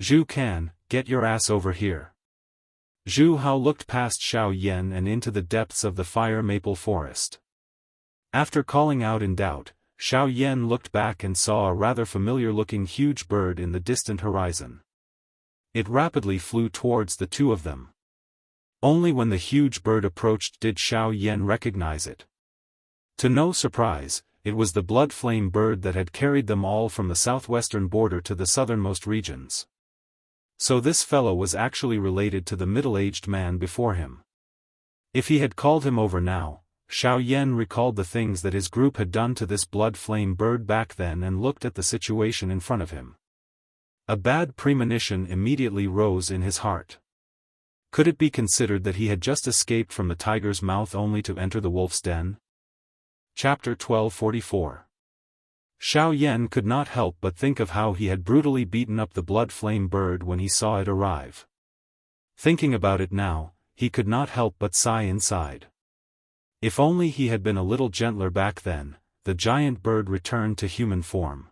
Zhu Can, get your ass over here." Zhu Hao looked past Xiao Yan and into the depths of the fire maple forest. After calling out in doubt, Xiao Yan looked back and saw a rather familiar-looking huge bird in the distant horizon. It rapidly flew towards the two of them. Only when the huge bird approached did Xiao Yan recognize it. To no surprise, it was the blood flame bird that had carried them all from the southwestern border to the southernmost regions. So this fellow was actually related to the middle-aged man before him. If he had called him over now, Xiao Yan recalled the things that his group had done to this blood flame bird back then and looked at the situation in front of him. A bad premonition immediately rose in his heart. Could it be considered that he had just escaped from the tiger's mouth only to enter the wolf's den? Chapter 1244. Xiao Yan could not help but think of how he had brutally beaten up the blood flame bird when he saw it arrive. Thinking about it now, he could not help but sigh inside. If only he had been a little gentler back then, the giant bird returned to human form.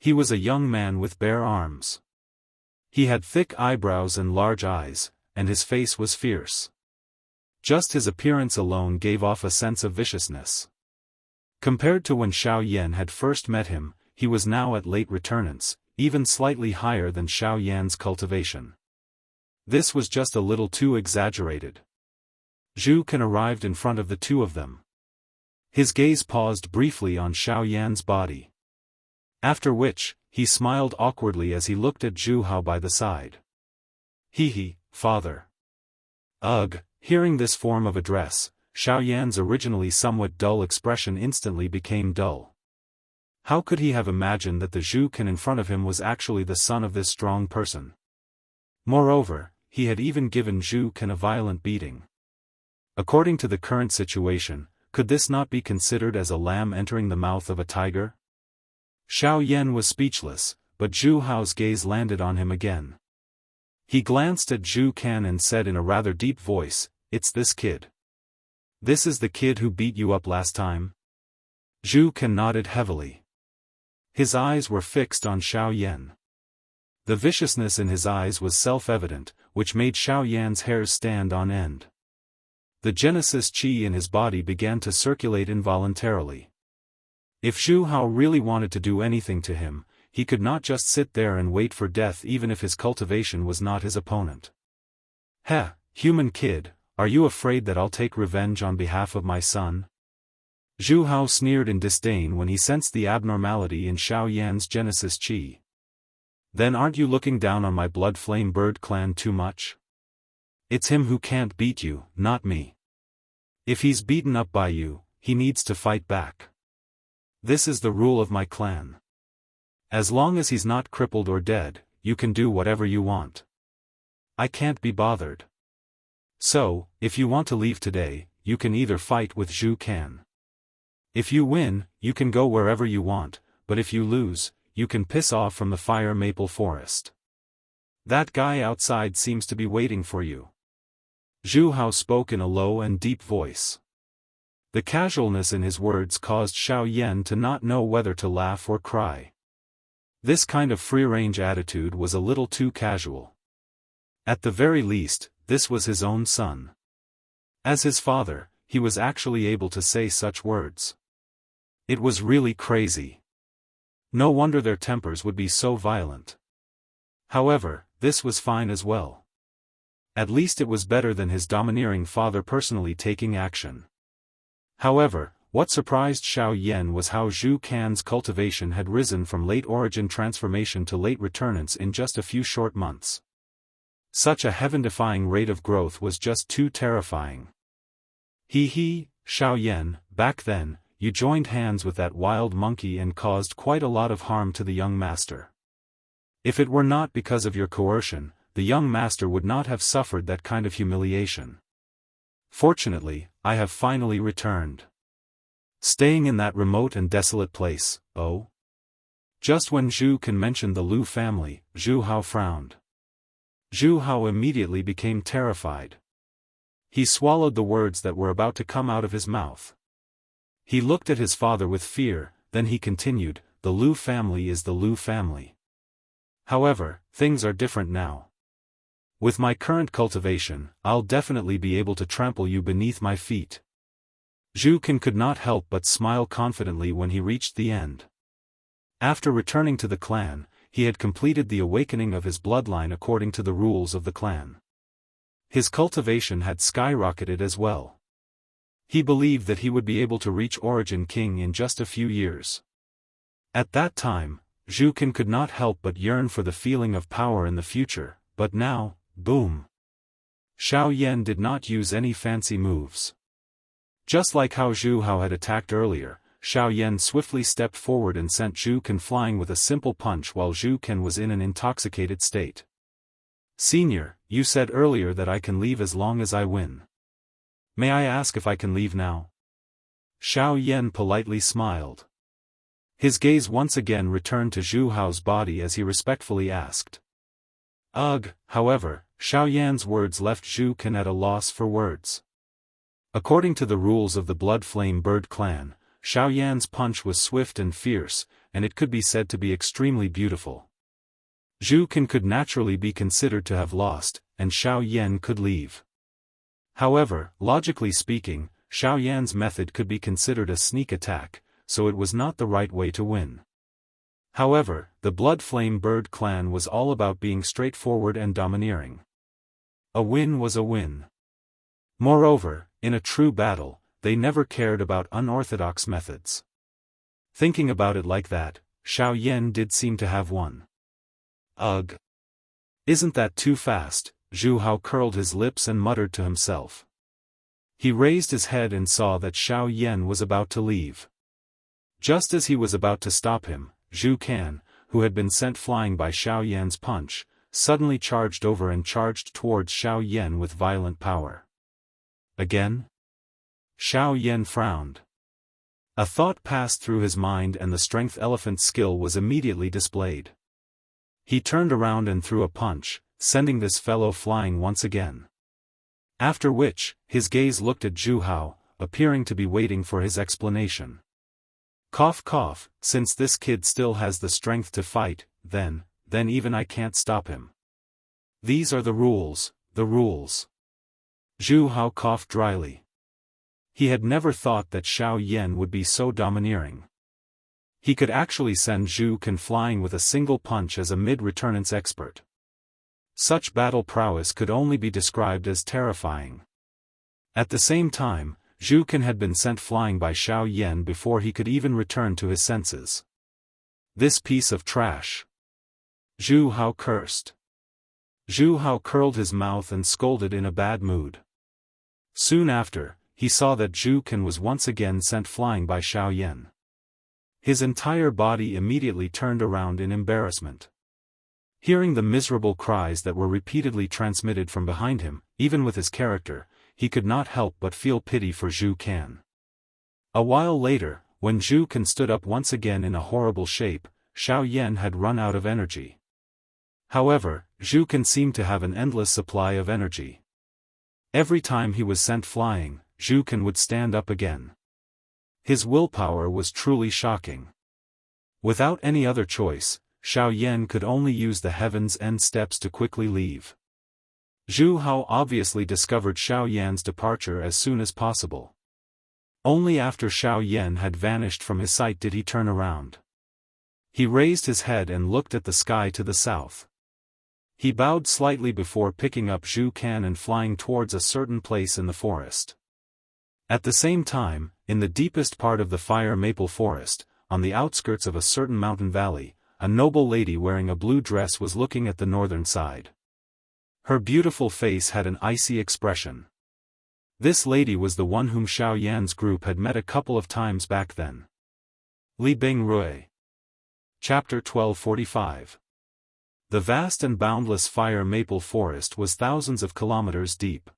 He was a young man with bare arms. He had thick eyebrows and large eyes, and his face was fierce. Just his appearance alone gave off a sense of viciousness. Compared to when Xiao Yan had first met him, he was now at late returnance, even slightly higher than Xiao Yan's cultivation. This was just a little too exaggerated. Zhu Can arrived in front of the two of them. His gaze paused briefly on Xiao Yan's body. After which, he smiled awkwardly as he looked at Zhu Hao by the side. "Hee, father." Ugh, hearing this form of address, Xiao Yan's originally somewhat dull expression instantly became dull. How could he have imagined that the Zhu Can in front of him was actually the son of this strong person? Moreover, he had even given Zhu Can a violent beating. According to the current situation, could this not be considered as a lamb entering the mouth of a tiger? Xiao Yan was speechless, but Zhu Hao's gaze landed on him again. He glanced at Zhu Can and said in a rather deep voice, "It's this kid. This is the kid who beat you up last time?" Zhu Can nodded heavily. His eyes were fixed on Xiao Yan. The viciousness in his eyes was self-evident, which made Xiao Yan's hairs stand on end. The Genesis Qi in his body began to circulate involuntarily. If Zhu Hao really wanted to do anything to him, he could not just sit there and wait for death even if his cultivation was not his opponent. "Heh, human kid, are you afraid that I'll take revenge on behalf of my son?" Zhu Hao sneered in disdain when he sensed the abnormality in Xiao Yan's Genesis Qi. "Then aren't you looking down on my blood flame bird clan too much? It's him who can't beat you, not me. If he's beaten up by you, he needs to fight back. This is the rule of my clan. As long as he's not crippled or dead, you can do whatever you want. I can't be bothered. So, if you want to leave today, you can either fight with Zhu Kan. If you win, you can go wherever you want, but if you lose, you can piss off from the fire maple forest. That guy outside seems to be waiting for you. Zhu Hao spoke in a low and deep voice. The casualness in his words caused Xiao Yan to not know whether to laugh or cry. This kind of free-range attitude was a little too casual. At the very least, this was his own son. As his father, he was actually able to say such words. It was really crazy. No wonder their tempers would be so violent. However, this was fine as well. At least it was better than his domineering father personally taking action. However, what surprised Xiao Yan was how Zhu Kan's cultivation had risen from late origin transformation to late returnance in just a few short months. Such a heaven-defying rate of growth was just too terrifying. Xiao Yan, back then, you joined hands with that wild monkey and caused quite a lot of harm to the young master. If it were not because of your coercion, the young master would not have suffered that kind of humiliation. Fortunately, I have finally returned. Staying in that remote and desolate place, oh? Just when Zhu Kan mentioned the Lu family, Zhu Hao frowned. Zhu Hao immediately became terrified. He swallowed the words that were about to come out of his mouth. He looked at his father with fear, then he continued, the Lu family is the Lu family. However, things are different now. With my current cultivation, I'll definitely be able to trample you beneath my feet. Zhu Kan could not help but smile confidently when he reached the end. After returning to the clan, he had completed the awakening of his bloodline according to the rules of the clan. His cultivation had skyrocketed as well. He believed that he would be able to reach Origin King in just a few years. At that time, Zhu Kan could not help but yearn for the feeling of power in the future, but now, boom. Xiao Yan did not use any fancy moves. Just like how Zhu Hao had attacked earlier, Xiao Yan swiftly stepped forward and sent Zhu Kan flying with a simple punch while Zhu Kan was in an intoxicated state. Senior, you said earlier that I can leave as long as I win. May I ask if I can leave now? Xiao Yan politely smiled. His gaze once again returned to Zhu Hao's body as he respectfully asked. Ugh, however, Xiao Yan's words left Zhu Kan at a loss for words. According to the rules of the Blood Flame Bird clan, Xiao Yan's punch was swift and fierce, and it could be said to be extremely beautiful. Zhu Kan could naturally be considered to have lost, and Xiao Yan could leave. However, logically speaking, Xiao Yan's method could be considered a sneak attack, so it was not the right way to win. However, the Blood Flame Bird clan was all about being straightforward and domineering. A win was a win. Moreover, in a true battle, they never cared about unorthodox methods. Thinking about it like that, Xiao Yan did seem to have won. Ugh! Isn't that too fast? Zhu Hao curled his lips and muttered to himself. He raised his head and saw that Xiao Yan was about to leave. Just as he was about to stop him, Zhu Kan, who had been sent flying by Xiao Yan's punch, suddenly charged over and charged towards Xiao Yan with violent power. Again? Xiao Yan frowned. A thought passed through his mind and the strength elephant skill was immediately displayed. He turned around and threw a punch, sending this fellow flying once again. After which, his gaze looked at Zhu Hao, appearing to be waiting for his explanation. Cough cough, since this kid still has the strength to fight, then even I can't stop him. These are the rules, the rules. Zhu Hao coughed dryly. He had never thought that Xiao Yan would be so domineering. He could actually send Zhu Kan flying with a single punch as a mid-returnance expert. Such battle prowess could only be described as terrifying. At the same time, Zhu Kan had been sent flying by Xiao Yan before he could even return to his senses. This piece of trash. Zhu Hao cursed. Zhu Hao curled his mouth and scolded in a bad mood. Soon after, he saw that Zhu Kan was once again sent flying by Xiao Yan. His entire body immediately turned around in embarrassment. Hearing the miserable cries that were repeatedly transmitted from behind him, even with his character, he could not help but feel pity for Zhu Kan. A while later, when Zhu Kan stood up once again in a horrible shape, Xiao Yan had run out of energy. However, Zhu Kan seemed to have an endless supply of energy. Every time he was sent flying, Zhu Kan would stand up again. His willpower was truly shocking. Without any other choice, Xiao Yan could only use the Heaven's End steps to quickly leave. Zhu Hao obviously discovered Xiao Yan's departure as soon as possible. Only after Xiao Yan had vanished from his sight did he turn around. He raised his head and looked at the sky to the south. He bowed slightly before picking up Zhu Kan and flying towards a certain place in the forest. At the same time, in the deepest part of the fire maple forest, on the outskirts of a certain mountain valley, a noble lady wearing a blue dress was looking at the northern side. Her beautiful face had an icy expression. This lady was the one whom Xiao Yan's group had met a couple of times back then. Li Bingrui. Chapter 1245. The vast and boundless fire maple forest was thousands of kilometers deep.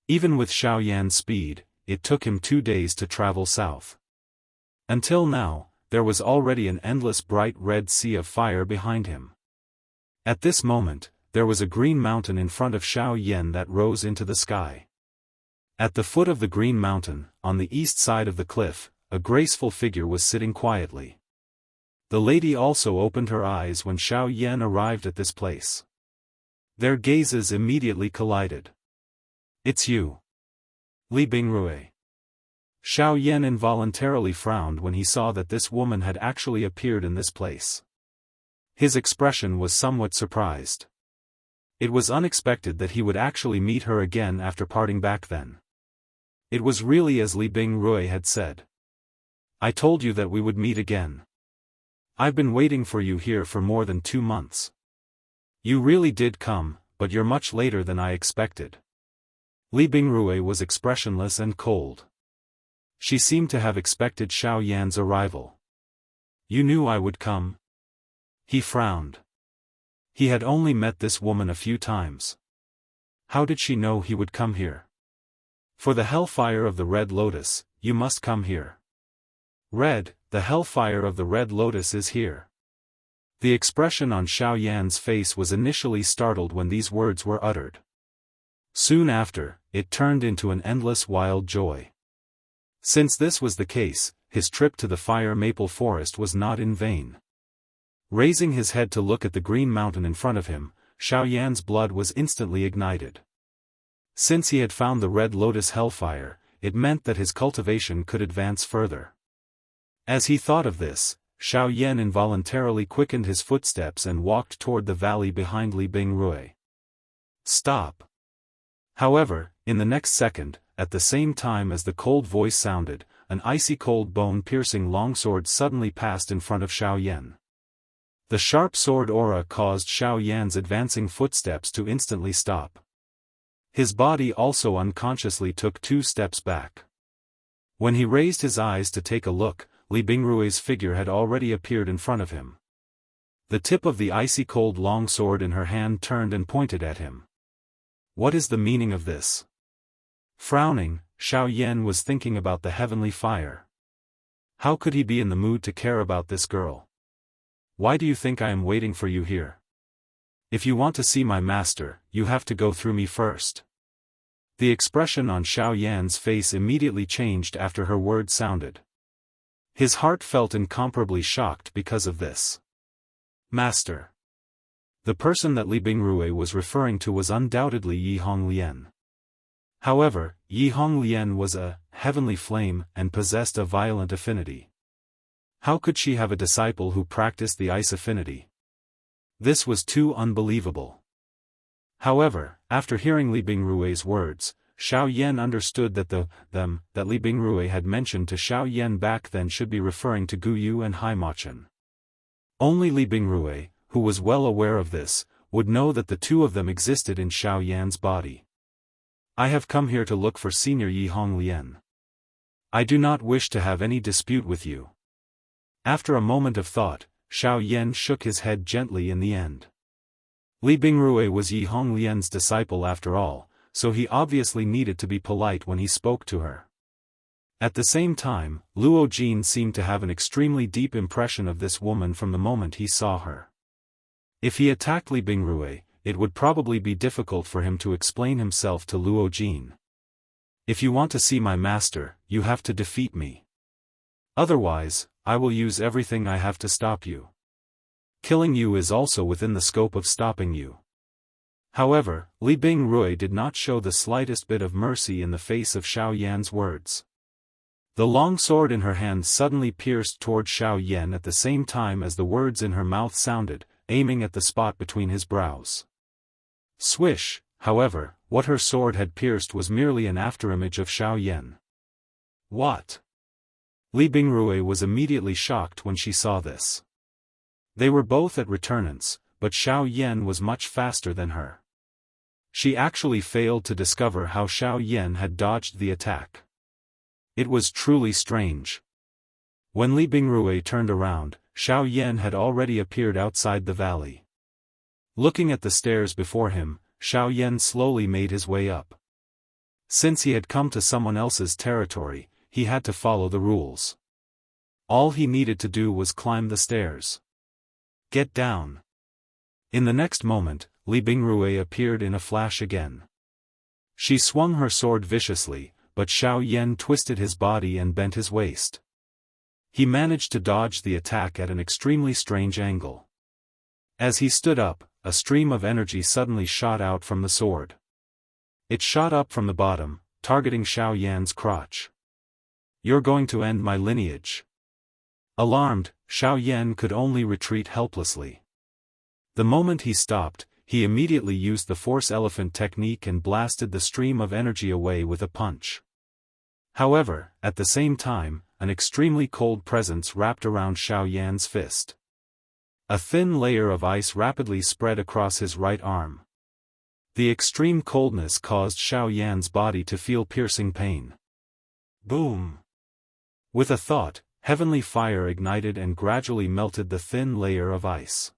Even with Xiao Yan's speed, it took him 2 days to travel south. Until now, there was already an endless bright red sea of fire behind him. At this moment, there was a green mountain in front of Xiao Yan that rose into the sky. At the foot of the green mountain, on the east side of the cliff, a graceful figure was sitting quietly. The lady also opened her eyes when Xiao Yan arrived at this place. Their gazes immediately collided. "It's you, Li Bingrui." Xiao Yan involuntarily frowned when he saw that this woman had actually appeared in this place. His expression was somewhat surprised. It was unexpected that he would actually meet her again after parting back then. It was really as Li Bingrui had said. "I told you that we would meet again. I've been waiting for you here for more than 2 months. You really did come, but you're much later than I expected." Li Bingrui was expressionless and cold. She seemed to have expected Xiao Yan's arrival. "You knew I would come?" He frowned. He had only met this woman a few times. How did she know he would come here? "For the hellfire of the Red Lotus, you must come here." "Red, the hellfire of the Red Lotus is here." The expression on Xiao Yan's face was initially startled when these words were uttered. Soon after, it turned into an endless wild joy. Since this was the case, his trip to the fire maple forest was not in vain. Raising his head to look at the green mountain in front of him, Xiao Yan's blood was instantly ignited. Since he had found the Red Lotus hellfire, it meant that his cultivation could advance further. As he thought of this, Xiao Yan involuntarily quickened his footsteps and walked toward the valley behind Li Bingrui. "Stop." However, in the next second, at the same time as the cold voice sounded, an icy cold bone-piercing longsword suddenly passed in front of Xiao Yan. The sharp sword aura caused Xiao Yan's advancing footsteps to instantly stop. His body also unconsciously took 2 steps back. When he raised his eyes to take a look, Li Bingrui's figure had already appeared in front of him. The tip of the icy cold longsword in her hand turned and pointed at him. What is the meaning of this? Frowning, Xiao Yan was thinking about the heavenly fire. How could he be in the mood to care about this girl? "Why do you think I am waiting for you here? If you want to see my master, you have to go through me first." The expression on Xiao Yan's face immediately changed after her words sounded. His heart felt incomparably shocked because of this. Master. The person that Li Bingrui was referring to was undoubtedly Yi Honglian. However, Yi Honglian was a heavenly flame and possessed a violent affinity. How could she have a disciple who practiced the ice affinity? This was too unbelievable. However, after hearing Li Bingrui's words, Xiao Yan understood that that Li Bingrui had mentioned to Xiao Yan back then should be referring to Gu Yu and Haimachan. Only Li Bingrui, who was well aware of this, would know that the two of them existed in Xiao Yan's body. "I have come here to look for Senior Yi Honglian. I do not wish to have any dispute with you." After a moment of thought, Xiao Yan shook his head gently in the end. Li Bingrui was Yi Honglian's disciple after all, so he obviously needed to be polite when he spoke to her. At the same time, Luo Jin seemed to have an extremely deep impression of this woman from the moment he saw her. If he attacked Li Bingrui, it would probably be difficult for him to explain himself to Luo Jin. If you want to see my master, you have to defeat me. Otherwise, I will use everything I have to stop you. Killing you is also within the scope of stopping you. However, Li Bingrui did not show the slightest bit of mercy in the face of Xiao Yan's words. The long sword in her hand suddenly pierced toward Xiao Yan at the same time as the words in her mouth sounded, aiming at the spot between his brows. Swish, however, what her sword had pierced was merely an afterimage of Xiao Yan. What? Li Bingrui was immediately shocked when she saw this. They were both at returnants, but Xiao Yan was much faster than her. She actually failed to discover how Xiao Yan had dodged the attack. It was truly strange. When Li Bingrui turned around, Xiao Yan had already appeared outside the valley. Looking at the stairs before him, Xiao Yan slowly made his way up. Since he had come to someone else's territory, he had to follow the rules. All he needed to do was climb the stairs. Get down. In the next moment, Li Bingrui appeared in a flash again. She swung her sword viciously, but Xiao Yan twisted his body and bent his waist. He managed to dodge the attack at an extremely strange angle. As he stood up, a stream of energy suddenly shot out from the sword. It shot up from the bottom, targeting Xiao Yan's crotch. You're going to end my lineage. Alarmed, Xiao Yan could only retreat helplessly. The moment he stopped, he immediately used the force elephant technique and blasted the stream of energy away with a punch. However, at the same time, an extremely cold presence wrapped around Xiao Yan's fist. A thin layer of ice rapidly spread across his right arm. The extreme coldness caused Xiao Yan's body to feel piercing pain. Boom! With a thought, heavenly fire ignited and gradually melted the thin layer of ice.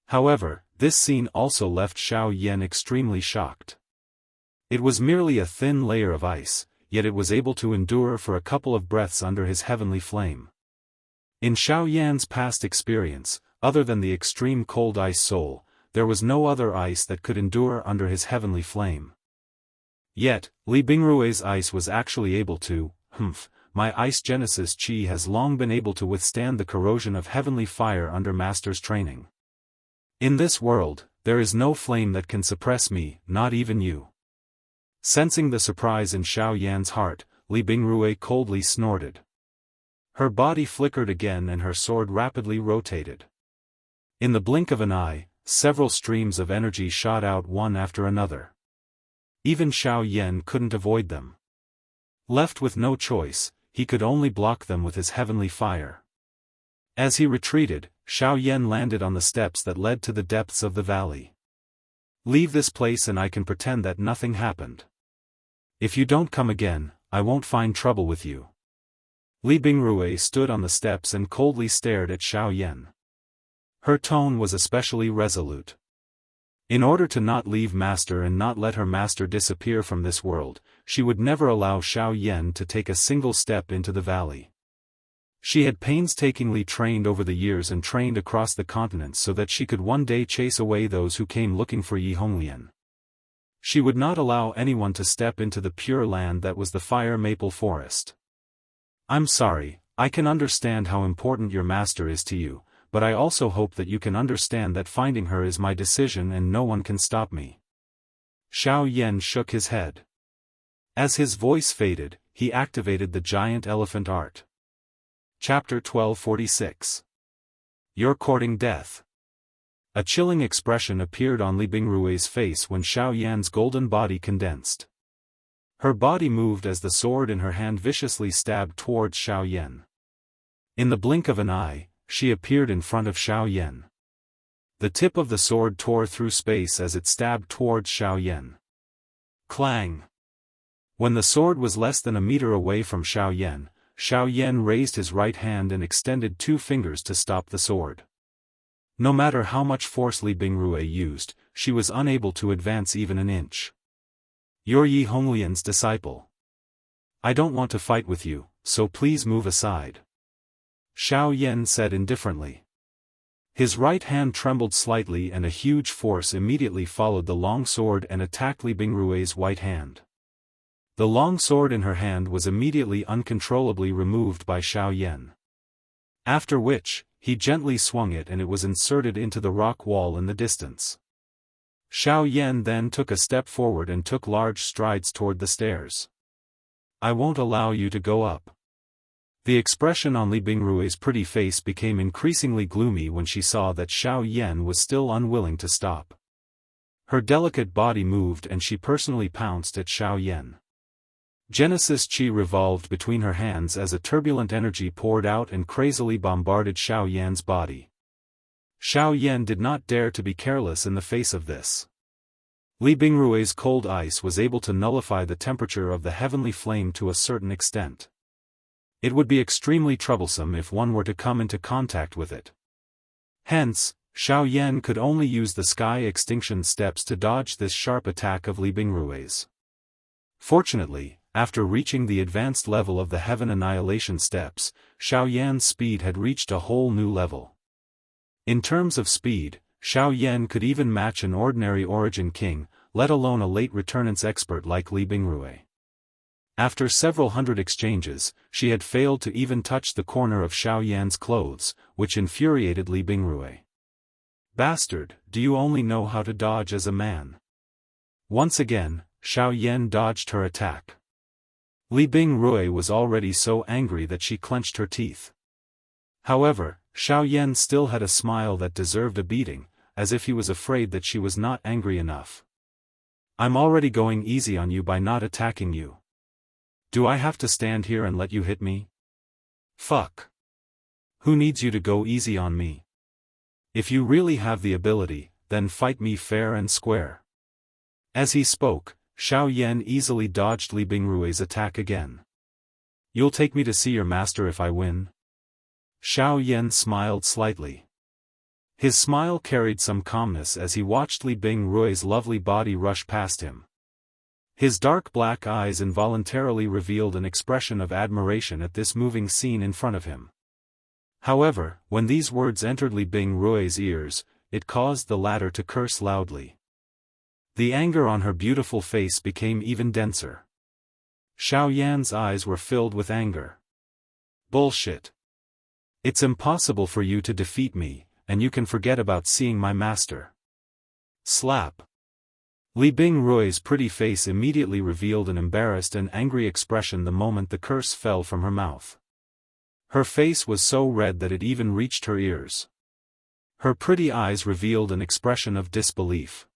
However, this scene also left Xiao Yan extremely shocked. It was merely a thin layer of ice, yet it was able to endure for a couple of breaths under his heavenly flame. In Xiao Yan's past experience, other than the extreme cold ice soul, there was no other ice that could endure under his heavenly flame. Yet, Li Bingrui's ice was actually able to, my ice genesis chi has long been able to withstand the corrosion of heavenly fire under master's training. In this world, there is no flame that can suppress me, not even you. Sensing the surprise in Xiao Yan's heart, Li Bingrui coldly snorted. Her body flickered again and her sword rapidly rotated. In the blink of an eye, several streams of energy shot out one after another. Even Xiao Yan couldn't avoid them. Left with no choice, he could only block them with his heavenly fire. As he retreated, Xiao Yan landed on the steps that led to the depths of the valley. Leave this place and I can pretend that nothing happened. If you don't come again, I won't find trouble with you. Li Bingrui stood on the steps and coldly stared at Xiao Yan. Her tone was especially resolute. In order to not leave master and not let her master disappear from this world, she would never allow Xiao Yan to take a single step into the valley. She had painstakingly trained over the years and trained across the continents so that she could one day chase away those who came looking for Yi Honglian. She would not allow anyone to step into the pure land that was the fire maple forest. I'm sorry, I can understand how important your master is to you, but I also hope that you can understand that finding her is my decision and no one can stop me. Xiao Yan shook his head. As his voice faded, he activated the giant elephant art. Chapter 1246. You're courting death. A chilling expression appeared on Li Bingrui's face when Xiao Yan's golden body condensed. Her body moved as the sword in her hand viciously stabbed towards Xiao Yan. In the blink of an eye, she appeared in front of Xiao Yan. The tip of the sword tore through space as it stabbed towards Xiao Yan. Clang! When the sword was less than a meter away from Xiao Yan raised his right hand and extended two fingers to stop the sword. No matter how much force Li Bingrui used, she was unable to advance even an inch. "You're Yi Honglian's disciple. I don't want to fight with you, so please move aside," Xiao Yan said indifferently. His right hand trembled slightly and a huge force immediately followed the long sword and attacked Li Bingrui's right hand. The long sword in her hand was immediately uncontrollably removed by Xiao Yan. After which, he gently swung it and it was inserted into the rock wall in the distance. Xiao Yan then took a step forward and took large strides toward the stairs. "I won't allow you to go up." The expression on Li Bingrui's pretty face became increasingly gloomy when she saw that Xiao Yan was still unwilling to stop. Her delicate body moved and she personally pounced at Xiao Yan. Genesis Qi revolved between her hands as a turbulent energy poured out and crazily bombarded Xiao Yan's body. Xiao Yan did not dare to be careless in the face of this. Li Bingrui's cold ice was able to nullify the temperature of the heavenly flame to a certain extent. It would be extremely troublesome if one were to come into contact with it. Hence, Xiao Yan could only use the sky extinction steps to dodge this sharp attack of Li Bingrui's. Fortunately, after reaching the advanced level of the heaven annihilation steps, Xiao Yan's speed had reached a whole new level. In terms of speed, Xiao Yan could even match an ordinary origin king, let alone a late returnance expert like Li Bingrui. After several hundred exchanges, she had failed to even touch the corner of Xiao Yan's clothes, which infuriated Li Bingrui. "Bastard, do you only know how to dodge as a man?" Once again, Xiao Yan dodged her attack. Li Bingrui was already so angry that she clenched her teeth. However, Xiao Yan still had a smile that deserved a beating, as if he was afraid that she was not angry enough. "I'm already going easy on you by not attacking you. Do I have to stand here and let you hit me? Fuck. Who needs you to go easy on me? If you really have the ability, then fight me fair and square." As he spoke, Xiao Yan easily dodged Li Bingrui's attack again. "You'll take me to see your master if I win?" Xiao Yan smiled slightly. His smile carried some calmness as he watched Li Bingrui's lovely body rush past him. His dark black eyes involuntarily revealed an expression of admiration at this moving scene in front of him. However, when these words entered Li Bingrui's ears, it caused the latter to curse loudly. The anger on her beautiful face became even denser. Xiao Yan's eyes were filled with anger. "Bullshit. It's impossible for you to defeat me, and you can forget about seeing my master." Slap. Li Bingrui's pretty face immediately revealed an embarrassed and angry expression the moment the curse fell from her mouth. Her face was so red that it even reached her ears. Her pretty eyes revealed an expression of disbelief.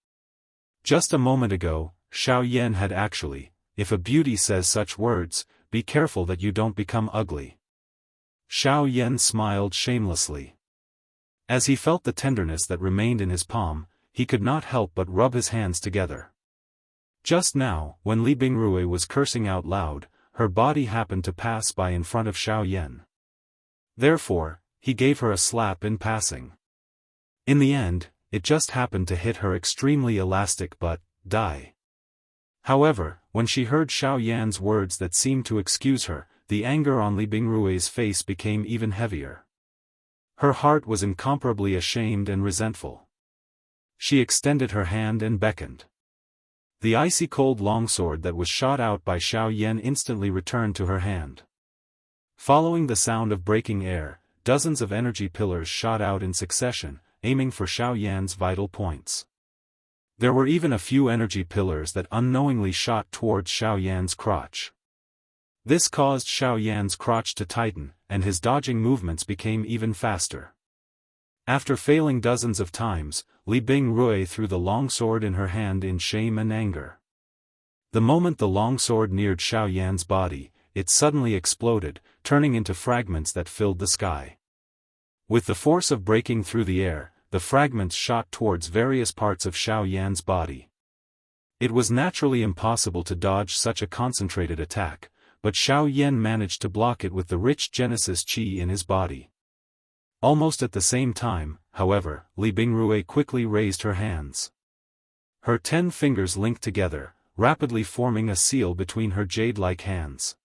Just a moment ago, Xiao Yan had actually, "If a beauty says such words, be careful that you don't become ugly." Xiao Yan smiled shamelessly. As he felt the tenderness that remained in his palm, he could not help but rub his hands together. Just now, when Li Bingrui was cursing out loud, her body happened to pass by in front of Xiao Yan. Therefore, he gave her a slap in passing. In the end, it just happened to hit her extremely elastic butt, die. However, when she heard Xiao Yan's words that seemed to excuse her, the anger on Li Bingrui's face became even heavier. Her heart was incomparably ashamed and resentful. She extended her hand and beckoned. The icy cold longsword that was shot out by Xiao Yan instantly returned to her hand. Following the sound of breaking air, dozens of energy pillars shot out in succession, aiming for Xiao Yan's vital points. There were even a few energy pillars that unknowingly shot towards Xiao Yan's crotch. This caused Xiao Yan's crotch to tighten, and his dodging movements became even faster. After failing dozens of times, Li Bingrui threw the longsword in her hand in shame and anger. The moment the longsword neared Xiao Yan's body, it suddenly exploded, turning into fragments that filled the sky. With the force of breaking through the air, the fragments shot towards various parts of Xiao Yan's body. It was naturally impossible to dodge such a concentrated attack, but Xiao Yan managed to block it with the rich Genesis Qi in his body. Almost at the same time, however, Li Bingrui quickly raised her hands. Her 10 fingers linked together, rapidly forming a seal between her jade-like hands.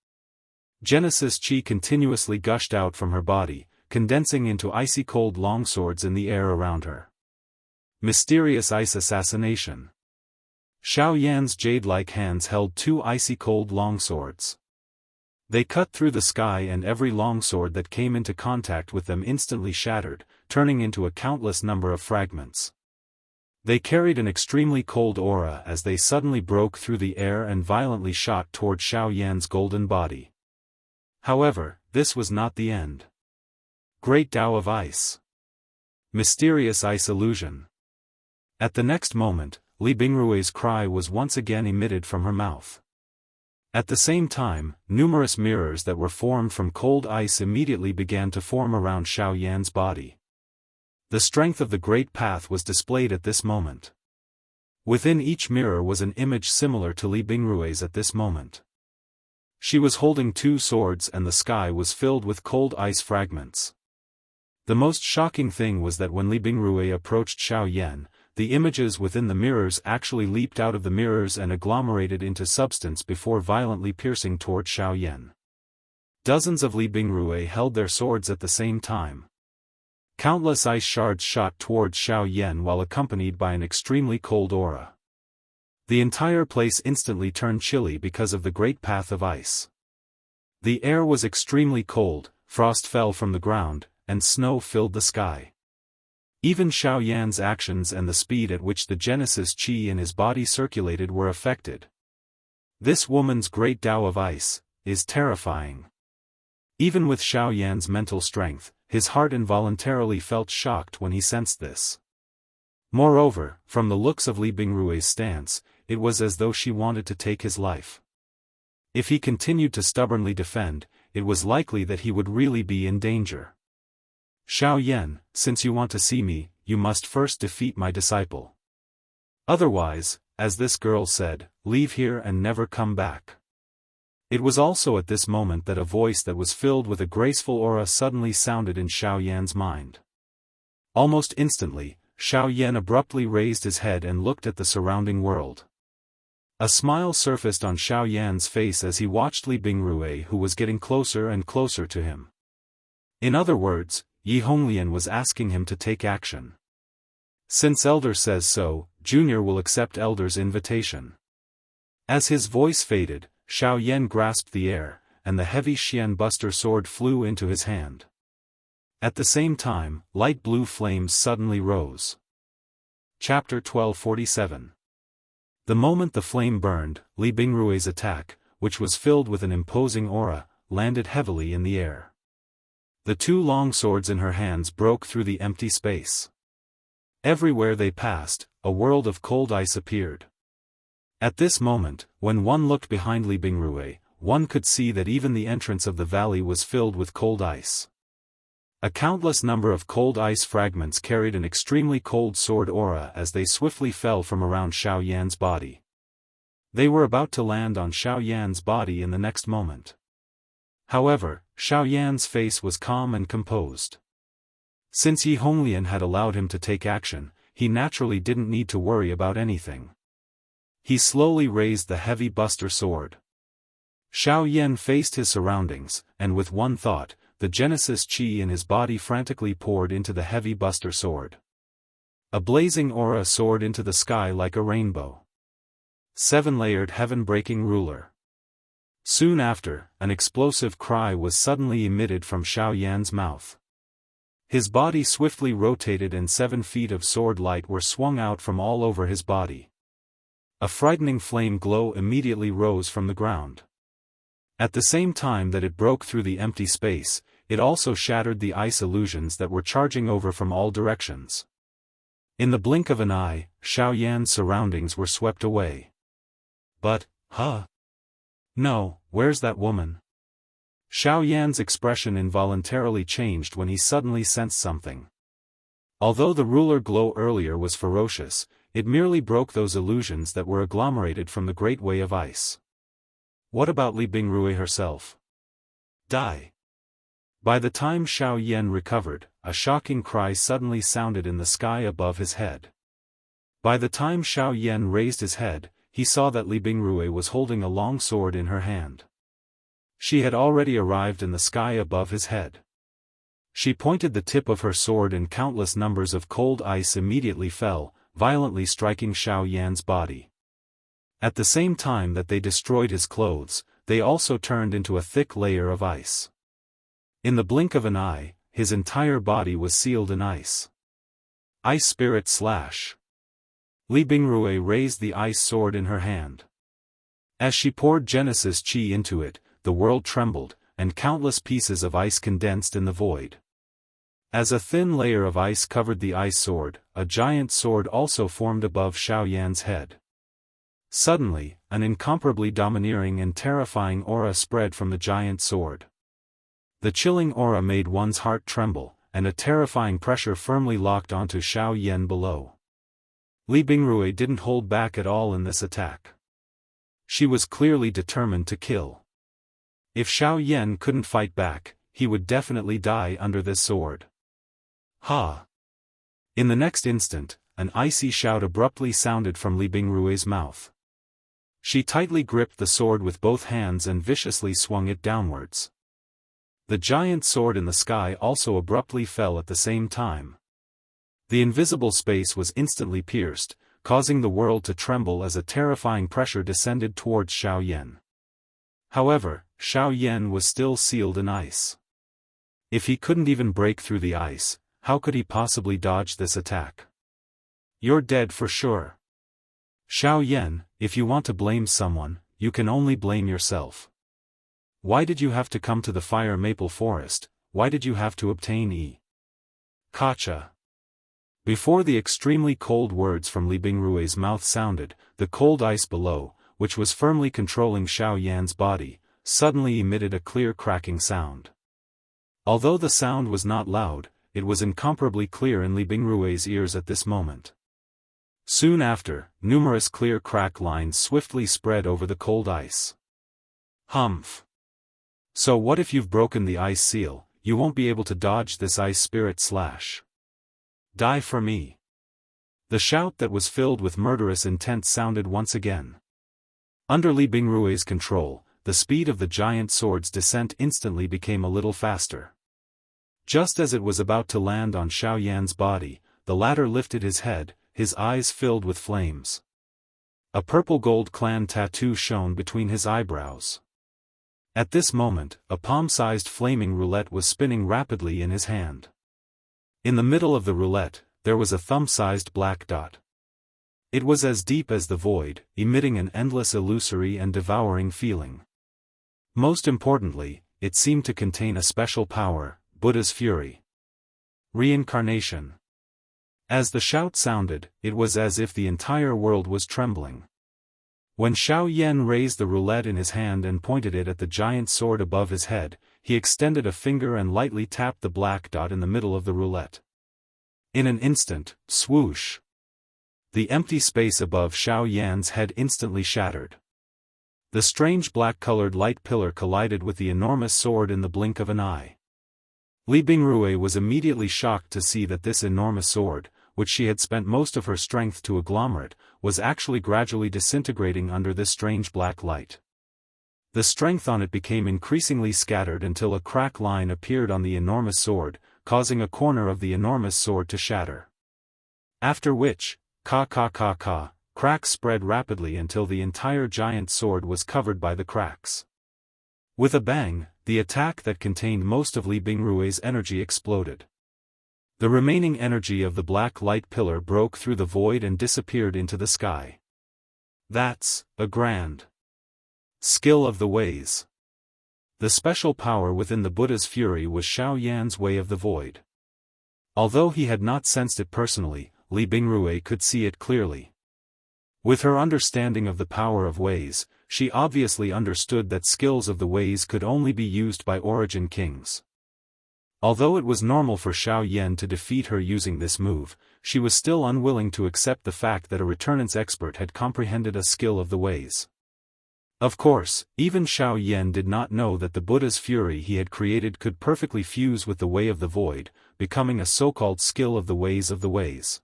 Genesis chi continuously gushed out from her body, condensing into icy-cold longswords in the air around her. Mysterious ice assassination. Xiao Yan's jade-like hands held 2 icy-cold longswords. They cut through the sky, and every longsword that came into contact with them instantly shattered, turning into a countless number of fragments. They carried an extremely cold aura as they suddenly broke through the air and violently shot toward Xiao Yan's golden body. However, this was not the end. Great Tao of Ice. Mysterious ice illusion. At the next moment, Li Bingrui's cry was once again emitted from her mouth. At the same time, numerous mirrors that were formed from cold ice immediately began to form around Xiao Yan's body. The strength of the Great Path was displayed at this moment. Within each mirror was an image similar to Li Bingrui's at this moment. She was holding 2 swords, and the sky was filled with cold ice fragments. The most shocking thing was that when Li Bingrui approached Xiao Yan, the images within the mirrors actually leaped out of the mirrors and agglomerated into substance before violently piercing toward Xiao Yan. Dozens of Li Bingrui held their swords at the same time. Countless ice shards shot towards Xiao Yan while accompanied by an extremely cold aura. The entire place instantly turned chilly because of the Great Path of Ice. The air was extremely cold, frost fell from the ground, and snow filled the sky. Even Xiao Yan's actions and the speed at which the Genesis chi in his body circulated were affected. This woman's Great Tao of Ice is terrifying. Even with Xiao Yan's mental strength, his heart involuntarily felt shocked when he sensed this. Moreover, from the looks of Li Bingrui's stance, it was as though she wanted to take his life. If he continued to stubbornly defend, it was likely that he would really be in danger. Xiao Yan, since you want to see me, you must first defeat my disciple. Otherwise, as this girl said, leave here and never come back. It was also at this moment that a voice that was filled with a graceful aura suddenly sounded in Xiao Yan's mind. Almost instantly, Xiao Yan abruptly raised his head and looked at the surrounding world. A smile surfaced on Xiao Yan's face as he watched Li Bingrui, who was getting closer and closer to him. In other words, Yi Honglian was asking him to take action. Since Elder says so, Junior will accept Elder's invitation. As his voice faded, Xiao Yan grasped the air, and the heavy Xian Buster sword flew into his hand. At the same time, light blue flames suddenly rose. Chapter 1247. The moment the flame burned, Li Bingrui's attack, which was filled with an imposing aura, landed heavily in the air. The 2 long swords in her hands broke through the empty space. Everywhere they passed, a world of cold ice appeared. At this moment, when one looked behind Li Bingrui, one could see that even the entrance of the valley was filled with cold ice. A countless number of cold ice fragments carried an extremely cold sword aura as they swiftly fell from around Xiao Yan's body. They were about to land on Xiao Yan's body in the next moment. However, Xiao Yan's face was calm and composed. Since Yi Honglian had allowed him to take action, he naturally didn't need to worry about anything. He slowly raised the heavy buster sword. Xiao Yan faced his surroundings, and with one thought, the Genesis chi in his body frantically poured into the heavy buster sword. A blazing aura soared into the sky like a rainbow. 7-layered heaven-breaking ruler. Soon after, an explosive cry was suddenly emitted from Xiao Yan's mouth. His body swiftly rotated and 7 feet of sword light were swung out from all over his body. A frightening flame glow immediately rose from the ground. At the same time that it broke through the empty space, it also shattered the ice illusions that were charging over from all directions. In the blink of an eye, Xiao Yan's surroundings were swept away. But, no, where's that woman? Xiao Yan's expression involuntarily changed when he suddenly sensed something. Although the ruler glow earlier was ferocious, it merely broke those illusions that were agglomerated from the great way of ice. What about Li Bingrui herself? Die. By the time Xiao Yan recovered, a shocking cry suddenly sounded in the sky above his head. By the time Xiao Yan raised his head, he saw that Li Bingrui was holding a long sword in her hand. She had already arrived in the sky above his head. She pointed the tip of her sword and countless numbers of cold ice immediately fell, violently striking Xiao Yan's body. At the same time that they destroyed his clothes, they also turned into a thick layer of ice. In the blink of an eye, his entire body was sealed in ice. Ice Spirit Slash. Li Bingrui raised the ice sword in her hand. As she poured Genesis Qi into it, the world trembled, and countless pieces of ice condensed in the void. As a thin layer of ice covered the ice sword, a giant sword also formed above Xiao Yan's head. Suddenly, an incomparably domineering and terrifying aura spread from the giant sword. The chilling aura made one's heart tremble, and a terrifying pressure firmly locked onto Xiao Yan below. Li Bingrui didn't hold back at all in this attack. She was clearly determined to kill. If Xiao Yan couldn't fight back, he would definitely die under this sword. Ha! In the next instant, an icy shout abruptly sounded from Li Bingrui's mouth. She tightly gripped the sword with both hands and viciously swung it downwards. The giant sword in the sky also abruptly fell at the same time. The invisible space was instantly pierced, causing the world to tremble as a terrifying pressure descended towards Xiao Yan. However, Xiao Yan was still sealed in ice. If he couldn't even break through the ice, how could he possibly dodge this attack? You're dead for sure. Xiao Yan, if you want to blame someone, you can only blame yourself. Why did you have to come to the fire maple forest? Why did you have to obtain Kacha? Before the extremely cold words from Li Bingrui's mouth sounded, the cold ice below, which was firmly controlling Xiao Yan's body, suddenly emitted a clear cracking sound. Although the sound was not loud, it was incomparably clear in Li Bingrui's ears at this moment. Soon after, numerous clear crack lines swiftly spread over the cold ice. Humph! So what if you've broken the ice seal? You won't be able to dodge this ice spirit slash. Die for me. The shout that was filled with murderous intent sounded once again. Under Li Bingrui's control, the speed of the giant sword's descent instantly became a little faster. Just as it was about to land on Xiao Yan's body, the latter lifted his head, his eyes filled with flames. A purple gold clan tattoo shone between his eyebrows. At this moment, a palm-sized flaming roulette was spinning rapidly in his hand. In the middle of the roulette, there was a thumb-sized black dot. It was as deep as the void, emitting an endless illusory and devouring feeling. Most importantly, it seemed to contain a special power, Buddha's fury. Reincarnation. As the shout sounded, it was as if the entire world was trembling. When Xiao Yan raised the roulette in his hand and pointed it at the giant sword above his head, he extended a finger and lightly tapped the black dot in the middle of the roulette. In an instant, swoosh! The empty space above Xiao Yan's head instantly shattered. The strange black-colored light pillar collided with the enormous sword in the blink of an eye. Li Bingrui was immediately shocked to see that this enormous sword, which she had spent most of her strength to agglomerate, was actually gradually disintegrating under this strange black light. The strength on it became increasingly scattered until a crack line appeared on the enormous sword, causing a corner of the enormous sword to shatter. After which, cracks spread rapidly until the entire giant sword was covered by the cracks. With a bang, the attack that contained most of Li Bingrui's energy exploded. The remaining energy of the black light pillar broke through the void and disappeared into the sky. That's a grand skill of the ways. The special power within the Buddha's fury was Xiao Yan's way of the void. Although he had not sensed it personally, Li Bingrui could see it clearly. With her understanding of the power of ways, she obviously understood that skills of the ways could only be used by origin kings. Although it was normal for Xiao Yan to defeat her using this move, she was still unwilling to accept the fact that a returnance expert had comprehended a skill of the ways. Of course, even Xiao Yan did not know that the Buddha's fury he had created could perfectly fuse with the way of the void, becoming a so-called skill of the ways of the ways.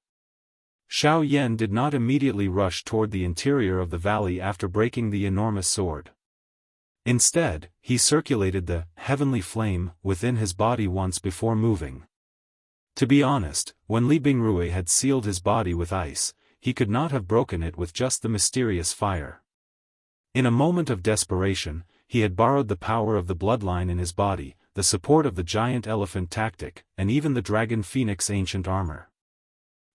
Xiao Yan did not immediately rush toward the interior of the valley after breaking the enormous sword. Instead, he circulated the heavenly flame within his body once before moving. To be honest, when Li Bingrui had sealed his body with ice, he could not have broken it with just the mysterious fire. In a moment of desperation, he had borrowed the power of the bloodline in his body, the support of the giant elephant tactic, and even the dragon phoenix ancient armor.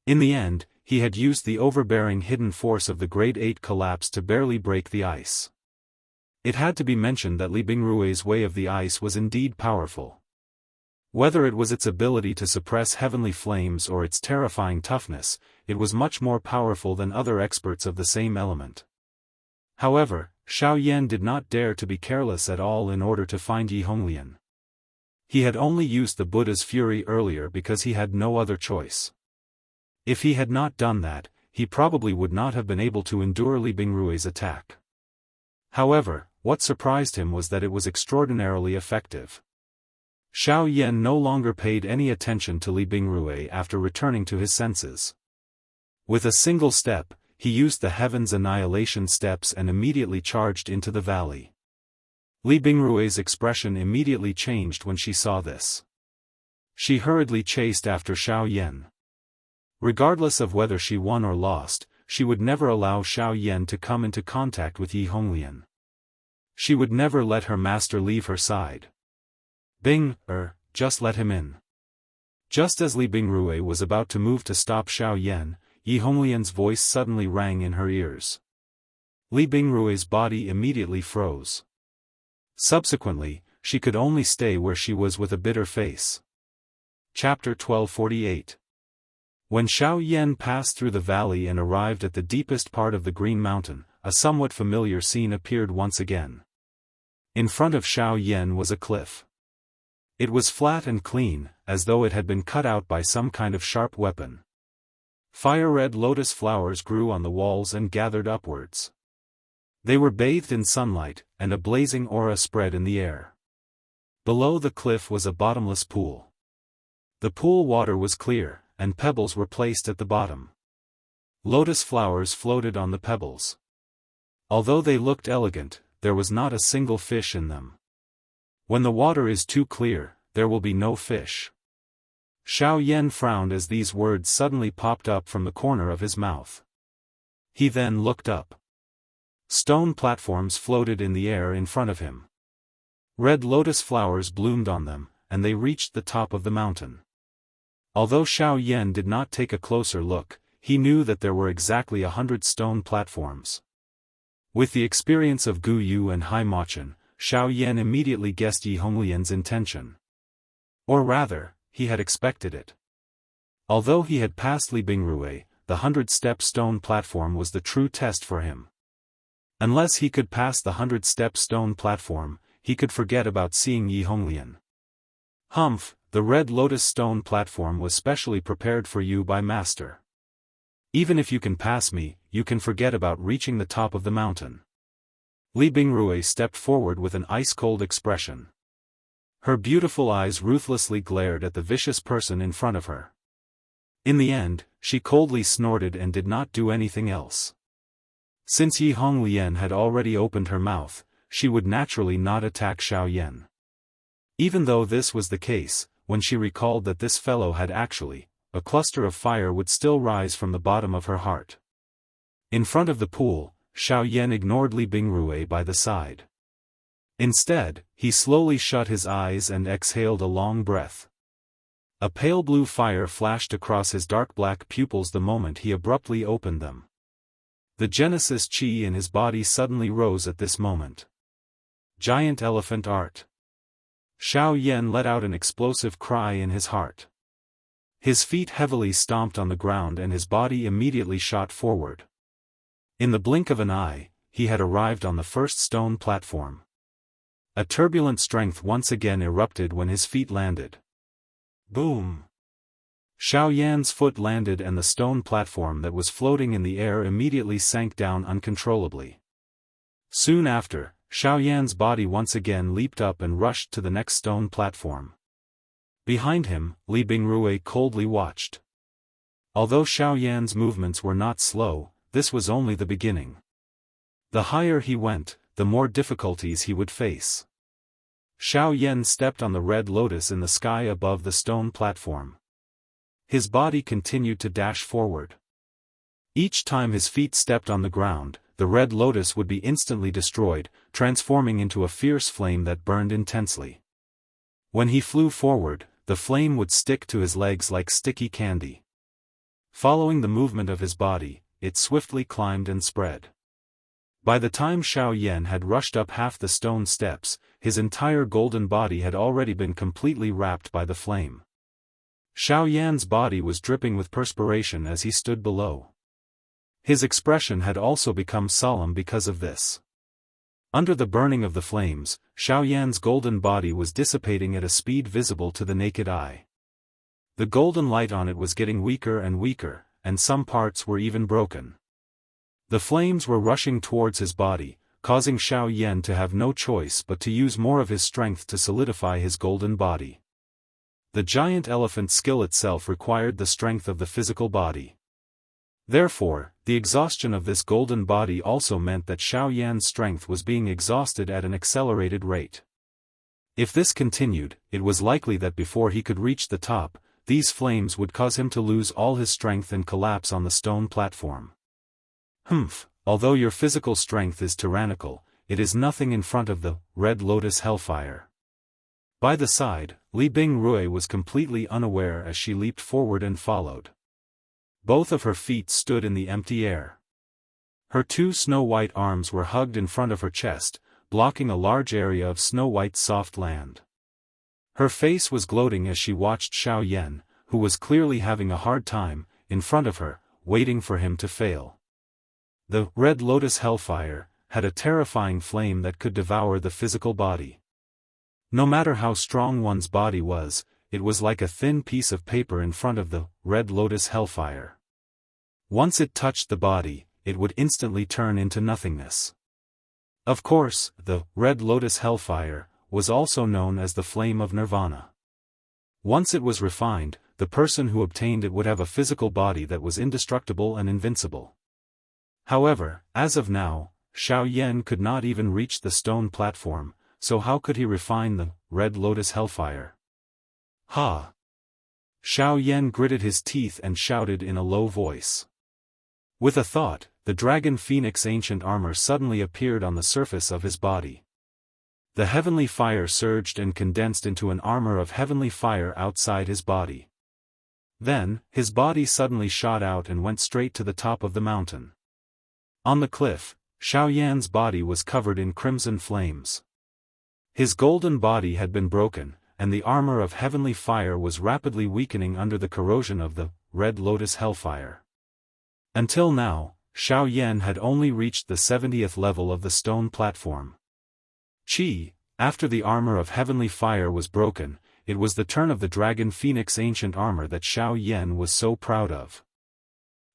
In the end, he had used the overbearing hidden force of the Grade 8 collapse to barely break the ice. It had to be mentioned that Li Bingrui's way of the ice was indeed powerful. Whether it was its ability to suppress heavenly flames or its terrifying toughness, it was much more powerful than other experts of the same element. However, Xiao Yan did not dare to be careless at all in order to find Yi Honglian. He had only used the Buddha's fury earlier because he had no other choice. If he had not done that, he probably would not have been able to endure Li Bingrui's attack. However, what surprised him was that it was extraordinarily effective. Xiao Yan no longer paid any attention to Li Bingrui after returning to his senses. With a single step, he used the Heaven's Annihilation steps and immediately charged into the valley. Li Bingrui's expression immediately changed when she saw this. She hurriedly chased after Xiao Yan. Regardless of whether she won or lost, she would never allow Xiao Yan to come into contact with Yi Honglian. She would never let her master leave her side. Just let him in. Just as Li Bingrui was about to move to stop Xiao Yan, Yi Honglian's voice suddenly rang in her ears. Li Bingrui's body immediately froze. Subsequently, she could only stay where she was with a bitter face. Chapter 1248. When Xiao Yan passed through the valley and arrived at the deepest part of the Green Mountain, a somewhat familiar scene appeared once again. In front of Xiao Yan was a cliff. It was flat and clean, as though it had been cut out by some kind of sharp weapon. Fire-red lotus flowers grew on the walls and gathered upwards. They were bathed in sunlight, and a blazing aura spread in the air. Below the cliff was a bottomless pool. The pool water was clear, and pebbles were placed at the bottom. Lotus flowers floated on the pebbles. Although they looked elegant, there was not a single fish in them. When the water is too clear, there will be no fish. Xiao Yan frowned as these words suddenly popped up from the corner of his mouth. He then looked up. Stone platforms floated in the air in front of him. Red lotus flowers bloomed on them, and they reached the top of the mountain. Although Xiao Yan did not take a closer look, he knew that there were exactly 100 stone platforms. With the experience of Gu Yu and Hai Machin, Xiao Yan immediately guessed Yi Honglian's intention. Or rather, he had expected it. Although he had passed Li Bingrui, the 100-step stone platform was the true test for him. Unless he could pass the 100-step stone platform, he could forget about seeing Yi Honglian. Humph, the red lotus stone platform was specially prepared for you by Master. Even if you can pass me, you can forget about reaching the top of the mountain. Li Bingrui stepped forward with an ice-cold expression. Her beautiful eyes ruthlessly glared at the vicious person in front of her. In the end, she coldly snorted and did not do anything else. Since Yi Honglian had already opened her mouth, she would naturally not attack Xiao Yan. Even though this was the case, when she recalled that this fellow had actually, a cluster of fire would still rise from the bottom of her heart. In front of the pool, Xiao Yan ignored Li Bingrui by the side. Instead, he slowly shut his eyes and exhaled a long breath. A pale blue fire flashed across his dark black pupils the moment he abruptly opened them. The Genesis chi in his body suddenly rose at this moment. Giant elephant art. Xiao Yan let out an explosive cry in his heart. His feet heavily stomped on the ground and his body immediately shot forward. In the blink of an eye, he had arrived on the first stone platform. A turbulent strength once again erupted when his feet landed. Boom! Xiao Yan's foot landed and the stone platform that was floating in the air immediately sank down uncontrollably. Soon after, Xiao Yan's body once again leaped up and rushed to the next stone platform. Behind him, Li Bingrui coldly watched. Although Xiao Yan's movements were not slow, this was only the beginning. The higher he went, the more difficulties he would face. Xiao Yan stepped on the red lotus in the sky above the stone platform. His body continued to dash forward. Each time his feet stepped on the ground, the red lotus would be instantly destroyed, transforming into a fierce flame that burned intensely. When he flew forward, the flame would stick to his legs like sticky candy. Following the movement of his body, it swiftly climbed and spread. By the time Xiao Yan had rushed up half the stone steps, his entire golden body had already been completely wrapped by the flame. Xiao Yan's body was dripping with perspiration as he stood below. His expression had also become solemn because of this. Under the burning of the flames, Xiao Yan's golden body was dissipating at a speed visible to the naked eye. The golden light on it was getting weaker and weaker, and some parts were even broken. The flames were rushing towards his body, causing Xiao Yan to have no choice but to use more of his strength to solidify his golden body. The giant elephant's skill itself required the strength of the physical body. Therefore, the exhaustion of this golden body also meant that Xiao Yan's strength was being exhausted at an accelerated rate. If this continued, it was likely that before he could reach the top, these flames would cause him to lose all his strength and collapse on the stone platform. Although your physical strength is tyrannical, it is nothing in front of the red lotus hellfire. By the side, Li Bingrui was completely unaware as she leaped forward and followed. Both of her feet stood in the empty air. Her two snow-white arms were hugged in front of her chest, blocking a large area of snow-white soft land. Her face was gloating as she watched Xiao Yan, who was clearly having a hard time, in front of her, waiting for him to fail. The red lotus hellfire had a terrifying flame that could devour the physical body. No matter how strong one's body was, it was like a thin piece of paper in front of the red lotus hellfire. Once it touched the body, it would instantly turn into nothingness. Of course, the red lotus hellfire was also known as the flame of nirvana. Once it was refined, the person who obtained it would have a physical body that was indestructible and invincible. However, as of now, Xiao Yan could not even reach the stone platform, so how could he refine the red lotus hellfire? Ha! Xiao Yan gritted his teeth and shouted in a low voice. With a thought, the dragon phoenix ancient armor suddenly appeared on the surface of his body. The heavenly fire surged and condensed into an armor of heavenly fire outside his body. Then, his body suddenly shot out and went straight to the top of the mountain. On the cliff, Xiao Yan's body was covered in crimson flames. His golden body had been broken, and the armor of heavenly fire was rapidly weakening under the corrosion of the red lotus hellfire. Until now, Xiao Yan had only reached the 70th level of the stone platform. After the armor of heavenly fire was broken, it was the turn of the dragon phoenix ancient armor that Xiao Yan was so proud of.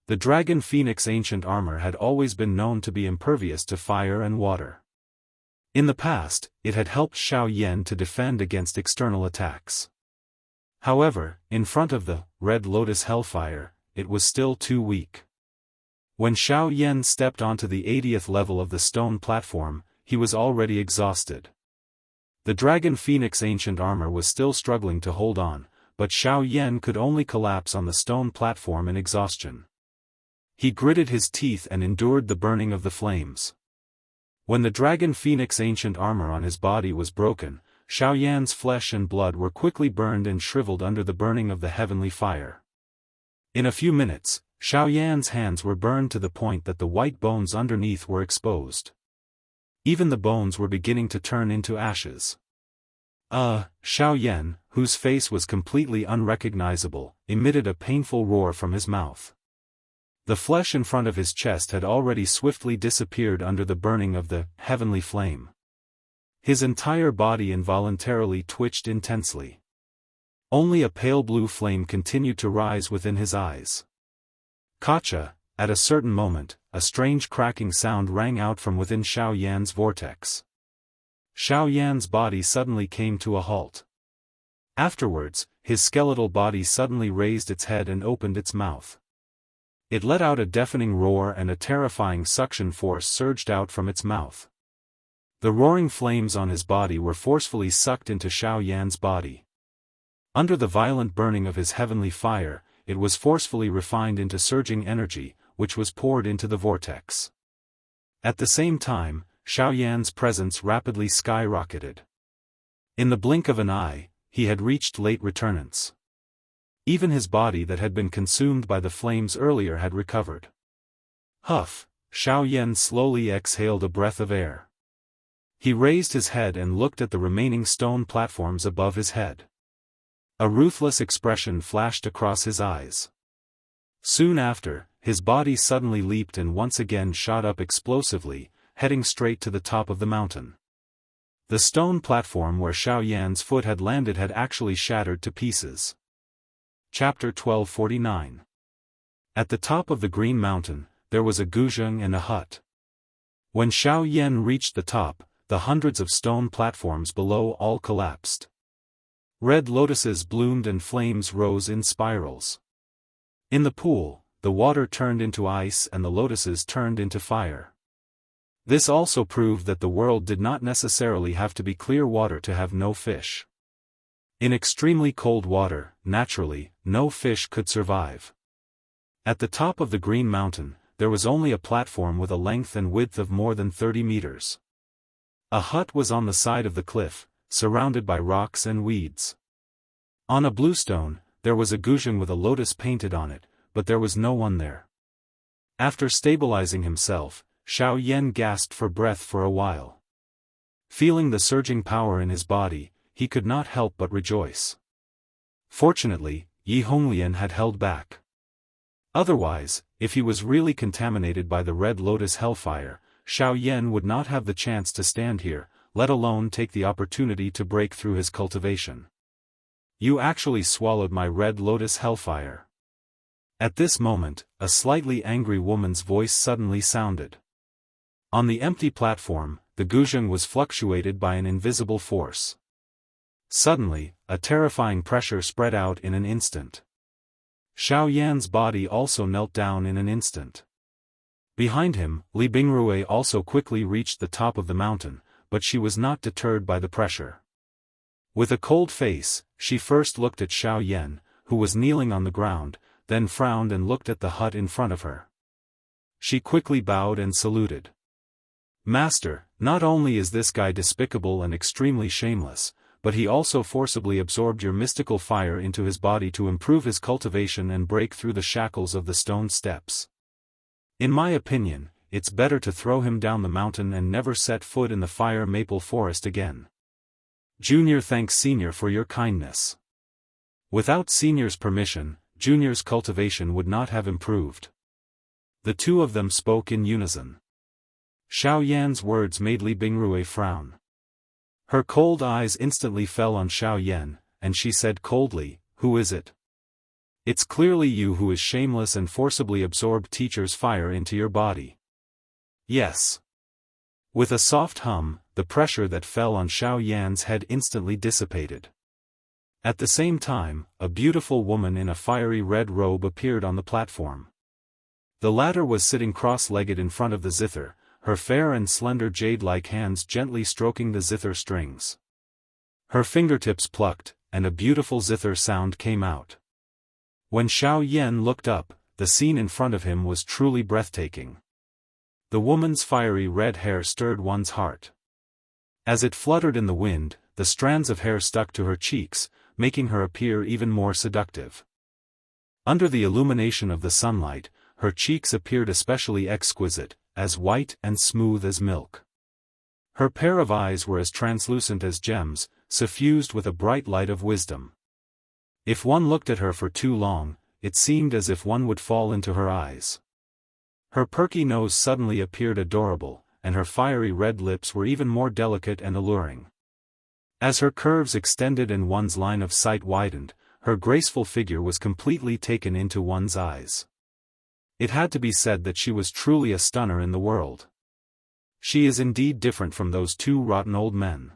The dragon phoenix ancient armor had always been known to be impervious to fire and water. In the past, it had helped Xiao Yan to defend against external attacks. However, in front of the red lotus hellfire, it was still too weak. When Xiao Yan stepped onto the 80th level of the stone platform, he was already exhausted. The dragon phoenix ancient armor was still struggling to hold on, but Xiao Yan could only collapse on the stone platform in exhaustion. He gritted his teeth and endured the burning of the flames. When the dragon phoenix ancient armor on his body was broken, Xiao Yan's flesh and blood were quickly burned and shriveled under the burning of the heavenly fire. In a few minutes, Xiao Yan's hands were burned to the point that the white bones underneath were exposed. Even the bones were beginning to turn into ashes. Xiao Yan, whose face was completely unrecognizable, emitted a painful roar from his mouth. The flesh in front of his chest had already swiftly disappeared under the burning of the heavenly flame. His entire body involuntarily twitched intensely. Only a pale blue flame continued to rise within his eyes. Kacha, at a certain moment, a strange cracking sound rang out from within Xiao Yan's vortex. Xiao Yan's body suddenly came to a halt. Afterwards, his skeletal body suddenly raised its head and opened its mouth. It let out a deafening roar and a terrifying suction force surged out from its mouth. The roaring flames on his body were forcefully sucked into Xiao Yan's body. Under the violent burning of his heavenly fire, it was forcefully refined into surging energy, which was poured into the vortex. At the same time, Xiao Yan's presence rapidly skyrocketed. In the blink of an eye, he had reached late returnance. Even his body that had been consumed by the flames earlier had recovered. Huff, Xiao Yan slowly exhaled a breath of air. He raised his head and looked at the remaining stone platforms above his head. A ruthless expression flashed across his eyes. Soon after, his body suddenly leaped and once again shot up explosively, heading straight to the top of the mountain. The stone platform where Xiao Yan's foot had landed had actually shattered to pieces. Chapter 1249. At the top of the Green Mountain, there was a guzheng and a hut. When Xiao Yan reached the top, the hundreds of stone platforms below all collapsed. Red lotuses bloomed and flames rose in spirals. In the pool, the water turned into ice and the lotuses turned into fire. This also proved that the world did not necessarily have to be clear water to have no fish. In extremely cold water, naturally, no fish could survive. At the top of the Green Mountain, there was only a platform with a length and width of more than 30 meters. A hut was on the side of the cliff, surrounded by rocks and weeds. On a bluestone, there was a guzheng with a lotus painted on it, but there was no one there. After stabilizing himself, Xiao Yan gasped for breath for a while. Feeling the surging power in his body, he could not help but rejoice. Fortunately, Yi Honglian had held back. Otherwise, if he was really contaminated by the Red Lotus hellfire, Xiao Yan would not have the chance to stand here, let alone take the opportunity to break through his cultivation. You actually swallowed my Red Lotus hellfire. At this moment, a slightly angry woman's voice suddenly sounded. On the empty platform, the guzheng was fluctuated by an invisible force. Suddenly, a terrifying pressure spread out in an instant. Xiao Yan's body also knelt down in an instant. Behind him, Li Bingrui also quickly reached the top of the mountain, but she was not deterred by the pressure. With a cold face, she first looked at Xiao Yan, who was kneeling on the ground, then frowned and looked at the hut in front of her. She quickly bowed and saluted. Master, not only is this guy despicable and extremely shameless, but he also forcibly absorbed your mystical fire into his body to improve his cultivation and break through the shackles of the stone steps. In my opinion, it's better to throw him down the mountain and never set foot in the fire maple forest again. Junior thanks Senior for your kindness. Without Senior's permission, Junior's cultivation would not have improved. The two of them spoke in unison. Xiao Yan's words made Li Bingrui frown. Her cold eyes instantly fell on Xiao Yan, and she said coldly, "Who is it?" "It's clearly you who is shameless and forcibly absorbed teacher's fire into your body." "Yes." With a soft hum, the pressure that fell on Xiao Yan's head instantly dissipated. At the same time, a beautiful woman in a fiery red robe appeared on the platform. The latter was sitting cross-legged in front of the zither, her fair and slender jade-like hands gently stroking the zither strings. Her fingertips plucked, and a beautiful zither sound came out. When Xiao Yan looked up, the scene in front of him was truly breathtaking. The woman's fiery red hair stirred one's heart. As it fluttered in the wind, the strands of hair stuck to her cheeks, making her appear even more seductive. Under the illumination of the sunlight, her cheeks appeared especially exquisite, as white and smooth as milk. Her pair of eyes were as translucent as gems, suffused with a bright light of wisdom. If one looked at her for too long, it seemed as if one would fall into her eyes. Her perky nose suddenly appeared adorable, and her fiery red lips were even more delicate and alluring. As her curves extended and one's line of sight widened, her graceful figure was completely taken into one's eyes. It had to be said that she was truly a stunner in the world. She is indeed different from those two rotten old men.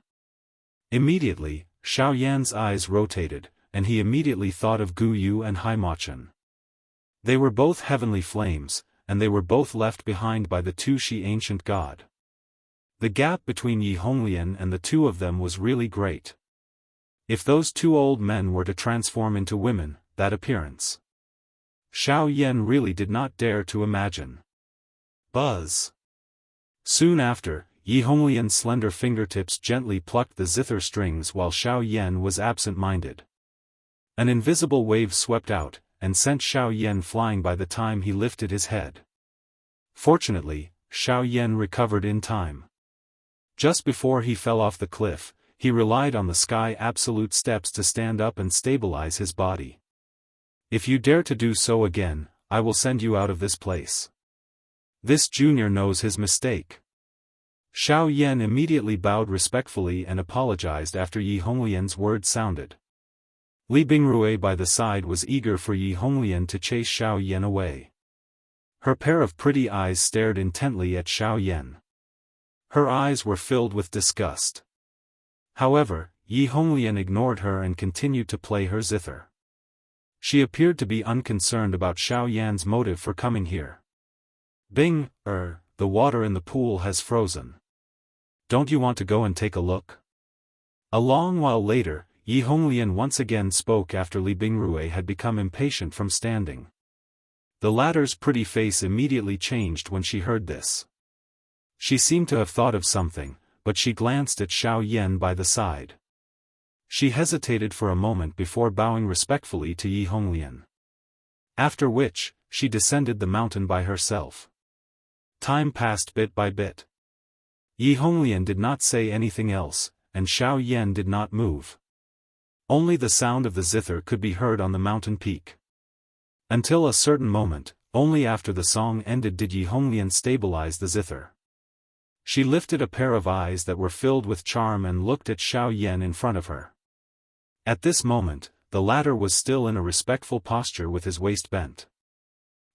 Immediately, Xiao Yan's eyes rotated, and he immediately thought of Gu Yu and Hai Machan. They were both heavenly flames, and they were both left behind by the Tu Shi ancient god. The gap between Yi Honglian and the two of them was really great. If those two old men were to transform into women, that appearance. Xiao Yan really did not dare to imagine. Buzz. Soon after, Yi Honglian's slender fingertips gently plucked the zither strings while Xiao Yan was absent-minded. An invisible wave swept out, and sent Xiao Yan flying by the time he lifted his head. Fortunately, Xiao Yan recovered in time. Just before he fell off the cliff, he relied on the sky absolute steps to stand up and stabilize his body. If you dare to do so again, I will send you out of this place. This junior knows his mistake. Xiao Yan immediately bowed respectfully and apologized after Yi Honglian's words sounded. Li Bingrui by the side was eager for Yi Honglian to chase Xiao Yan away. Her pair of pretty eyes stared intently at Xiao Yan. Her eyes were filled with disgust. However, Yi Honglian ignored her and continued to play her zither. She appeared to be unconcerned about Xiao Yan's motive for coming here. Bing, the water in the pool has frozen. Don't you want to go and take a look? A long while later, Yi Honglian once again spoke after Li Bingrui had become impatient from standing. The latter's pretty face immediately changed when she heard this. She seemed to have thought of something, but she glanced at Xiao Yan by the side. She hesitated for a moment before bowing respectfully to Yi Honglian. After which, she descended the mountain by herself. Time passed bit by bit. Yi Honglian did not say anything else, and Xiao Yan did not move. Only the sound of the zither could be heard on the mountain peak. Until a certain moment, only after the song ended did Yi Honglian stabilize the zither. She lifted a pair of eyes that were filled with charm and looked at Xiao Yan in front of her. At this moment, the latter was still in a respectful posture with his waist bent.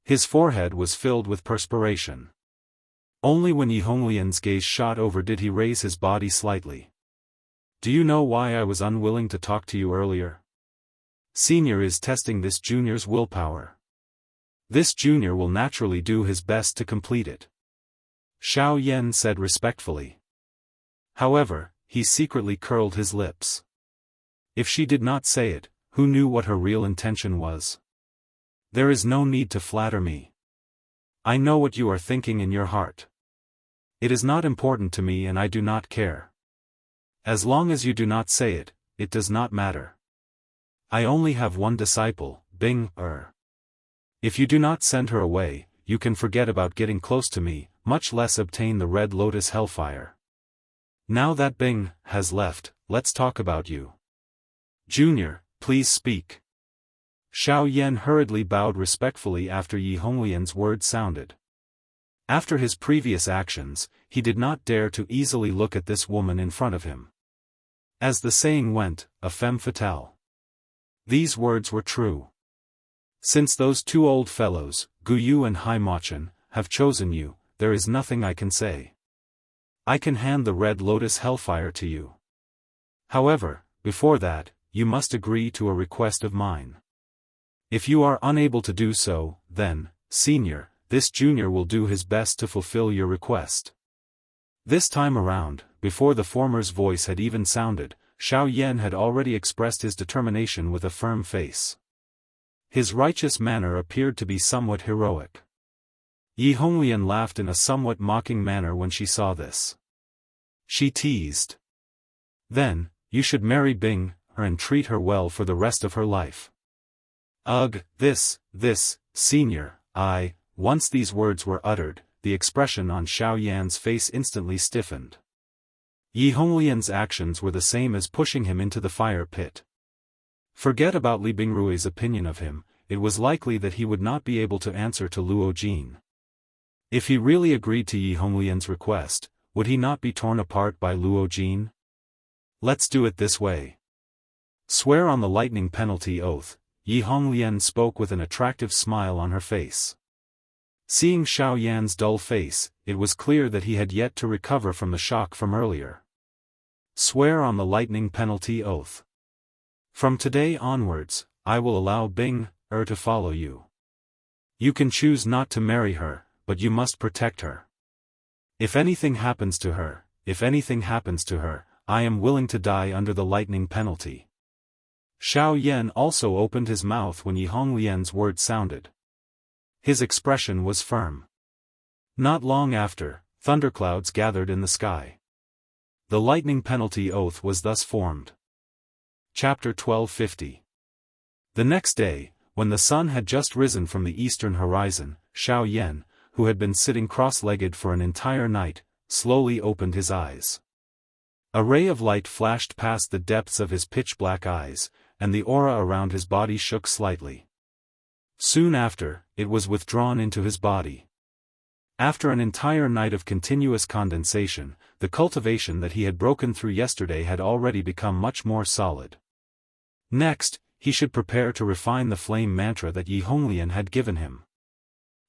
His forehead was filled with perspiration. Only when Yi Honglian's gaze shot over did he raise his body slightly. Do you know why I was unwilling to talk to you earlier? Senior is testing this junior's willpower. This junior will naturally do his best to complete it. Xiao Yan said respectfully. However, he secretly curled his lips. If she did not say it, who knew what her real intention was? There is no need to flatter me. I know what you are thinking in your heart. It is not important to me and I do not care. As long as you do not say it, it does not matter. I only have one disciple, Bing. If you do not send her away, you can forget about getting close to me, much less obtain the Red Lotus Hellfire. Now that Bing has left, let's talk about you. Junior, please speak. Xiao Yan hurriedly bowed respectfully after Yi Honglian's words sounded. After his previous actions, he did not dare to easily look at this woman in front of him. As the saying went, a femme fatale. These words were true. Since those two old fellows, Gu Yu and Hai Machan, have chosen you, there is nothing I can say. I can hand the Red Lotus Hellfire to you. However, before that, you must agree to a request of mine. If you are unable to do so, then, senior, this junior will do his best to fulfill your request. This time around, before the former's voice had even sounded, Xiao Yan had already expressed his determination with a firm face. His righteous manner appeared to be somewhat heroic. Yi Honglian laughed in a somewhat mocking manner when she saw this. She teased. Then, you should marry Bing, and treat her well for the rest of her life. Ugh, this, senior, once these words were uttered, the expression on Xiao Yan's face instantly stiffened. Yi Honglian's actions were the same as pushing him into the fire pit. Forget about Li Bingrui's opinion of him, it was likely that he would not be able to answer to Luo Jin. If he really agreed to Yi Honglian's request, would he not be torn apart by Luo Jin? Let's do it this way. Swear on the lightning penalty oath, Yi Honglian spoke with an attractive smile on her face. Seeing Xiao Yan's dull face, it was clear that he had yet to recover from the shock from earlier. Swear on the lightning penalty oath. From today onwards, I will allow Bing to follow you. You can choose not to marry her, but you must protect her. If anything happens to her, I am willing to die under the lightning penalty. Xiao Yan also opened his mouth when Yi Honglian's word sounded. His expression was firm. Not long after, thunderclouds gathered in the sky. The lightning penalty oath was thus formed. Chapter 1250. The next day, when the sun had just risen from the eastern horizon, Xiao Yan, who had been sitting cross-legged for an entire night, slowly opened his eyes. A ray of light flashed past the depths of his pitch-black eyes, and the aura around his body shook slightly. Soon after, it was withdrawn into his body. After an entire night of continuous condensation, the cultivation that he had broken through yesterday had already become much more solid. Next, he should prepare to refine the flame mantra that Yi Honglian had given him.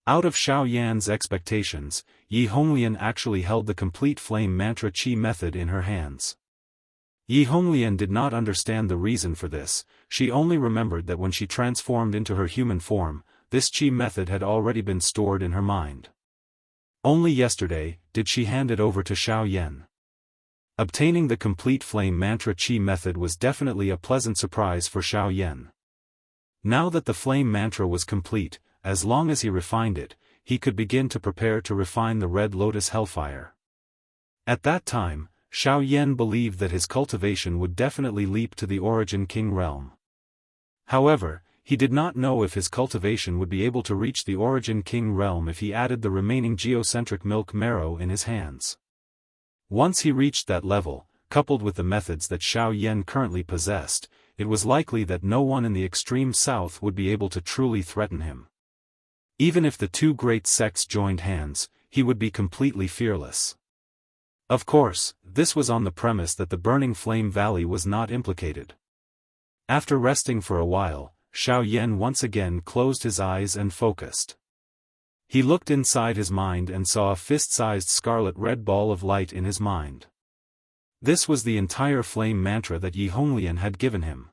Out of Xiao Yan's expectations, Yi Honglian actually held the complete flame mantra chi method in her hands. Yi Honglian did not understand the reason for this. She only remembered that when she transformed into her human form, this chi method had already been stored in her mind. Only yesterday did she hand it over to Xiao Yan. Obtaining the complete flame mantra chi method was definitely a pleasant surprise for Xiao Yan. Now that the flame mantra was complete, as long as he refined it, he could begin to prepare to refine the red lotus hellfire. At that time, Xiao Yan believed that his cultivation would definitely leap to the Origin King realm. However, he did not know if his cultivation would be able to reach the Origin King realm if he added the remaining geocentric milk marrow in his hands. Once he reached that level, coupled with the methods that Xiao Yan currently possessed, it was likely that no one in the extreme south would be able to truly threaten him. Even if the two great sects joined hands, he would be completely fearless. Of course, this was on the premise that the Burning Flame Valley was not implicated. After resting for a while, Xiao Yan once again closed his eyes and focused. He looked inside his mind and saw a fist-sized scarlet-red ball of light in his mind. This was the entire flame mantra that Yi Honglian had given him.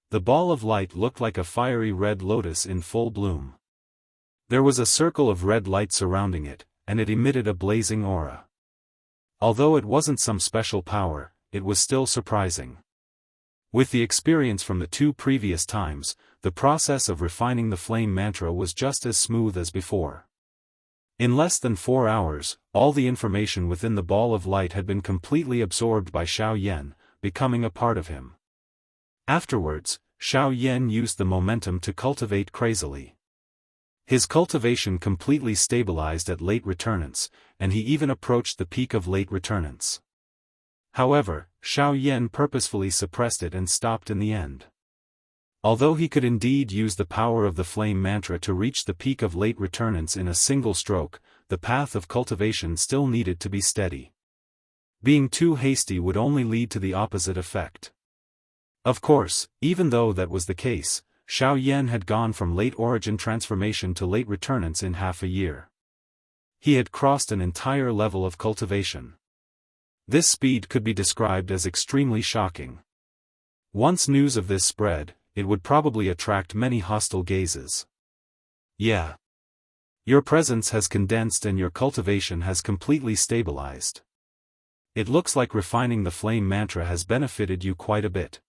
The ball of light looked like a fiery red lotus in full bloom. There was a circle of red light surrounding it, and it emitted a blazing aura. Although it wasn't some special power, it was still surprising. With the experience from the two previous times, the process of refining the flame mantra was just as smooth as before. In less than 4 hours, all the information within the ball of light had been completely absorbed by Xiao Yan, becoming a part of him. Afterwards, Xiao Yan used the momentum to cultivate crazily. His cultivation completely stabilized at late returnance, and he even approached the peak of late returnance. However, Xiao Yan purposefully suppressed it and stopped in the end. Although he could indeed use the power of the flame mantra to reach the peak of late returnance in a single stroke, the path of cultivation still needed to be steady. Being too hasty would only lead to the opposite effect. Of course, even though that was the case, Xiao Yan had gone from late origin transformation to late returnance in half a year. He had crossed an entire level of cultivation. This speed could be described as extremely shocking. Once news of this spread, it would probably attract many hostile gazes. Yeah. Your presence has condensed and your cultivation has completely stabilized. It looks like refining the flame mantra has benefited you quite a bit.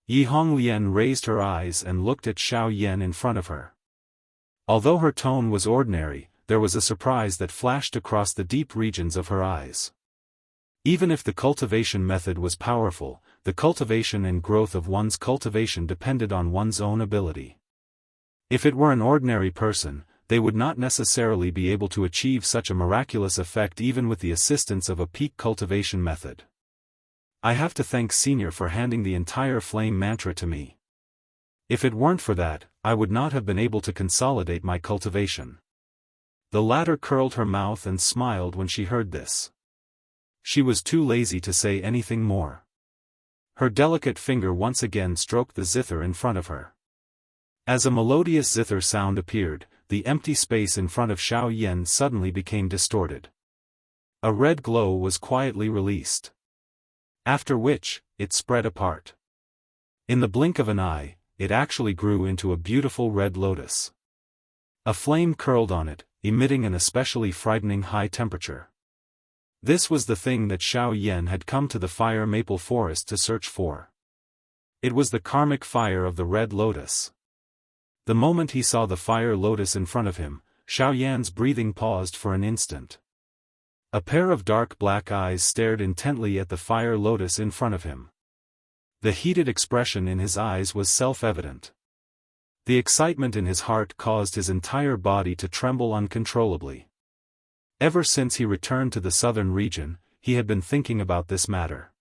Yi Honglian raised her eyes and looked at Xiao Yan in front of her. Although her tone was ordinary, there was a surprise that flashed across the deep regions of her eyes. Even if the cultivation method was powerful, the cultivation and growth of one's cultivation depended on one's own ability. If it were an ordinary person, they would not necessarily be able to achieve such a miraculous effect even with the assistance of a peak cultivation method. I have to thank Senior for handing the entire flame mantra to me. If it weren't for that, I would not have been able to consolidate my cultivation. The latter curled her mouth and smiled when she heard this. She was too lazy to say anything more. Her delicate finger once again stroked the zither in front of her. As a melodious zither sound appeared, the empty space in front of Xiao Yan suddenly became distorted. A red glow was quietly released. After which, it spread apart. In the blink of an eye, it actually grew into a beautiful red lotus. A flame curled on it, emitting an especially frightening high temperature. This was the thing that Xiao Yan had come to the fire maple forest to search for. It was the karmic fire of the red lotus. The moment he saw the fire lotus in front of him, Xiao Yan's breathing paused for an instant. A pair of dark black eyes stared intently at the fire lotus in front of him. The heated expression in his eyes was self-evident. The excitement in his heart caused his entire body to tremble uncontrollably. Ever since he returned to the southern region, he had been thinking about this matter.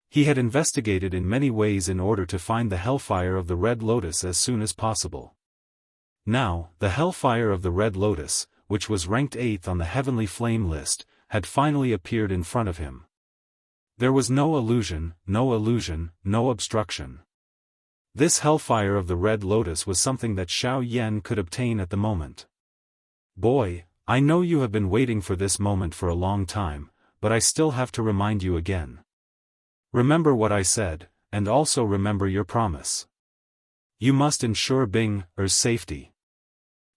He had investigated in many ways in order to find the hellfire of the red lotus as soon as possible. Now, the hellfire of the red lotus, which was ranked 8th on the heavenly flame list, had finally appeared in front of him. There was no illusion, no obstruction. This hellfire of the red lotus was something that Xiao Yan could obtain at the moment. Boy, I know you have been waiting for this moment for a long time, but I still have to remind you again. Remember what I said, and also remember your promise. You must ensure Bing's safety.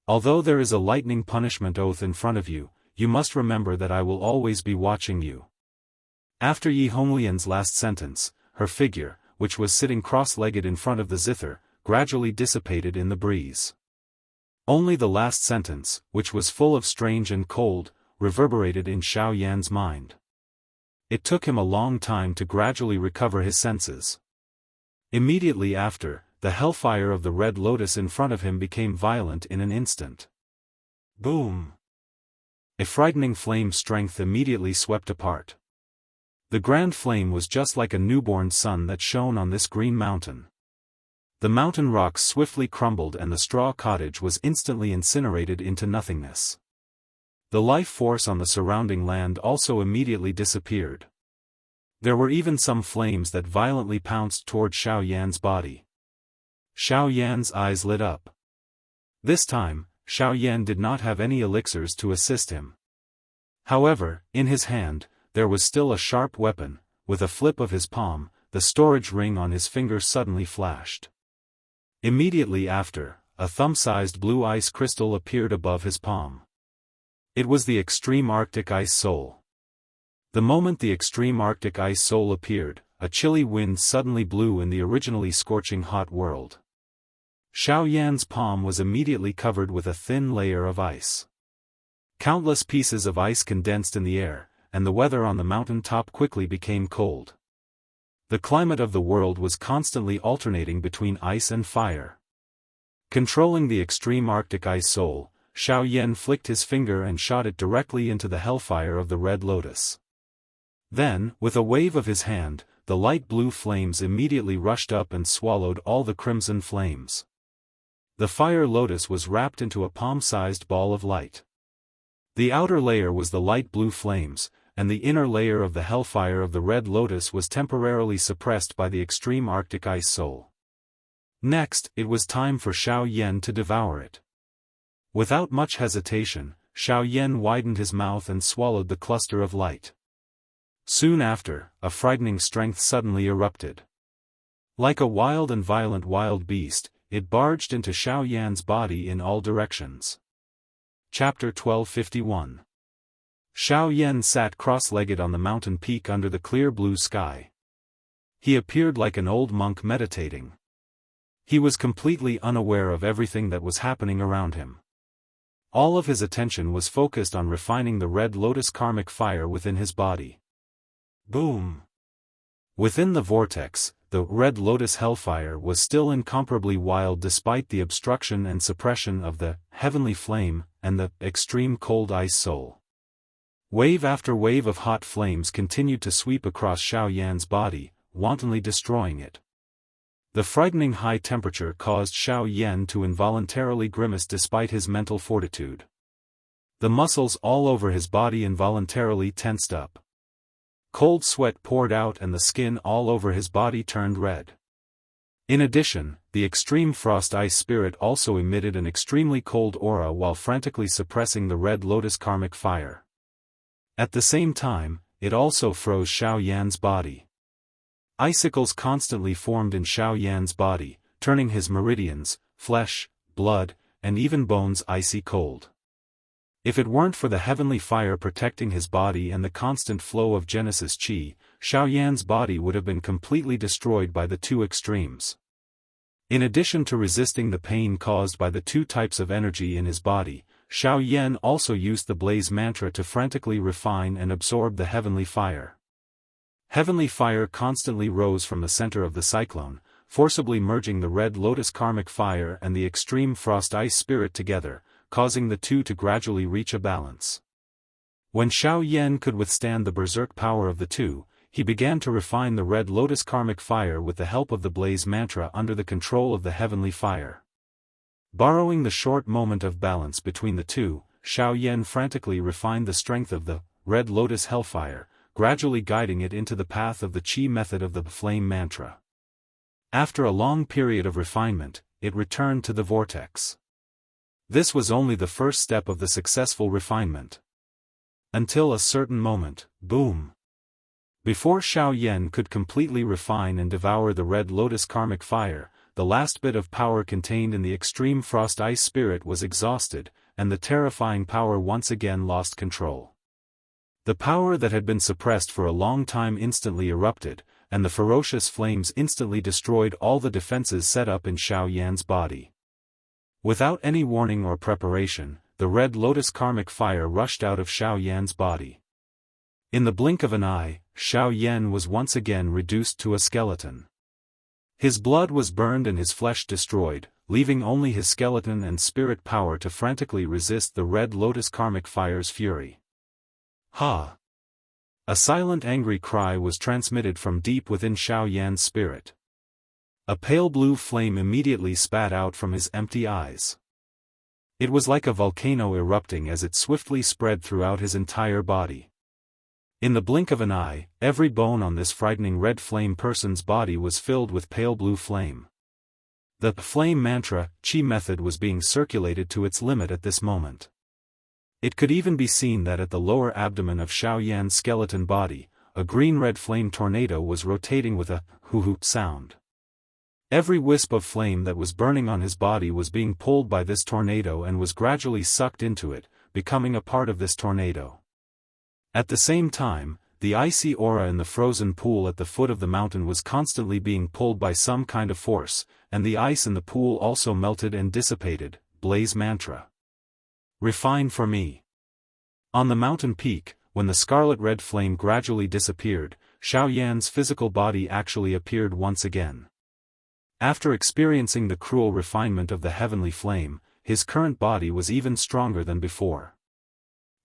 Although there is a lightning punishment oath in front of you, you must remember that I will always be watching you. After Yi Honglian's last sentence, her figure, which was sitting cross-legged in front of the zither, gradually dissipated in the breeze. Only the last sentence, which was full of strange and cold, reverberated in Xiao Yan's mind. It took him a long time to gradually recover his senses. Immediately after, the hellfire of the red lotus in front of him became violent in an instant. Boom! A frightening flame strength immediately swept apart. The grand flame was just like a newborn sun that shone on this green mountain. The mountain rocks swiftly crumbled and the straw cottage was instantly incinerated into nothingness. The life force on the surrounding land also immediately disappeared. There were even some flames that violently pounced toward Xiao Yan's body. Xiao Yan's eyes lit up. This time, Xiao Yan did not have any elixirs to assist him. However, in his hand, there was still a sharp weapon. With a flip of his palm, the storage ring on his finger suddenly flashed. Immediately after, a thumb-sized blue ice crystal appeared above his palm. It was the extreme Arctic ice soul. The moment the extreme Arctic ice soul appeared, a chilly wind suddenly blew in the originally scorching hot world. Xiao Yan's palm was immediately covered with a thin layer of ice. Countless pieces of ice condensed in the air, and the weather on the mountain top quickly became cold. The climate of the world was constantly alternating between ice and fire. Controlling the extreme Arctic ice soul, Xiao Yan flicked his finger and shot it directly into the hellfire of the red lotus. Then, with a wave of his hand, the light blue flames immediately rushed up and swallowed all the crimson flames. The fire lotus was wrapped into a palm-sized ball of light. The outer layer was the light blue flames, and the inner layer of the hellfire of the red lotus was temporarily suppressed by the extreme Arctic ice soul. Next, it was time for Xiao Yan to devour it. Without much hesitation, Xiao Yan widened his mouth and swallowed the cluster of light. Soon after, a frightening strength suddenly erupted. Like a wild and violent wild beast, it barged into Xiao Yan's body in all directions. Chapter 1251. Xiao Yan sat cross-legged on the mountain peak under the clear blue sky. He appeared like an old monk meditating. He was completely unaware of everything that was happening around him. All of his attention was focused on refining the red lotus karmic fire within his body. Boom! Within the vortex, the red lotus hellfire was still incomparably wild despite the obstruction and suppression of the heavenly flame and the extreme cold ice soul. Wave after wave of hot flames continued to sweep across Xiao Yan's body, wantonly destroying it. The frightening high temperature caused Xiao Yan to involuntarily grimace despite his mental fortitude. The muscles all over his body involuntarily tensed up. Cold sweat poured out and the skin all over his body turned red. In addition, the extreme frost ice spirit also emitted an extremely cold aura while frantically suppressing the red lotus karmic fire. At the same time, it also froze Xiao Yan's body. Icicles constantly formed in Xiao Yan's body, turning his meridians, flesh, blood, and even bones icy cold. If it weren't for the heavenly fire protecting his body and the constant flow of Genesis Qi, Xiao Yan's body would have been completely destroyed by the two extremes. In addition to resisting the pain caused by the two types of energy in his body, Xiao Yan also used the blaze mantra to frantically refine and absorb the heavenly fire. Heavenly fire constantly rose from the center of the cyclone, forcibly merging the red lotus karmic fire and the extreme frost ice spirit together, causing the two to gradually reach a balance. When Xiao Yan could withstand the berserk power of the two, he began to refine the red lotus karmic fire with the help of the blaze mantra under the control of the heavenly fire. Borrowing the short moment of balance between the two, Xiao Yan frantically refined the strength of the red lotus hellfire, gradually guiding it into the path of the Qi method of the flame mantra. After a long period of refinement, it returned to the vortex. This was only the first step of the successful refinement. Until a certain moment, boom! Before Xiao Yan could completely refine and devour the red lotus karmic fire, the last bit of power contained in the extreme frost ice spirit was exhausted, and the terrifying power once again lost control. The power that had been suppressed for a long time instantly erupted, and the ferocious flames instantly destroyed all the defenses set up in Xiao Yan's body. Without any warning or preparation, the red lotus karmic fire rushed out of Xiao Yan's body. In the blink of an eye, Xiao Yan was once again reduced to a skeleton. His blood was burned and his flesh destroyed, leaving only his skeleton and spirit power to frantically resist the red lotus karmic fire's fury. Ha! A silent angry cry was transmitted from deep within Xiao Yan's spirit. A pale blue flame immediately spat out from his empty eyes. It was like a volcano erupting as it swiftly spread throughout his entire body. In the blink of an eye, every bone on this frightening red flame person's body was filled with pale blue flame. The flame mantra, Qi method was being circulated to its limit at this moment. It could even be seen that at the lower abdomen of Xiao Yan's skeleton body, a green-red flame tornado was rotating with a hoo-hoo sound. Every wisp of flame that was burning on his body was being pulled by this tornado and was gradually sucked into it, becoming a part of this tornado. At the same time, the icy aura in the frozen pool at the foot of the mountain was constantly being pulled by some kind of force, and the ice in the pool also melted and dissipated. Blaze mantra. Refine for me. On the mountain peak, when the scarlet-red flame gradually disappeared, Xiao Yan's physical body actually appeared once again. After experiencing the cruel refinement of the heavenly flame, his current body was even stronger than before.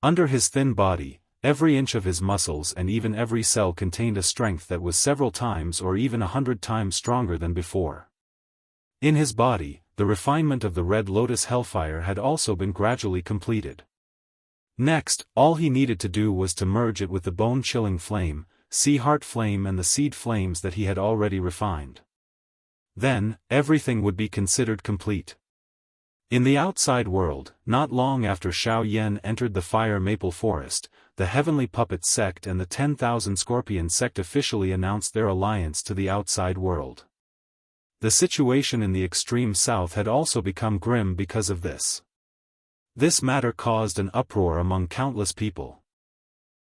Under his thin body, every inch of his muscles and even every cell contained a strength that was several times or even 100 times stronger than before. In his body, the refinement of the red lotus hellfire had also been gradually completed. Next, all he needed to do was to merge it with the bone-chilling flame, sea heart flame and the seed flames that he had already refined. Then, everything would be considered complete. In the outside world, not long after Xiao Yan entered the fire maple forest, the Heavenly Puppet sect and the 10,000 Scorpion sect officially announced their alliance to the outside world. The situation in the extreme south had also become grim because of this. This matter caused an uproar among countless people.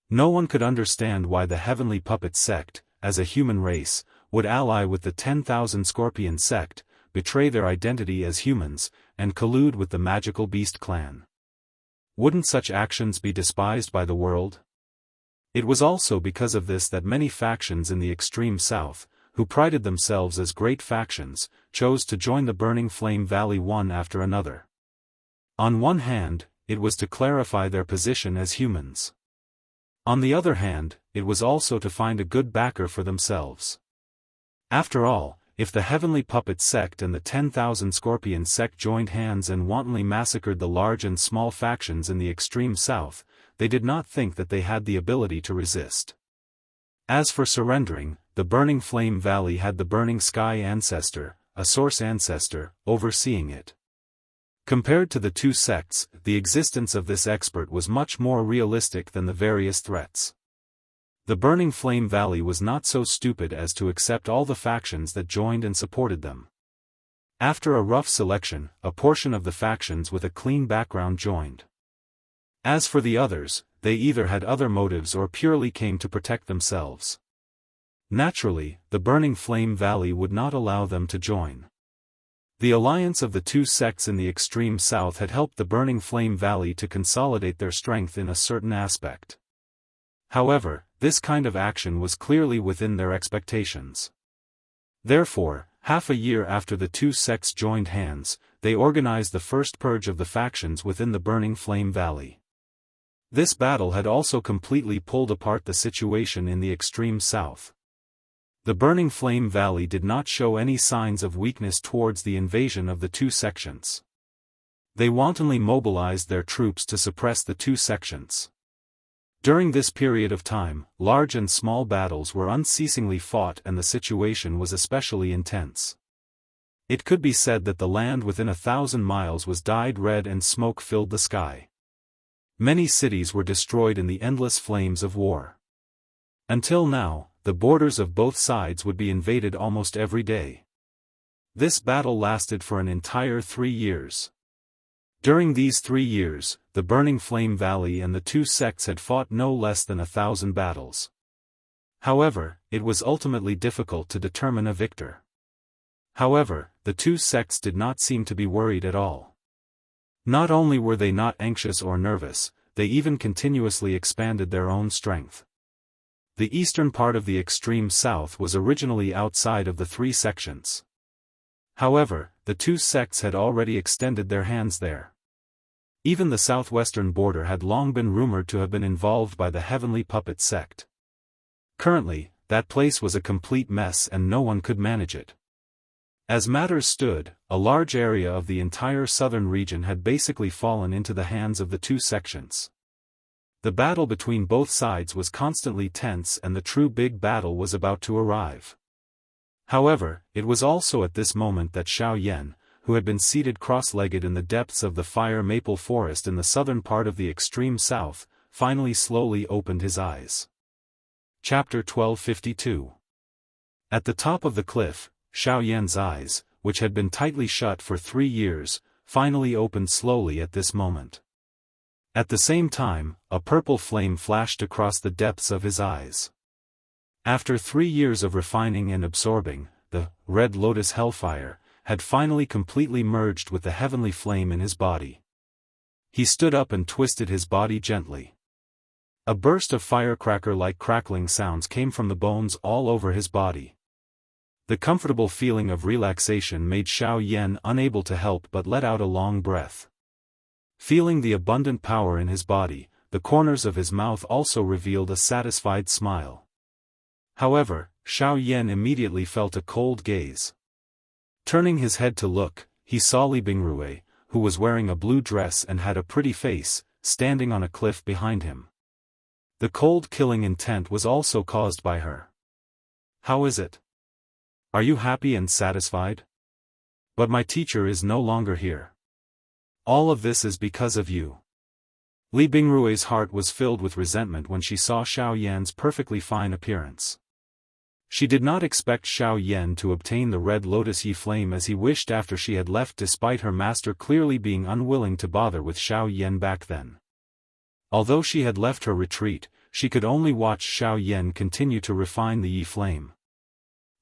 No one could understand why the Heavenly Puppet sect, as a human race, would ally with the 10,000 Scorpion sect, betray their identity as humans, and collude with the magical beast clan. Wouldn't such actions be despised by the world? It was also because of this that many factions in the extreme south, who prided themselves as great factions, chose to join the Burning Flame Valley one after another. On one hand, it was to clarify their position as humans. On the other hand, it was also to find a good backer for themselves. After all, if the Heavenly Puppet sect and the 10,000 Scorpion sect joined hands and wantonly massacred the large and small factions in the extreme south, they did not think that they had the ability to resist. As for surrendering, the Burning Flame Valley had the Burning Sky Ancestor, a Source Ancestor, overseeing it. Compared to the two sects, the existence of this expert was much more realistic than the various threats. The Burning Flame Valley was not so stupid as to accept all the factions that joined and supported them. After a rough selection, a portion of the factions with a clean background joined. As for the others, they either had other motives or purely came to protect themselves. Naturally, the Burning Flame Valley would not allow them to join. The alliance of the two sects in the extreme south had helped the Burning Flame Valley to consolidate their strength in a certain aspect. However, this kind of action was clearly within their expectations. Therefore, half a year after the two sects joined hands, they organized the first purge of the factions within the Burning Flame Valley. This battle had also completely pulled apart the situation in the extreme south. The Burning Flame Valley did not show any signs of weakness towards the invasion of the two sections. They wantonly mobilized their troops to suppress the two sections. During this period of time, large and small battles were unceasingly fought and the situation was especially intense. It could be said that the land within 1,000 miles was dyed red and smoke filled the sky. Many cities were destroyed in the endless flames of war. Until now, the borders of both sides would be invaded almost every day. This battle lasted for an entire 3 years. During these 3 years, the Burning Flame Valley and the two sects had fought no less than 1,000 battles. However, it was ultimately difficult to determine a victor. However, the two sects did not seem to be worried at all. Not only were they not anxious or nervous, they even continuously expanded their own strength. The eastern part of the extreme south was originally outside of the three sections. However, the two sects had already extended their hands there. Even the southwestern border had long been rumored to have been involved by the Heavenly Puppet sect. Currently, that place was a complete mess and no one could manage it. As matters stood, a large area of the entire southern region had basically fallen into the hands of the two sections. The battle between both sides was constantly tense and the true big battle was about to arrive. However, it was also at this moment that Xiao Yan, who had been seated cross-legged in the depths of the fire maple forest in the southern part of the extreme south, finally slowly opened his eyes. Chapter 1252. At the top of the cliff, Xiao Yan's eyes, which had been tightly shut for 3 years, finally opened slowly at this moment. At the same time, a purple flame flashed across the depths of his eyes. After 3 years of refining and absorbing, the red lotus hellfire had finally completely merged with the heavenly flame in his body. He stood up and twisted his body gently. A burst of firecracker-like crackling sounds came from the bones all over his body. The comfortable feeling of relaxation made Xiao Yan unable to help but let out a long breath. Feeling the abundant power in his body, the corners of his mouth also revealed a satisfied smile. However, Xiao Yan immediately felt a cold gaze. Turning his head to look, he saw Li Bingrui, who was wearing a blue dress and had a pretty face, standing on a cliff behind him. The cold killing intent was also caused by her. "How is it? Are you happy and satisfied? But my teacher is no longer here. All of this is because of you." Li Bingrui's heart was filled with resentment when she saw Xiao Yan's perfectly fine appearance. She did not expect Xiao Yan to obtain the red lotus yi flame as he wished after she had left, despite her master clearly being unwilling to bother with Xiao Yan back then. Although she had left her retreat, she could only watch Xiao Yan continue to refine the yi flame.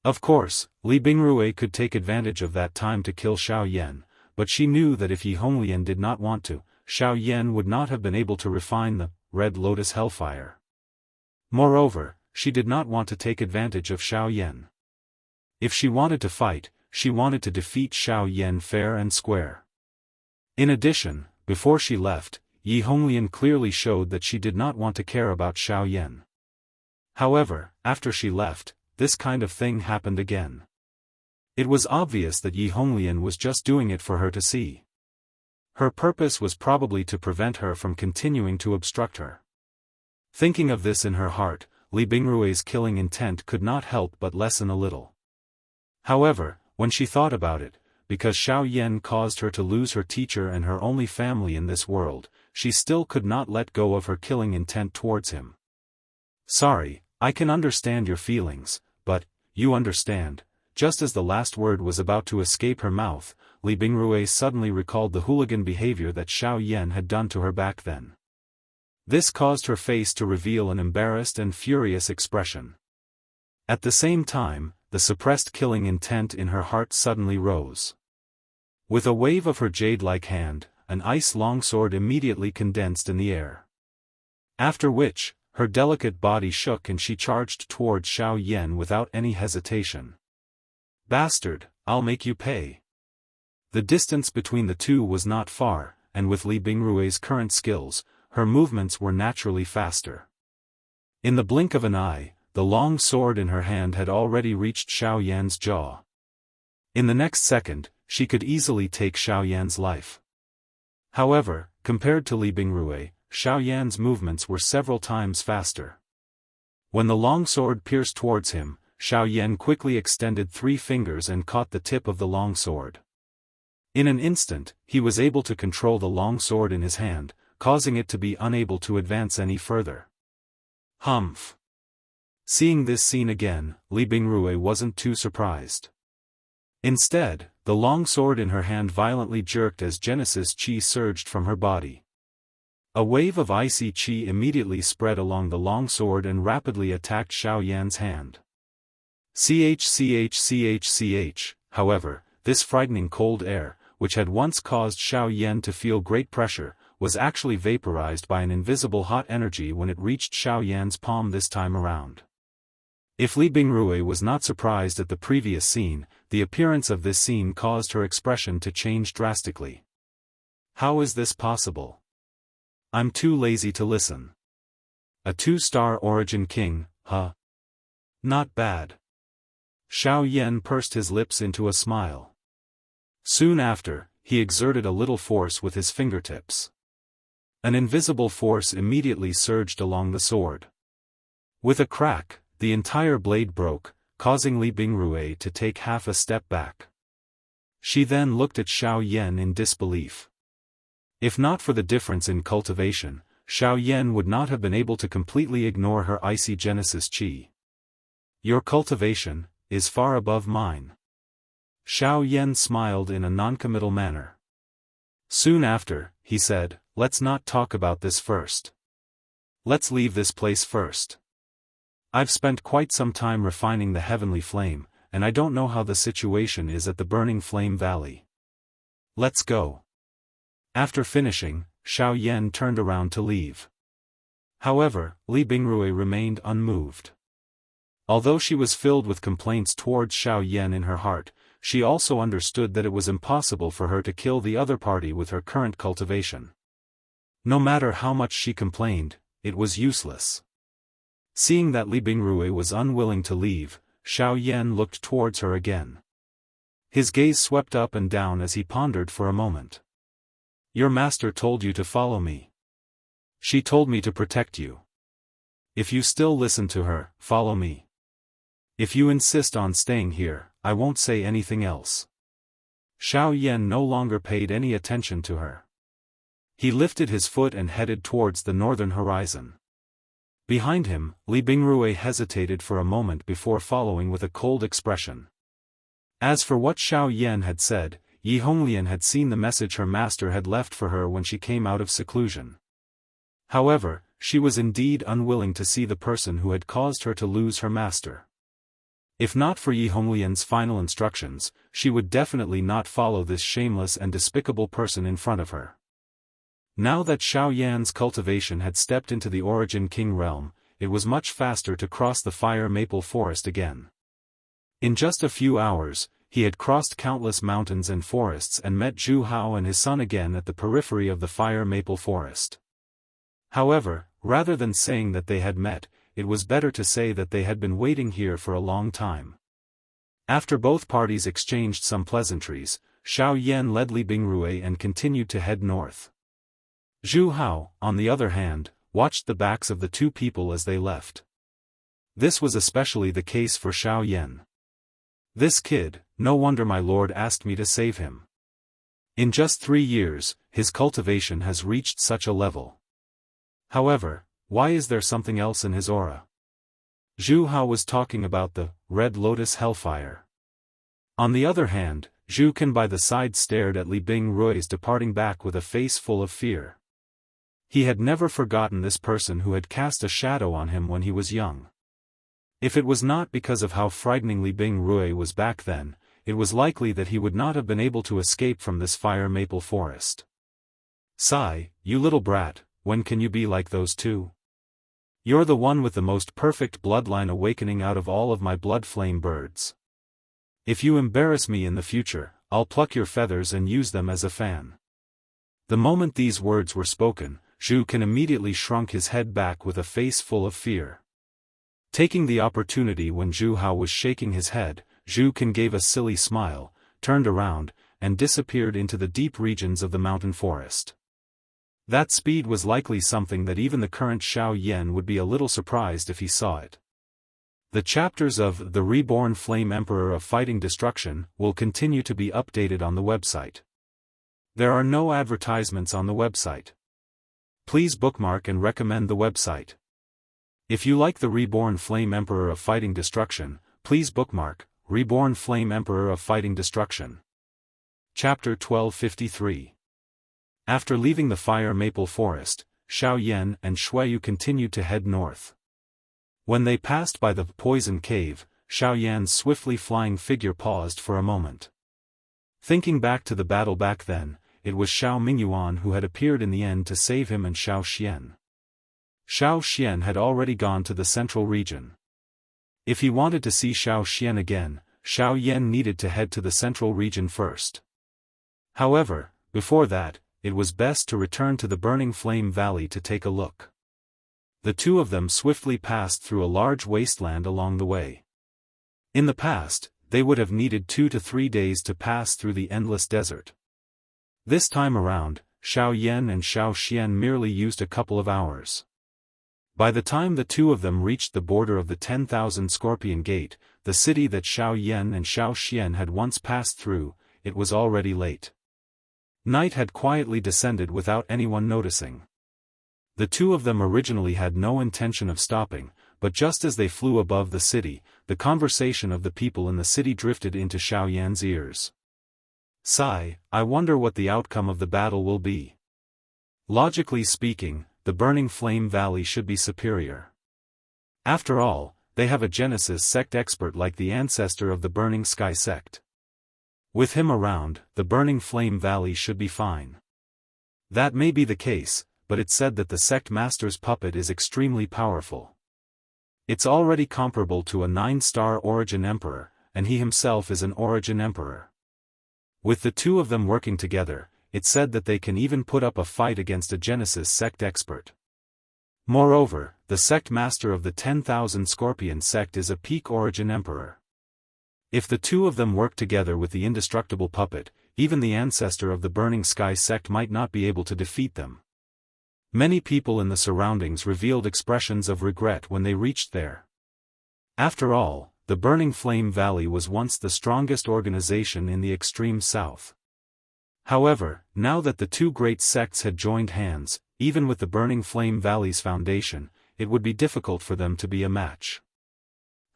Of course, Li Bingrui could take advantage of that time to kill Xiao Yan, but she knew that if Yi Honglian did not want to, Xiao Yan would not have been able to refine the red lotus hellfire. Moreover, she did not want to take advantage of Xiao Yan. If she wanted to fight, she wanted to defeat Xiao Yan fair and square. In addition, before she left, Yi Honglian clearly showed that she did not want to care about Xiao Yan. However, after she left, this kind of thing happened again. It was obvious that Yi Honglian was just doing it for her to see. Her purpose was probably to prevent her from continuing to obstruct her. Thinking of this in her heart, Li Bingrui's killing intent could not help but lessen a little. However, when she thought about it, because Xiao Yan caused her to lose her teacher and her only family in this world, she still could not let go of her killing intent towards him. "Sorry, I can understand your feelings, but, you understand, just as the last word was about to escape her mouth, Li Bingrui suddenly recalled the hooligan behavior that Xiao Yan had done to her back then. This caused her face to reveal an embarrassed and furious expression. At the same time, the suppressed killing intent in her heart suddenly rose. With a wave of her jade-like hand, an ice longsword immediately condensed in the air. After which, her delicate body shook and she charged towards Xiao Yan without any hesitation. Bastard, I'll make you pay. The distance between the two was not far, and with Li Bingrui's current skills, her movements were naturally faster. In the blink of an eye, the long sword in her hand had already reached Xiao Yan's jaw. In the next second, she could easily take Xiao Yan's life. However, compared to Li Bingrui, Xiao Yan's movements were several times faster. When the long sword pierced towards him, Xiao Yan quickly extended 3 fingers and caught the tip of the long sword. In an instant, he was able to control the long sword in his hand, causing it to be unable to advance any further. Humph! Seeing this scene again, Li Bingrui wasn't too surprised. Instead, the long sword in her hand violently jerked as Genesis Qi surged from her body. A wave of icy Qi immediately spread along the long sword and rapidly attacked Xiao Yan's hand. However, this frightening cold air, which had once caused Xiao Yan to feel great pressure, was actually vaporized by an invisible hot energy when it reached Xiao Yan's palm this time around. If Li Bingrui was not surprised at the previous scene, the appearance of this scene caused her expression to change drastically. How is this possible? I'm too lazy to listen. A 2-star origin king, huh? Not bad. Xiao Yan pursed his lips into a smile. Soon after, he exerted a little force with his fingertips. An invisible force immediately surged along the sword. With a crack, the entire blade broke, causing Li Bingrui to take half a step back. She then looked at Xiao Yan in disbelief. If not for the difference in cultivation, Xiao Yan would not have been able to completely ignore her icy Genesis Qi. Your cultivation is far above mine. Xiao Yan smiled in a noncommittal manner. Soon after, he said, let's not talk about this first. Let's leave this place first. I've spent quite some time refining the heavenly flame, and I don't know how the situation is at the Burning Flame Valley. Let's go. After finishing, Xiao Yan turned around to leave. However, Li Bingrui remained unmoved. Although she was filled with complaints towards Xiao Yan in her heart, she also understood that it was impossible for her to kill the other party with her current cultivation. No matter how much she complained, it was useless. Seeing that Li Bingrui was unwilling to leave, Xiao Yan looked towards her again. His gaze swept up and down as he pondered for a moment. Your master told you to follow me. She told me to protect you. If you still listen to her, follow me. If you insist on staying here, I won't say anything else. Xiao Yan no longer paid any attention to her. He lifted his foot and headed towards the northern horizon. Behind him, Li Bingrui hesitated for a moment before following with a cold expression. As for what Xiao Yan had said, Yi Honglian had seen the message her master had left for her when she came out of seclusion. However, she was indeed unwilling to see the person who had caused her to lose her master. If not for Yi Honglian's final instructions, she would definitely not follow this shameless and despicable person in front of her. Now that Xiao Yan's cultivation had stepped into the Origin King realm, it was much faster to cross the fire maple forest again. In just a few hours, he had crossed countless mountains and forests and met Zhu Hao and his son again at the periphery of the fire maple forest. However, rather than saying that they had met, it was better to say that they had been waiting here for a long time. After both parties exchanged some pleasantries, Xiao Yan led Li Bingrui and continued to head north. Zhu Hao, on the other hand, watched the backs of the two people as they left. This was especially the case for Xiao Yan. This kid, no wonder my lord asked me to save him. In just 3 years, his cultivation has reached such a level. However, why is there something else in his aura? Zhu Hao was talking about the Red Lotus Hellfire. On the other hand, Zhu Kan by the side stared at Li Bing Rui's departing back with a face full of fear. He had never forgotten this person who had cast a shadow on him when he was young. If it was not because of how frightening Li Bing Rui was back then, it was likely that he would not have been able to escape from this fire maple forest. Sigh, you little brat, when can you be like those two? You're the one with the most perfect bloodline awakening out of all of my blood flame birds. If you embarrass me in the future, I'll pluck your feathers and use them as a fan. The moment these words were spoken, Zhu Kan immediately shrunk his head back with a face full of fear. Taking the opportunity when Zhu Hao was shaking his head, Zhu Kan gave a silly smile, turned around, and disappeared into the deep regions of the mountain forest. That speed was likely something that even the current Xiao Yan would be a little surprised if he saw it. The chapters of The Reborn Flame Emperor of Fighting Destruction will continue to be updated on the website. There are no advertisements on the website. Please bookmark and recommend the website. If you like The Reborn Flame Emperor of Fighting Destruction, please bookmark Reborn Flame Emperor of Fighting Destruction. Chapter 1253. After leaving the fire maple forest, Xiao Yan and Shuiyu continued to head north. When they passed by the poison cave, Xiao Yan's swiftly flying figure paused for a moment. Thinking back to the battle back then, it was Xiao Mingyuan who had appeared in the end to save him and Xiao Xian. Xiao Xian had already gone to the central region. If he wanted to see Xiao Xian again, Xiao Yan needed to head to the central region first. However, before that, it was best to return to the Burning Flame Valley to take a look. The two of them swiftly passed through a large wasteland along the way. In the past, they would have needed 2 to 3 days to pass through the endless desert. This time around, Xiao Yan and Xiao Xian merely used a couple of hours. By the time the two of them reached the border of the 10,000 Scorpion Gate, the city that Xiao Yan and Xiao Xian had once passed through, it was already late. Night had quietly descended without anyone noticing. The two of them originally had no intention of stopping, but just as they flew above the city, the conversation of the people in the city drifted into Xiao Yan's ears. Sigh, I wonder what the outcome of the battle will be. Logically speaking, the Burning Flame Valley should be superior. After all, they have a Genesis sect expert like the ancestor of the Burning Sky sect. With him around, the Burning Flame Valley should be fine. That may be the case, but it's said that the sect master's puppet is extremely powerful. It's already comparable to a 9-star Origin Emperor, and he himself is an Origin Emperor. With the two of them working together, it's said that they can even put up a fight against a Genesis sect expert. Moreover, the sect master of the 10,000 Scorpion sect is a peak Origin Emperor. If the two of them work together with the indestructible puppet, even the ancestor of the Burning Sky sect might not be able to defeat them. Many people in the surroundings revealed expressions of regret when they reached there. After all, the Burning Flame Valley was once the strongest organization in the extreme south. However, now that the two great sects had joined hands, even with the Burning Flame Valley's foundation, it would be difficult for them to be a match.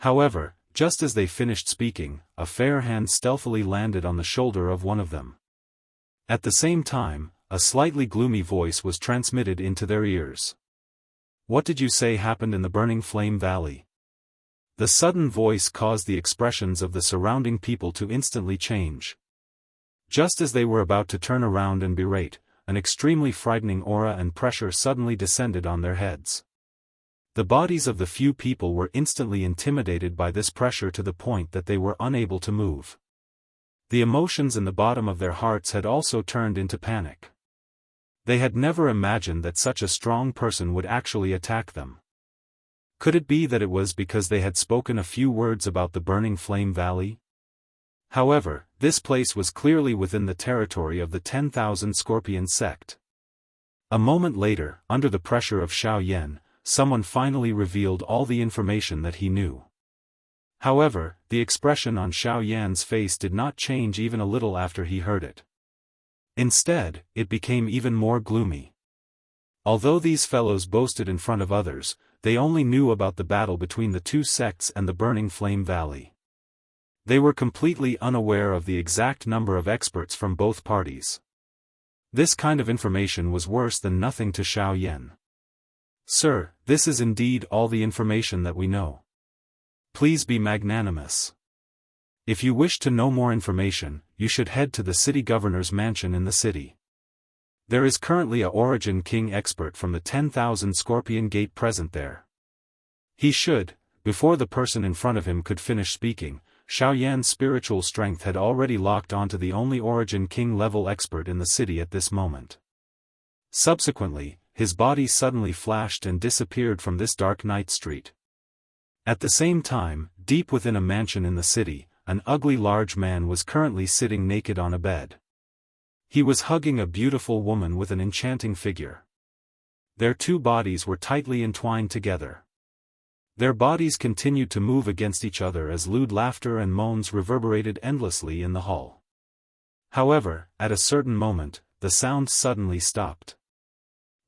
However, just as they finished speaking, a fair hand stealthily landed on the shoulder of one of them. At the same time, a slightly gloomy voice was transmitted into their ears. What did you say happened in the Burning Flame Valley? The sudden voice caused the expressions of the surrounding people to instantly change. Just as they were about to turn around and berate, an extremely frightening aura and pressure suddenly descended on their heads. The bodies of the few people were instantly intimidated by this pressure to the point that they were unable to move. The emotions in the bottom of their hearts had also turned into panic. They had never imagined that such a strong person would actually attack them. Could it be that it was because they had spoken a few words about the Burning Flame Valley? However, this place was clearly within the territory of the 10,000 Scorpion sect. A moment later, under the pressure of Xiao Yan, someone finally revealed all the information that he knew. However, the expression on Xiao Yan's face did not change even a little after he heard it. Instead, it became even more gloomy. Although these fellows boasted in front of others, they only knew about the battle between the two sects and the Burning Flame Valley. They were completely unaware of the exact number of experts from both parties. This kind of information was worse than nothing to Xiao Yan. "Sir, this is indeed all the information that we know. Please be magnanimous. If you wish to know more information, you should head to the city governor's mansion in the city. There is currently a Origin King expert from the 10,000 Scorpion Gate present there. He should." Before the person in front of him could finish speaking, Xiao Yan's spiritual strength had already locked onto the only Origin King level expert in the city at this moment. Subsequently, his body suddenly flashed and disappeared from this dark night street. At the same time, deep within a mansion in the city, an ugly large man was currently sitting naked on a bed. He was hugging a beautiful woman with an enchanting figure. Their two bodies were tightly entwined together. Their bodies continued to move against each other as lewd laughter and moans reverberated endlessly in the hall. However, at a certain moment, the sound suddenly stopped.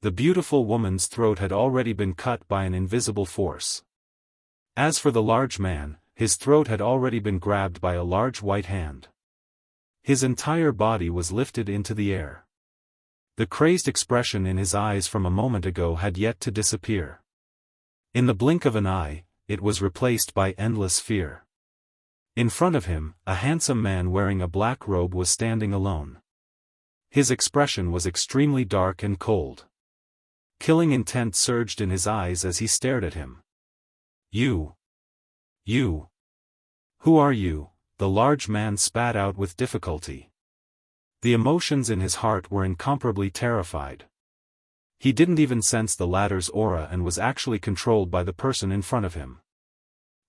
The beautiful woman's throat had already been cut by an invisible force. As for the large man, his throat had already been grabbed by a large white hand. His entire body was lifted into the air. The crazed expression in his eyes from a moment ago had yet to disappear. In the blink of an eye, it was replaced by endless fear. In front of him, a handsome man wearing a black robe was standing alone. His expression was extremely dark and cold. Killing intent surged in his eyes as he stared at him. You. Who are you?" the large man spat out with difficulty. The emotions in his heart were incomparably terrified. He didn't even sense the latter's aura and was actually controlled by the person in front of him.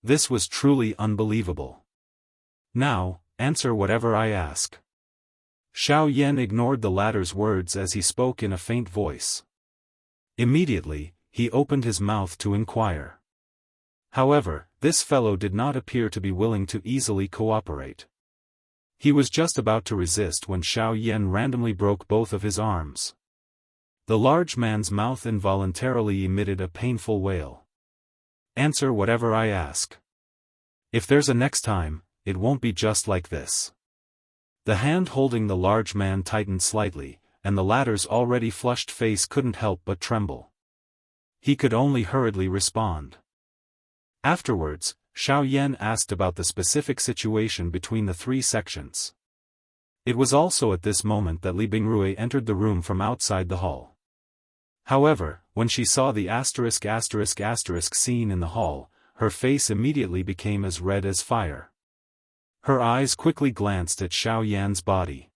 This was truly unbelievable. "Now, answer whatever I ask." Xiao Yan ignored the latter's words as he spoke in a faint voice. Immediately, he opened his mouth to inquire. However, this fellow did not appear to be willing to easily cooperate. He was just about to resist when Xiao Yan randomly broke both of his arms. The large man's mouth involuntarily emitted a painful wail. "Answer whatever I ask. If there's a next time, it won't be just like this." The hand holding the large man tightened slightly, and the latter's already flushed face couldn't help but tremble. He could only hurriedly respond. Afterwards, Xiao Yan asked about the specific situation between the three sections. It was also at this moment that Li Bingrui entered the room from outside the hall. However, when she saw the **** scene in the hall, her face immediately became as red as fire. Her eyes quickly glanced at Xiao Yan's body.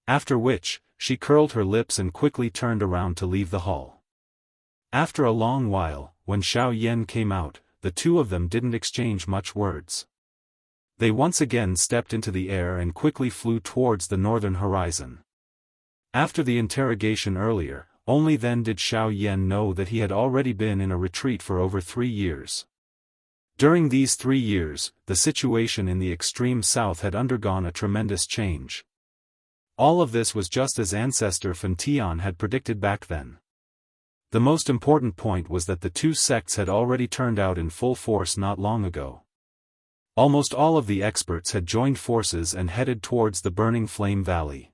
After which, she curled her lips and quickly turned around to leave the hall. After a long while, when Xiao Yan came out, the two of them didn't exchange much words. They once again stepped into the air and quickly flew towards the northern horizon. After the interrogation earlier, only then did Xiao Yan know that he had already been in a retreat for over 3 years. During these 3 years, the situation in the extreme south had undergone a tremendous change. All of this was just as Ancestor Fan Tian had predicted back then. The most important point was that the two sects had already turned out in full force not long ago. Almost all of the experts had joined forces and headed towards the Burning Flame Valley.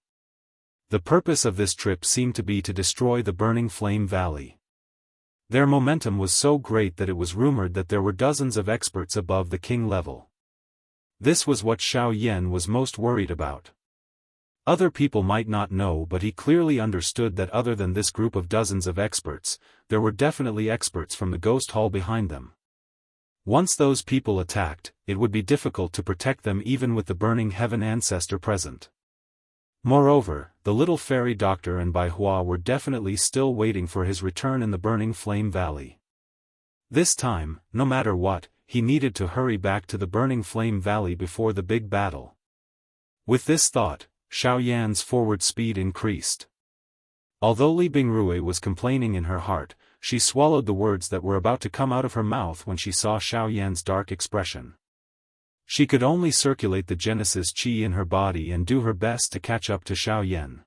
The purpose of this trip seemed to be to destroy the Burning Flame Valley. Their momentum was so great that it was rumored that there were dozens of experts above the king level. This was what Xiao Yan was most worried about. Other people might not know, but he clearly understood that other than this group of dozens of experts, there were definitely experts from the Ghost Hall behind them. Once those people attacked, it would be difficult to protect them even with the Burning Heaven Ancestor present. Moreover, the little fairy doctor and Bai Hua were definitely still waiting for his return in the Burning Flame Valley. This time, no matter what, he needed to hurry back to the Burning Flame Valley before the big battle. With this thought, Xiao Yan's forward speed increased. Although Li Bingrui was complaining in her heart, she swallowed the words that were about to come out of her mouth when she saw Xiao Yan's dark expression. She could only circulate the Genesis Qi in her body and do her best to catch up to Xiao Yan.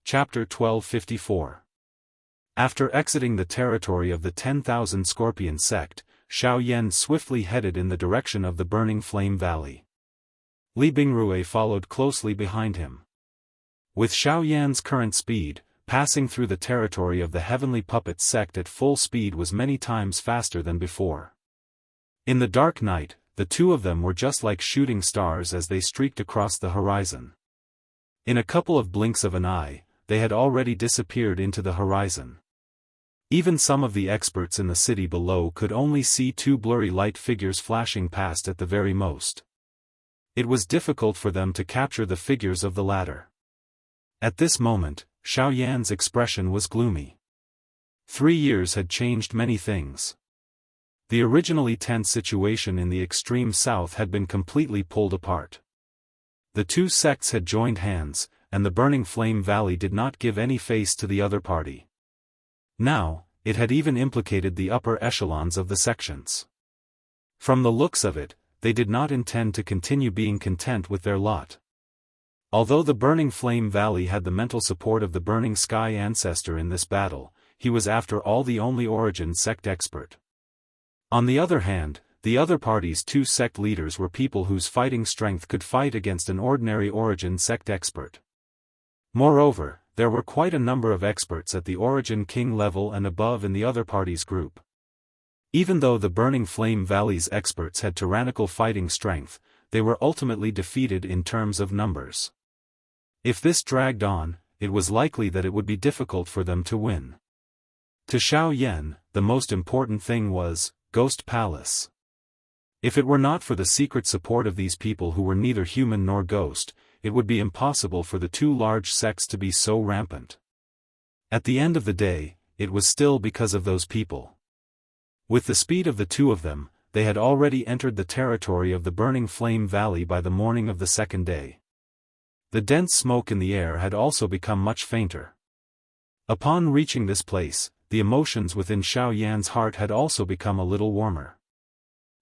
Chapter 1254. After exiting the territory of the 10,000 Scorpion sect, Xiao Yan swiftly headed in the direction of the Burning Flame Valley. Li Bingrui followed closely behind him. With Xiao Yan's current speed, passing through the territory of the Heavenly Puppet sect at full speed was many times faster than before. In the dark night, the two of them were just like shooting stars as they streaked across the horizon. In a couple of blinks of an eye, they had already disappeared into the horizon. Even some of the experts in the city below could only see two blurry light figures flashing past at the very most. It was difficult for them to capture the figures of the latter. At this moment, Xiao Yan's expression was gloomy. 3 years had changed many things. The originally tense situation in the extreme south had been completely pulled apart. The two sects had joined hands, and the Burning Flame Valley did not give any face to the other party. Now, it had even implicated the upper echelons of the sections. From the looks of it, they did not intend to continue being content with their lot. Although the Burning Flame Valley had the mental support of the Burning Sky Ancestor in this battle, he was after all the only Origin sect expert. On the other hand, the other party's two sect leaders were people whose fighting strength could fight against an ordinary Origin sect expert. Moreover, there were quite a number of experts at the Origin King level and above in the other party's group. Even though the Burning Flame Valley's experts had tyrannical fighting strength, they were ultimately defeated in terms of numbers. If this dragged on, it was likely that it would be difficult for them to win. To Xiao Yan, the most important thing was Ghost Palace. If it were not for the secret support of these people who were neither human nor ghost, it would be impossible for the two large sects to be so rampant. At the end of the day, it was still because of those people. With the speed of the two of them, they had already entered the territory of the Burning Flame Valley by the morning of the second day. The dense smoke in the air had also become much fainter. Upon reaching this place, the emotions within Xiao Yan's heart had also become a little warmer.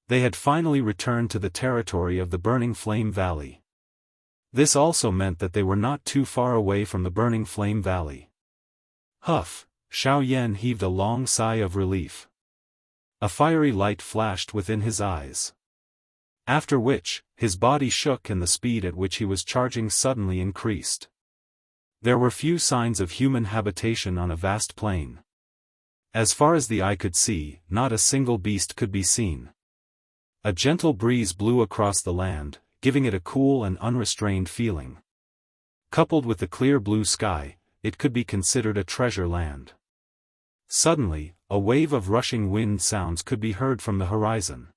They had finally returned to the territory of the Burning Flame Valley. This also meant that they were not too far away from the Burning Flame Valley. Huff, Xiao Yan heaved a long sigh of relief. A fiery light flashed within his eyes. After which, his body shook and the speed at which he was charging suddenly increased. There were few signs of human habitation on a vast plain. As far as the eye could see, not a single beast could be seen. A gentle breeze blew across the land, giving it a cool and unrestrained feeling. Coupled with the clear blue sky, it could be considered a treasure land. Suddenly, a wave of rushing wind sounds could be heard from the horizon.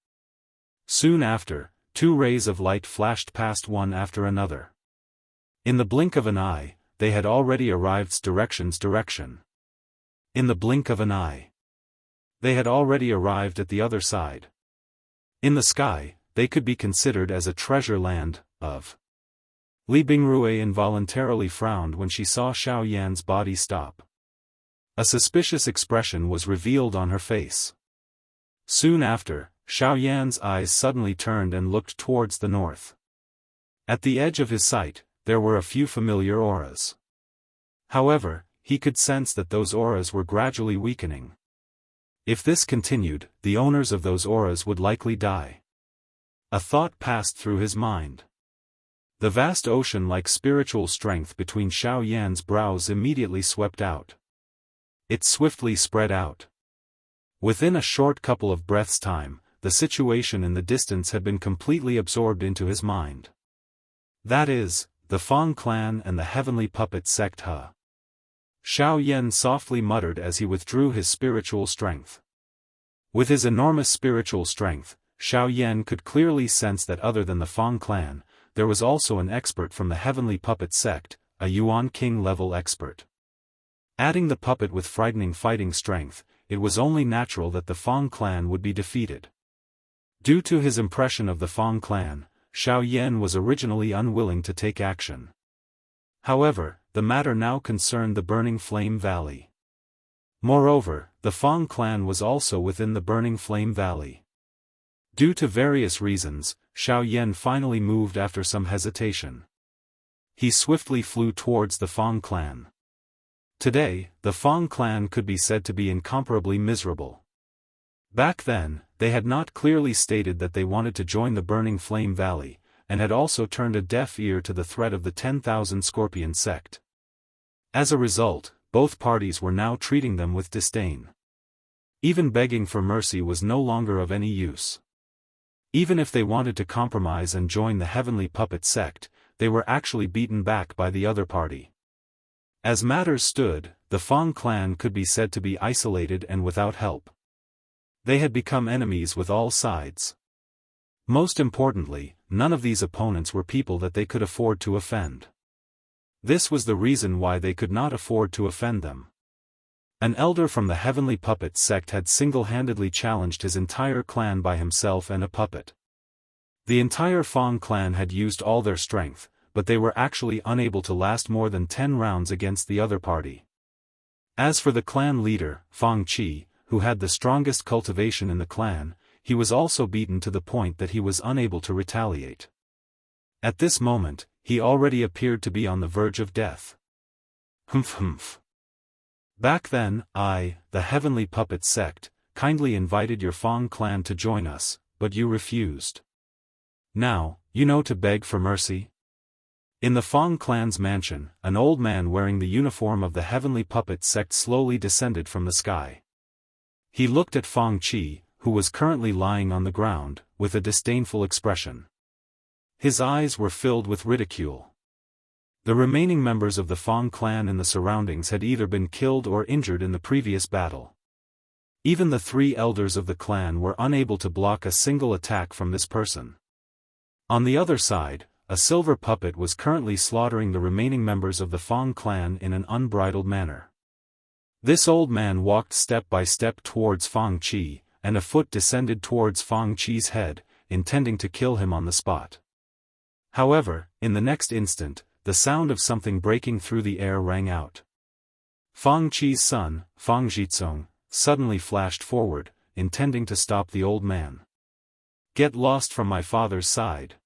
Soon after, two rays of light flashed past one after another. In the blink of an eye, they had already arrived direction. In the blink of an eye, they had already arrived at the other side. In the sky, they could be considered as a treasure land, of. Li Bingrui involuntarily frowned when she saw Xiao Yan's body stop. A suspicious expression was revealed on her face. Soon after, Xiao Yan's eyes suddenly turned and looked towards the north. At the edge of his sight, there were a few familiar auras. However, he could sense that those auras were gradually weakening. If this continued, the owners of those auras would likely die. A thought passed through his mind. The vast ocean-like spiritual strength between Xiao Yan's brows immediately swept out. It swiftly spread out. Within a short couple of breaths' time, the situation in the distance had been completely absorbed into his mind. That is, the Fang clan and the Heavenly Puppet sect. Xiao Yan softly muttered as he withdrew his spiritual strength. With his enormous spiritual strength, Xiao Yan could clearly sense that other than the Fang clan, there was also an expert from the Heavenly Puppet sect, a Yuan King level expert. Adding the puppet with frightening fighting strength, it was only natural that the Fang clan would be defeated. Due to his impression of the Fang clan, Xiao Yan was originally unwilling to take action. However, the matter now concerned the Burning Flame Valley. Moreover, the Fang clan was also within the Burning Flame Valley. Due to various reasons, Xiao Yan finally moved after some hesitation. He swiftly flew towards the Fang clan. Today, the Fang clan could be said to be incomparably miserable. Back then, they had not clearly stated that they wanted to join the Burning Flame Valley, and had also turned a deaf ear to the threat of the 10,000 Scorpion sect. As a result, both parties were now treating them with disdain. Even begging for mercy was no longer of any use. Even if they wanted to compromise and join the Heavenly Puppet sect, they were actually beaten back by the other party. As matters stood, the Fang clan could be said to be isolated and without help. They had become enemies with all sides. Most importantly, none of these opponents were people that they could afford to offend. This was the reason why they could not afford to offend them. An elder from the Heavenly Puppet sect had single-handedly challenged his entire clan by himself and a puppet. The entire Fang clan had used all their strength, but they were actually unable to last more than 10 rounds against the other party. As for the clan leader, Fang Qi, who had the strongest cultivation in the clan, he was also beaten to the point that he was unable to retaliate. At this moment, he already appeared to be on the verge of death. Humph. Back then, I, the Heavenly Puppet sect, kindly invited your Fang clan to join us, but you refused. Now, you know to beg for mercy? In the Fang clan's mansion, an old man wearing the uniform of the Heavenly Puppet sect slowly descended from the sky. He looked at Fang Qi, who was currently lying on the ground, with a disdainful expression. His eyes were filled with ridicule. The remaining members of the Fang clan in the surroundings had either been killed or injured in the previous battle. Even the 3 elders of the clan were unable to block a single attack from this person. On the other side, a silver puppet was currently slaughtering the remaining members of the Fang clan in an unbridled manner. This old man walked step by step towards Fang Qi, and a foot descended towards Fang Qi's head, intending to kill him on the spot. However, in the next instant, the sound of something breaking through the air rang out. Fang Qi's son, Fang Zhizong, suddenly flashed forward, intending to stop the old man. "Get lost from my father's side."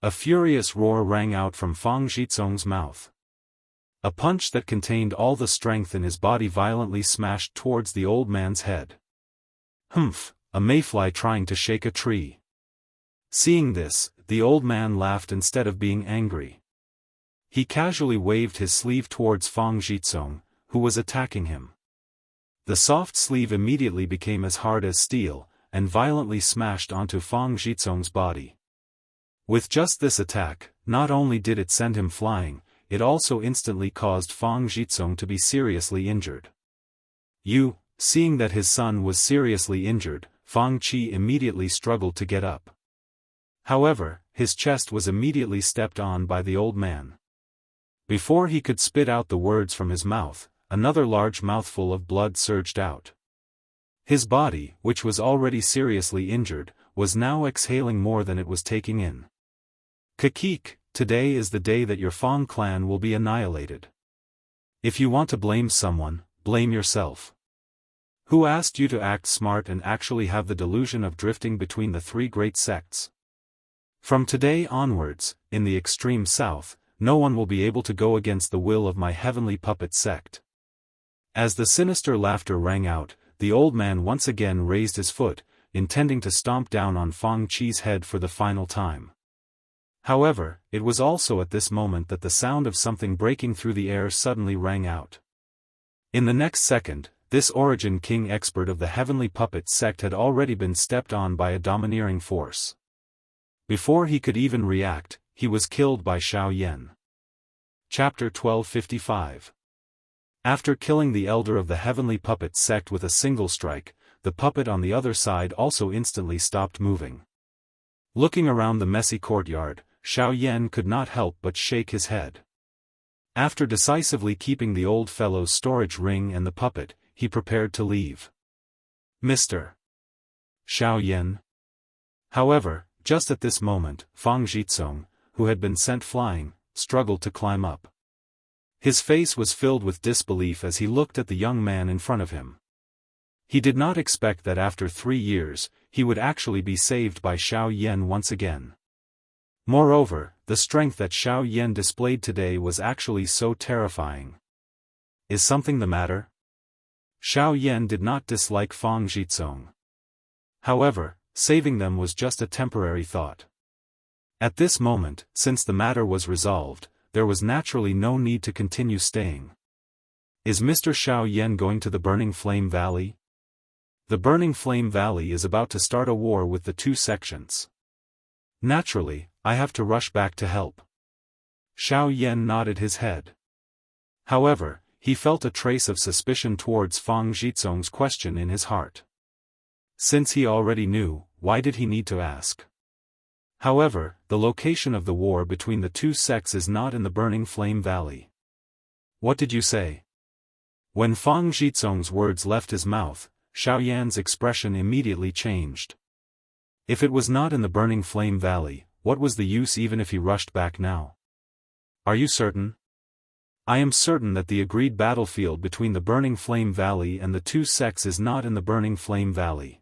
A furious roar rang out from Fang Zhizong's mouth. A punch that contained all the strength in his body violently smashed towards the old man's head. Humph, a mayfly trying to shake a tree. Seeing this, the old man laughed instead of being angry. He casually waved his sleeve towards Fang Zhizong, who was attacking him. The soft sleeve immediately became as hard as steel, and violently smashed onto Fang Zhizong's body. With just this attack, not only did it send him flying, it also instantly caused Fang Zhizong to be seriously injured. Seeing that his son was seriously injured, Fang Qi immediately struggled to get up. However, his chest was immediately stepped on by the old man. Before he could spit out the words from his mouth, another large mouthful of blood surged out. His body, which was already seriously injured, was now exhaling more than it was taking in. Kakik, today is the day that your Fang clan will be annihilated. If you want to blame someone, blame yourself. Who asked you to act smart and actually have the delusion of drifting between the 3 great sects? From today onwards, in the extreme south, no one will be able to go against the will of my Heavenly Puppet sect. As the sinister laughter rang out, the old man once again raised his foot, intending to stomp down on Fang Qi's head for the final time. However, it was also at this moment that the sound of something breaking through the air suddenly rang out. In the next second, this Origin King expert of the Heavenly Puppet sect had already been stepped on by a domineering force. Before he could even react, he was killed by Xiao Yan. Chapter 1255. After killing the elder of the Heavenly Puppet sect with a single strike, the puppet on the other side also instantly stopped moving. Looking around the messy courtyard, Xiao Yan could not help but shake his head. After decisively keeping the old fellow's storage ring and the puppet, he prepared to leave. Mr. Xiao Yan. However, just at this moment, Fang Zhizong, who had been sent flying, struggled to climb up. His face was filled with disbelief as he looked at the young man in front of him. He did not expect that after 3 years, he would actually be saved by Xiao Yan once again. Moreover, the strength that Xiao Yan displayed today was actually so terrifying. Is something the matter? Xiao Yan did not dislike Fang Zhizong. However, saving them was just a temporary thought. At this moment, since the matter was resolved, there was naturally no need to continue staying. Is Mr. Xiao Yan going to the Burning Flame Valley? The Burning Flame Valley is about to start a war with the two sections. Naturally, I have to rush back to help. Xiao Yan nodded his head. However, he felt a trace of suspicion towards Fang Zhizong's question in his heart. Since he already knew, why did he need to ask? However, the location of the war between the two sects is not in the Burning Flame Valley. What did you say? When Fang Zhizong's words left his mouth, Xiao Yan's expression immediately changed. If it was not in the Burning Flame Valley, what was the use even if he rushed back now? Are you certain? I am certain that the agreed battlefield between the Burning Flame Valley and the two sects is not in the Burning Flame Valley.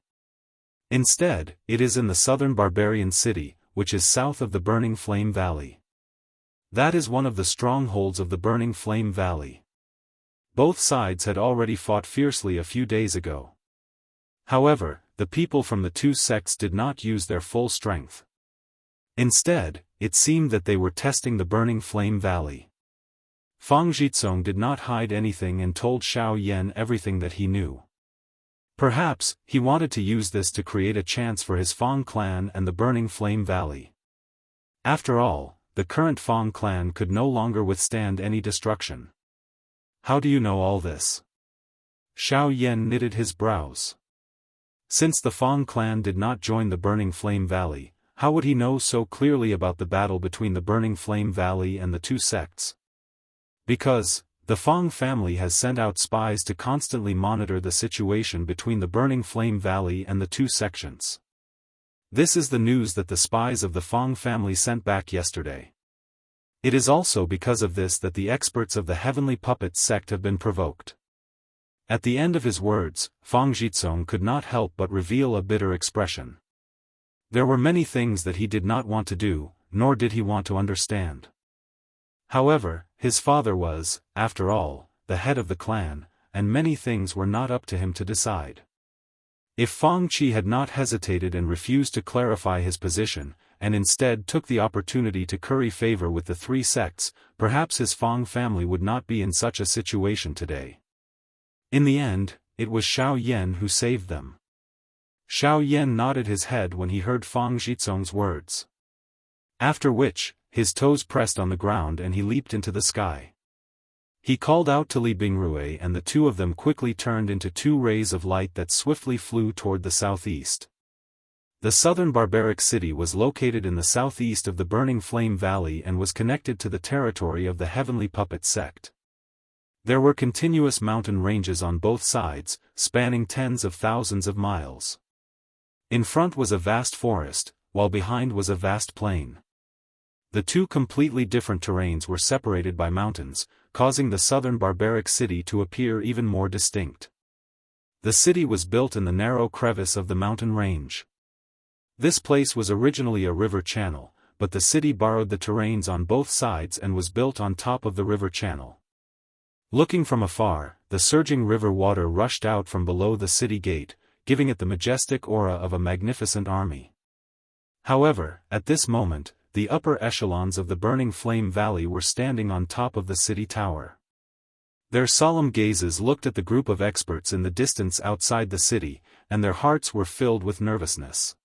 Instead, it is in the southern barbarian city, which is south of the Burning Flame Valley. That is one of the strongholds of the Burning Flame Valley. Both sides had already fought fiercely a few days ago. However, the people from the two sects did not use their full strength. Instead, it seemed that they were testing the Burning Flame Valley. Fang Zhizong did not hide anything and told Xiao Yan everything that he knew. Perhaps, he wanted to use this to create a chance for his Fang clan and the Burning Flame Valley. After all, the current Fang clan could no longer withstand any destruction. How do you know all this? Xiao Yan knitted his brows. Since the Fang clan did not join the Burning Flame Valley, how would he know so clearly about the battle between the Burning Flame Valley and the two sects? Because, the Fang family has sent out spies to constantly monitor the situation between the Burning Flame Valley and the two sections. This is the news that the spies of the Fang family sent back yesterday. It is also because of this that the experts of the Heavenly Puppet sect have been provoked. At the end of his words, Fang Zhizong could not help but reveal a bitter expression. There were many things that he did not want to do, nor did he want to understand. However, his father was, after all, the head of the clan, and many things were not up to him to decide. If Fang Qi had not hesitated and refused to clarify his position, and instead took the opportunity to curry favor with the three sects, perhaps his Fang family would not be in such a situation today. In the end, it was Xiao Yan who saved them. Xiao Yan nodded his head when he heard Fang Zhizong's words. After which, his toes pressed on the ground and he leaped into the sky. He called out to Li Bingrui and the two of them quickly turned into two rays of light that swiftly flew toward the southeast. The southern barbaric city was located in the southeast of the Burning Flame Valley and was connected to the territory of the Heavenly Puppet sect. There were continuous mountain ranges on both sides, spanning tens of thousands of miles. In front was a vast forest, while behind was a vast plain. The two completely different terrains were separated by mountains, causing the southern barbaric city to appear even more distinct. The city was built in the narrow crevice of the mountain range. This place was originally a river channel, but the city borrowed the terrains on both sides and was built on top of the river channel. Looking from afar, the surging river water rushed out from below the city gate, giving it the majestic aura of a magnificent army. However, at this moment, the upper echelons of the Burning Flame Valley were standing on top of the city tower. Their solemn gazes looked at the group of experts in the distance outside the city, and their hearts were filled with nervousness.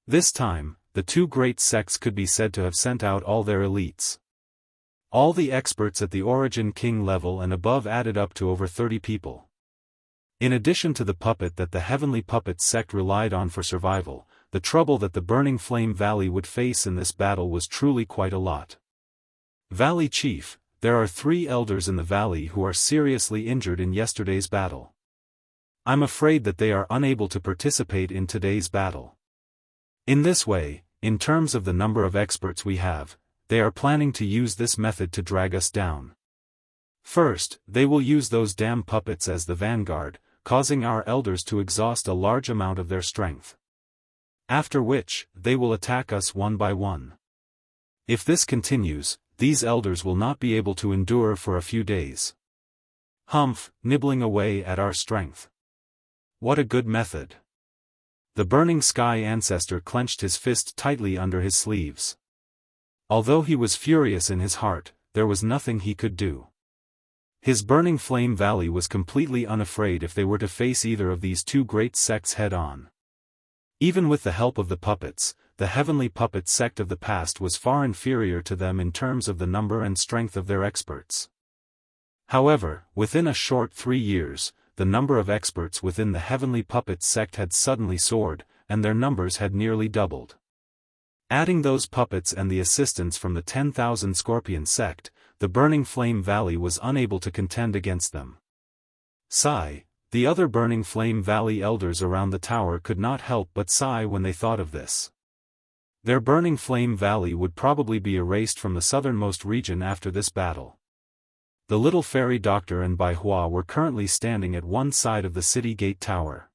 This time, the two great sects could be said to have sent out all their elites. All the experts at the Origin King level and above added up to over 30 people. In addition to the puppet that the Heavenly Puppet sect relied on for survival, the trouble that the Burning Flame Valley would face in this battle was truly quite a lot. Valley Chief, there are 3 elders in the valley who are seriously injured in yesterday's battle. I'm afraid that they are unable to participate in today's battle. In this way, in terms of the number of experts we have, they are planning to use this method to drag us down. First, they will use those damn puppets as the vanguard, causing our elders to exhaust a large amount of their strength. After which, they will attack us one by one. If this continues, these elders will not be able to endure for a few days. Humph, nibbling away at our strength. What a good method. The Burning Sky ancestor clenched his fist tightly under his sleeves. Although he was furious in his heart, there was nothing he could do. His Burning Flame Valley was completely unafraid if they were to face either of these two great sects head-on. Even with the help of the puppets, the heavenly puppet sect of the past was far inferior to them in terms of the number and strength of their experts. However, within a short 3 years, the number of experts within the heavenly puppet sect had suddenly soared, and their numbers had nearly doubled. Adding those puppets and the assistance from the 10,000 Scorpion sect, the Burning Flame Valley was unable to contend against them. Sigh. The other Burning Flame Valley elders around the tower could not help but sigh when they thought of this. Their Burning Flame Valley would probably be erased from the southernmost region after this battle. The little fairy doctor and Bai Hua were currently standing at one side of the city gate tower.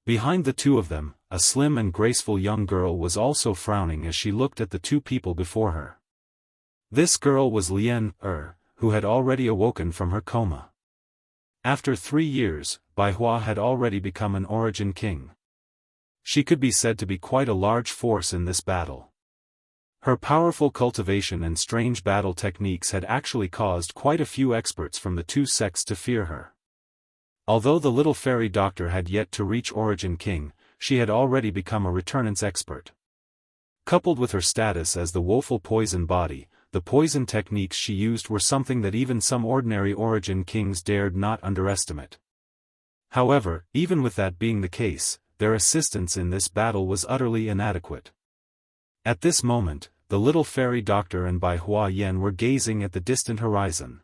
Behind the two of them, a slim and graceful young girl was also frowning as she looked at the two people before her. This girl was Lien who had already awoken from her coma. After 3 years, Bai Hua had already become an origin king. She could be said to be quite a large force in this battle. Her powerful cultivation and strange battle techniques had actually caused quite a few experts from the two sects to fear her. Although the little fairy doctor had yet to reach Origin King, she had already become a returnance expert. Coupled with her status as the woeful poison body, the poison techniques she used were something that even some ordinary Origin Kings dared not underestimate. However, even with that being the case, their assistance in this battle was utterly inadequate. At this moment, the little fairy doctor and Bai Hua Yan were gazing at the distant horizon.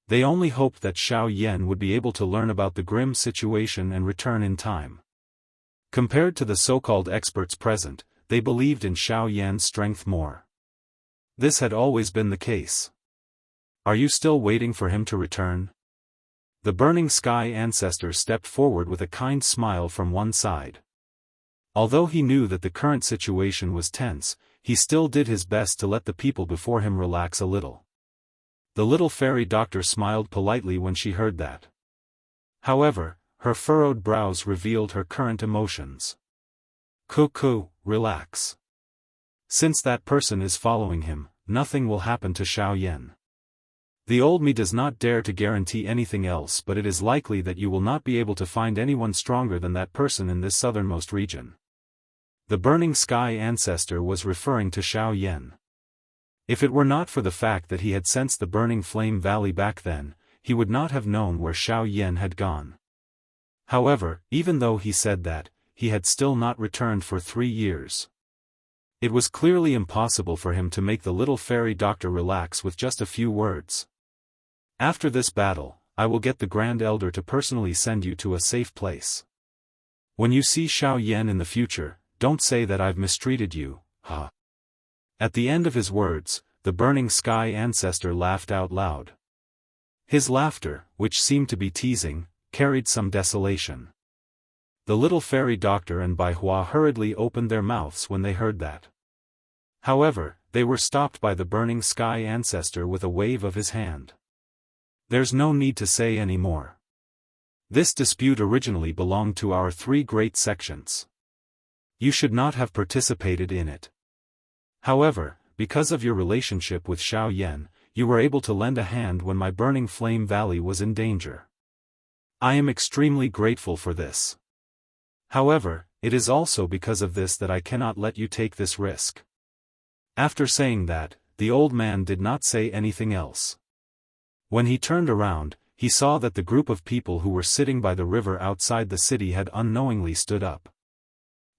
They only hoped that Xiao Yan would be able to learn about the grim situation and return in time. Compared to the so-called experts present, they believed in Xiao Yan's strength more. This had always been the case. Are you still waiting for him to return? The Burning Sky ancestor stepped forward with a kind smile from one side. Although he knew that the current situation was tense, he still did his best to let the people before him relax a little. The little fairy doctor smiled politely when she heard that. However, her furrowed brows revealed her current emotions. Cuckoo, relax. Since that person is following him, nothing will happen to Xiao Yan. The old me does not dare to guarantee anything else, but it is likely that you will not be able to find anyone stronger than that person in this southernmost region. The Burning Sky ancestor was referring to Xiao Yan. If it were not for the fact that he had sensed the Burning Flame Valley back then, he would not have known where Xiao Yan had gone. However, even though he said that, he had still not returned for 3 years. It was clearly impossible for him to make the little fairy doctor relax with just a few words. After this battle, I will get the Grand Elder to personally send you to a safe place. When you see Xiao Yan in the future, don't say that I've mistreated you, huh? At the end of his words, the Burning Sky ancestor laughed out loud. His laughter, which seemed to be teasing, carried some desolation. The little fairy doctor and Bai Hua hurriedly opened their mouths when they heard that. However, they were stopped by the Burning Sky ancestor with a wave of his hand. There's no need to say any more. This dispute originally belonged to our 3 great sections. You should not have participated in it. However, because of your relationship with Xiao Yan, you were able to lend a hand when my Burning Flame Valley was in danger. I am extremely grateful for this. However, it is also because of this that I cannot let you take this risk. After saying that, the old man did not say anything else. When he turned around, he saw that the group of people who were sitting by the river outside the city had unknowingly stood up.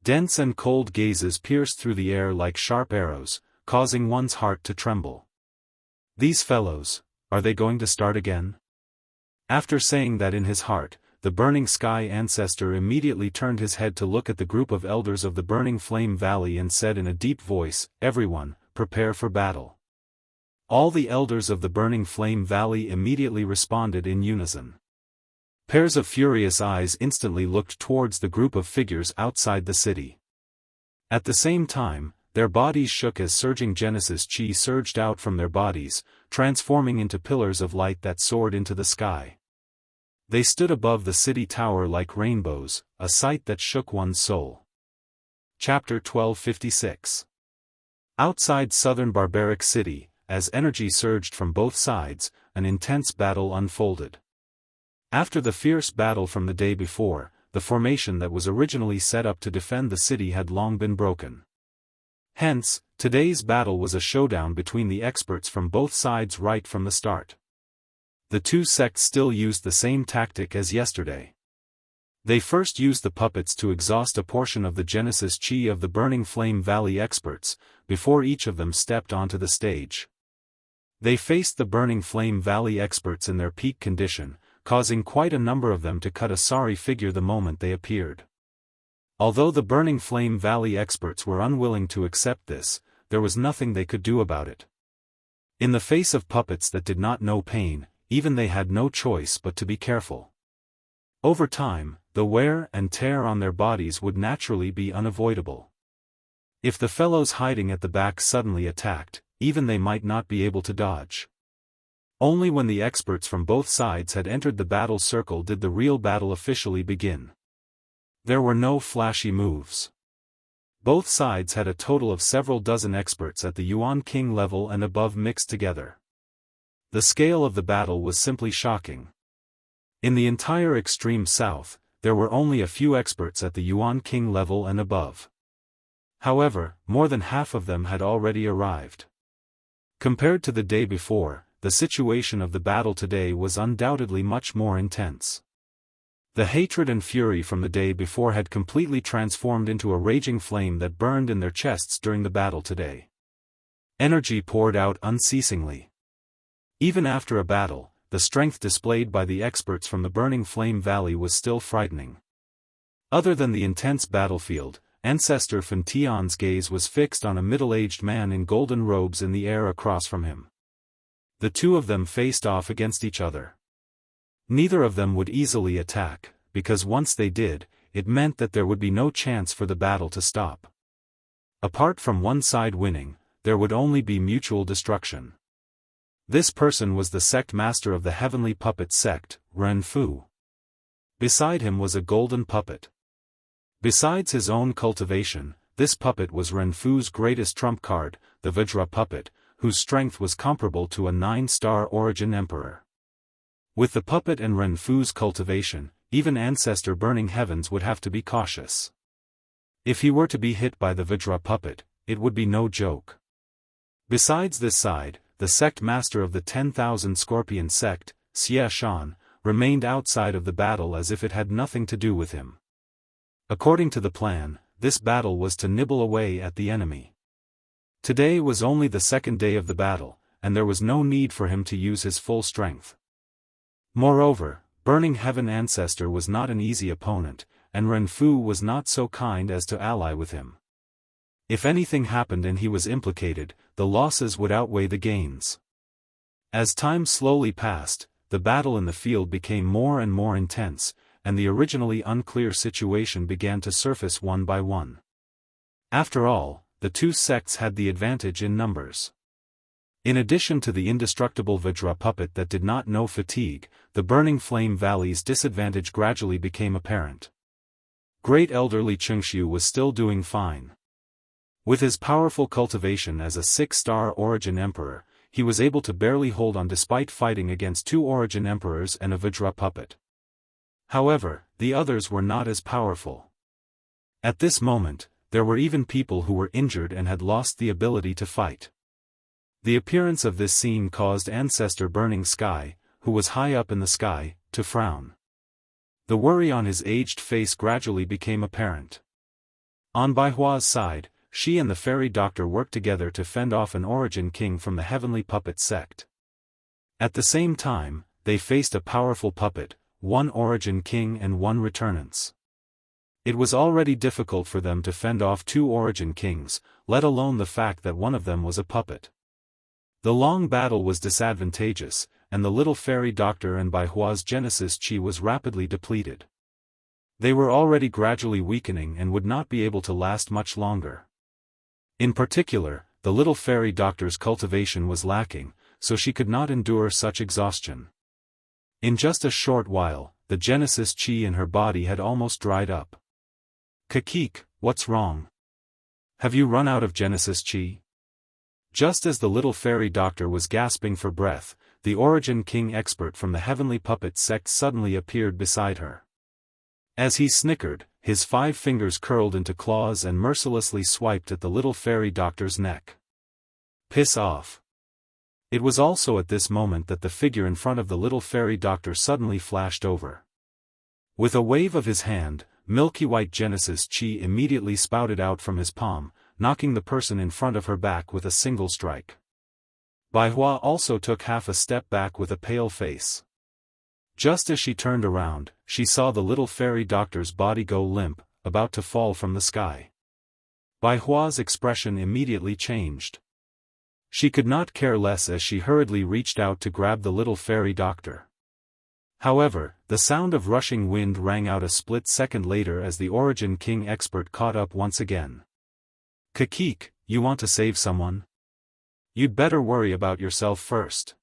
Dense and cold gazes pierced through the air like sharp arrows, causing one's heart to tremble. These fellows, are they going to start again? After saying that in his heart, the Burning Sky ancestor immediately turned his head to look at the group of elders of the Burning Flame Valley and said in a deep voice, "Everyone, prepare for battle." All the elders of the Burning Flame Valley immediately responded in unison. Pairs of furious eyes instantly looked towards the group of figures outside the city. At the same time, their bodies shook as surging Genesis chi surged out from their bodies, transforming into pillars of light that soared into the sky. They stood above the city tower like rainbows, a sight that shook one's soul. Chapter 1256. Outside southern barbaric city, as energy surged from both sides, an intense battle unfolded. After the fierce battle from the day before, the formation that was originally set up to defend the city had long been broken. Hence, today's battle was a showdown between the experts from both sides right from the start. The two sects still used the same tactic as yesterday. They first used the puppets to exhaust a portion of the Genesis chi of the Burning Flame Valley experts, before each of them stepped onto the stage. They faced the Burning Flame Valley experts in their peak condition, causing quite a number of them to cut a sorry figure the moment they appeared. Although the Burning Flame Valley experts were unwilling to accept this, there was nothing they could do about it. In the face of puppets that did not know pain, even they had no choice but to be careful. Over time, the wear and tear on their bodies would naturally be unavoidable. If the fellows hiding at the back suddenly attacked, even they might not be able to dodge. Only when the experts from both sides had entered the battle circle did the real battle officially begin. There were no flashy moves. Both sides had a total of several dozen experts at the Yuan King level and above mixed together. The scale of the battle was simply shocking. In the entire extreme south, there were only a few experts at the Yuan King level and above. However, more than half of them had already arrived. Compared to the day before, the situation of the battle today was undoubtedly much more intense. The hatred and fury from the day before had completely transformed into a raging flame that burned in their chests during the battle today. Energy poured out unceasingly. Even after a battle, the strength displayed by the experts from the Burning Flame Valley was still frightening. Other than the intense battlefield, Ancestor Fan Tian's gaze was fixed on a middle-aged man in golden robes in the air across from him. The two of them faced off against each other. Neither of them would easily attack, because once they did, it meant that there would be no chance for the battle to stop. Apart from one side winning, there would only be mutual destruction. This person was the sect master of the Heavenly Puppet sect, Ren Fu. Beside him was a golden puppet. Besides his own cultivation, this puppet was Ren Fu's greatest trump card, the Vajra puppet, whose strength was comparable to a 9-star origin emperor. With the puppet and Ren Fu's cultivation, even Ancestor Burning Heavens would have to be cautious. If he were to be hit by the Vajra puppet, it would be no joke. Besides this side, the sect master of the 10,000 Scorpion sect, Xia Shan, remained outside of the battle as if it had nothing to do with him. According to the plan, this battle was to nibble away at the enemy. Today was only the second day of the battle, and there was no need for him to use his full strength. Moreover, Burning Heaven Ancestor was not an easy opponent, and Ren Fu was not so kind as to ally with him. If anything happened and he was implicated, the losses would outweigh the gains. As time slowly passed, the battle in the field became more and more intense, and the originally unclear situation began to surface one by one. After all, the two sects had the advantage in numbers. In addition to the indestructible Vajra puppet that did not know fatigue, the Burning Flame Valley's disadvantage gradually became apparent. Great elderly Chengxiu was still doing fine. With his powerful cultivation as a 6-star origin emperor, he was able to barely hold on despite fighting against 2 origin emperors and a Vajra puppet. However, the others were not as powerful. At this moment, there were even people who were injured and had lost the ability to fight. The appearance of this scene caused Ancestor Burning Sky, who was high up in the sky, to frown. The worry on his aged face gradually became apparent. On Baihua's side, she and the fairy doctor worked together to fend off an origin king from the Heavenly Puppet sect. At the same time, they faced a powerful puppet, 1 origin king and 1 returnance. It was already difficult for them to fend off 2 origin kings, let alone the fact that one of them was a puppet. The long battle was disadvantageous, and the little fairy doctor and Baihua's Genesis chi was rapidly depleted. They were already gradually weakening and would not be able to last much longer. In particular, the little fairy doctor's cultivation was lacking, so she could not endure such exhaustion. In just a short while, the Genesis chi in her body had almost dried up. "Kakik, what's wrong? Have you run out of Genesis chi?" Just as the little fairy doctor was gasping for breath, the Origin King expert from the Heavenly Puppet sect suddenly appeared beside her. As he snickered, his 5 fingers curled into claws and mercilessly swiped at the little fairy doctor's neck. "Piss off." It was also at this moment that the figure in front of the little fairy doctor suddenly flashed over. With a wave of his hand, milky white Genesis chi immediately spouted out from his palm, knocking the person in front of her back with a single strike. Bai Hua also took half a step back with a pale face. Just as she turned around, she saw the little fairy doctor's body go limp, about to fall from the sky. Bai Hua's expression immediately changed. She could not care less as she hurriedly reached out to grab the little fairy doctor. However, the sound of rushing wind rang out a split second later as the Origin King expert caught up once again. "Kakik, you want to save someone? You'd better worry about yourself first."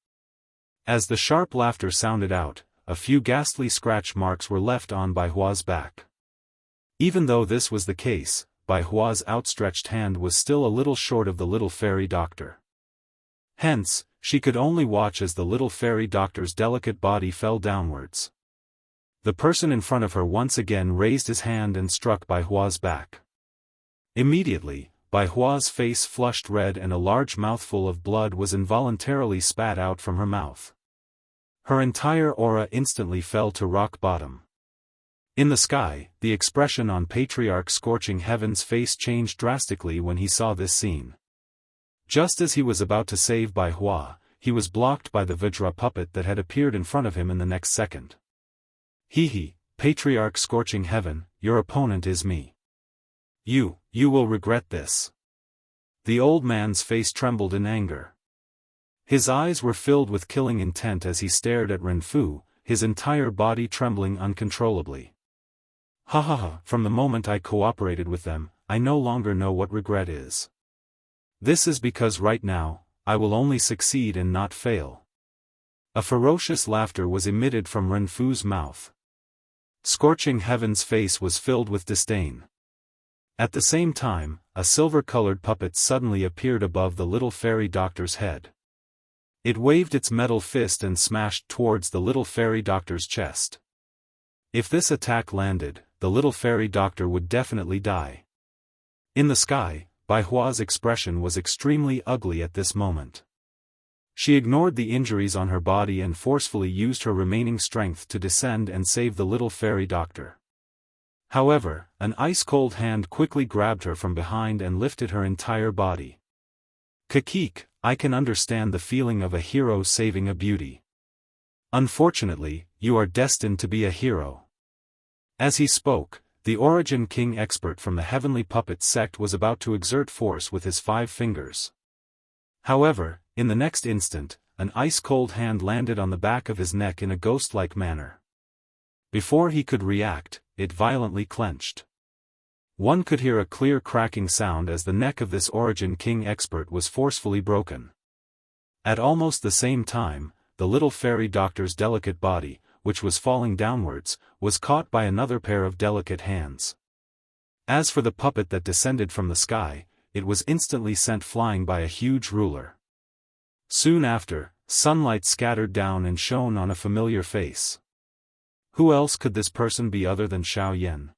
As the sharp laughter sounded out, a few ghastly scratch marks were left on Bai Hua's back. Even though this was the case, Bai Hua's outstretched hand was still a little short of the little fairy doctor. Hence, she could only watch as the little fairy doctor's delicate body fell downwards. The person in front of her once again raised his hand and struck Bai Hua's back. Immediately, Bai Hua's face flushed red and a large mouthful of blood was involuntarily spat out from her mouth. Her entire aura instantly fell to rock bottom. In the sky, the expression on Patriarch Scorching Heaven's face changed drastically when he saw this scene. Just as he was about to save Bai Hua, he was blocked by the Vajra puppet that had appeared in front of him in the next second. "Hee, Patriarch Scorching Heaven, your opponent is me. You will regret this." The old man's face trembled in anger. His eyes were filled with killing intent as he stared at Renfu, his entire body trembling uncontrollably. "Ha ha ha, from the moment I cooperated with them, I no longer know what regret is. This is because right now, I will only succeed and not fail." A ferocious laughter was emitted from Renfu's mouth. Scorching Heaven's face was filled with disdain. At the same time, a silver-colored puppet suddenly appeared above the little fairy doctor's head. It waved its metal fist and smashed towards the little fairy doctor's chest. If this attack landed, the little fairy doctor would definitely die. In the sky, Bai Hua's expression was extremely ugly at this moment. She ignored the injuries on her body and forcefully used her remaining strength to descend and save the little fairy doctor. However, an ice-cold hand quickly grabbed her from behind and lifted her entire body. "Kakik, I can understand the feeling of a hero saving a beauty. Unfortunately, you are destined to be a hero." As he spoke, the Origin King expert from the Heavenly Puppet sect was about to exert force with his 5 fingers. However, in the next instant, an ice-cold hand landed on the back of his neck in a ghost-like manner. Before he could react, it violently clenched. One could hear a clear cracking sound as the neck of this Origin King expert was forcefully broken. At almost the same time, the little fairy doctor's delicate body, which was falling downwards, was caught by another pair of delicate hands. As for the puppet that descended from the sky, it was instantly sent flying by a huge ruler. Soon after, sunlight scattered down and shone on a familiar face. Who else could this person be other than Xiao Yan?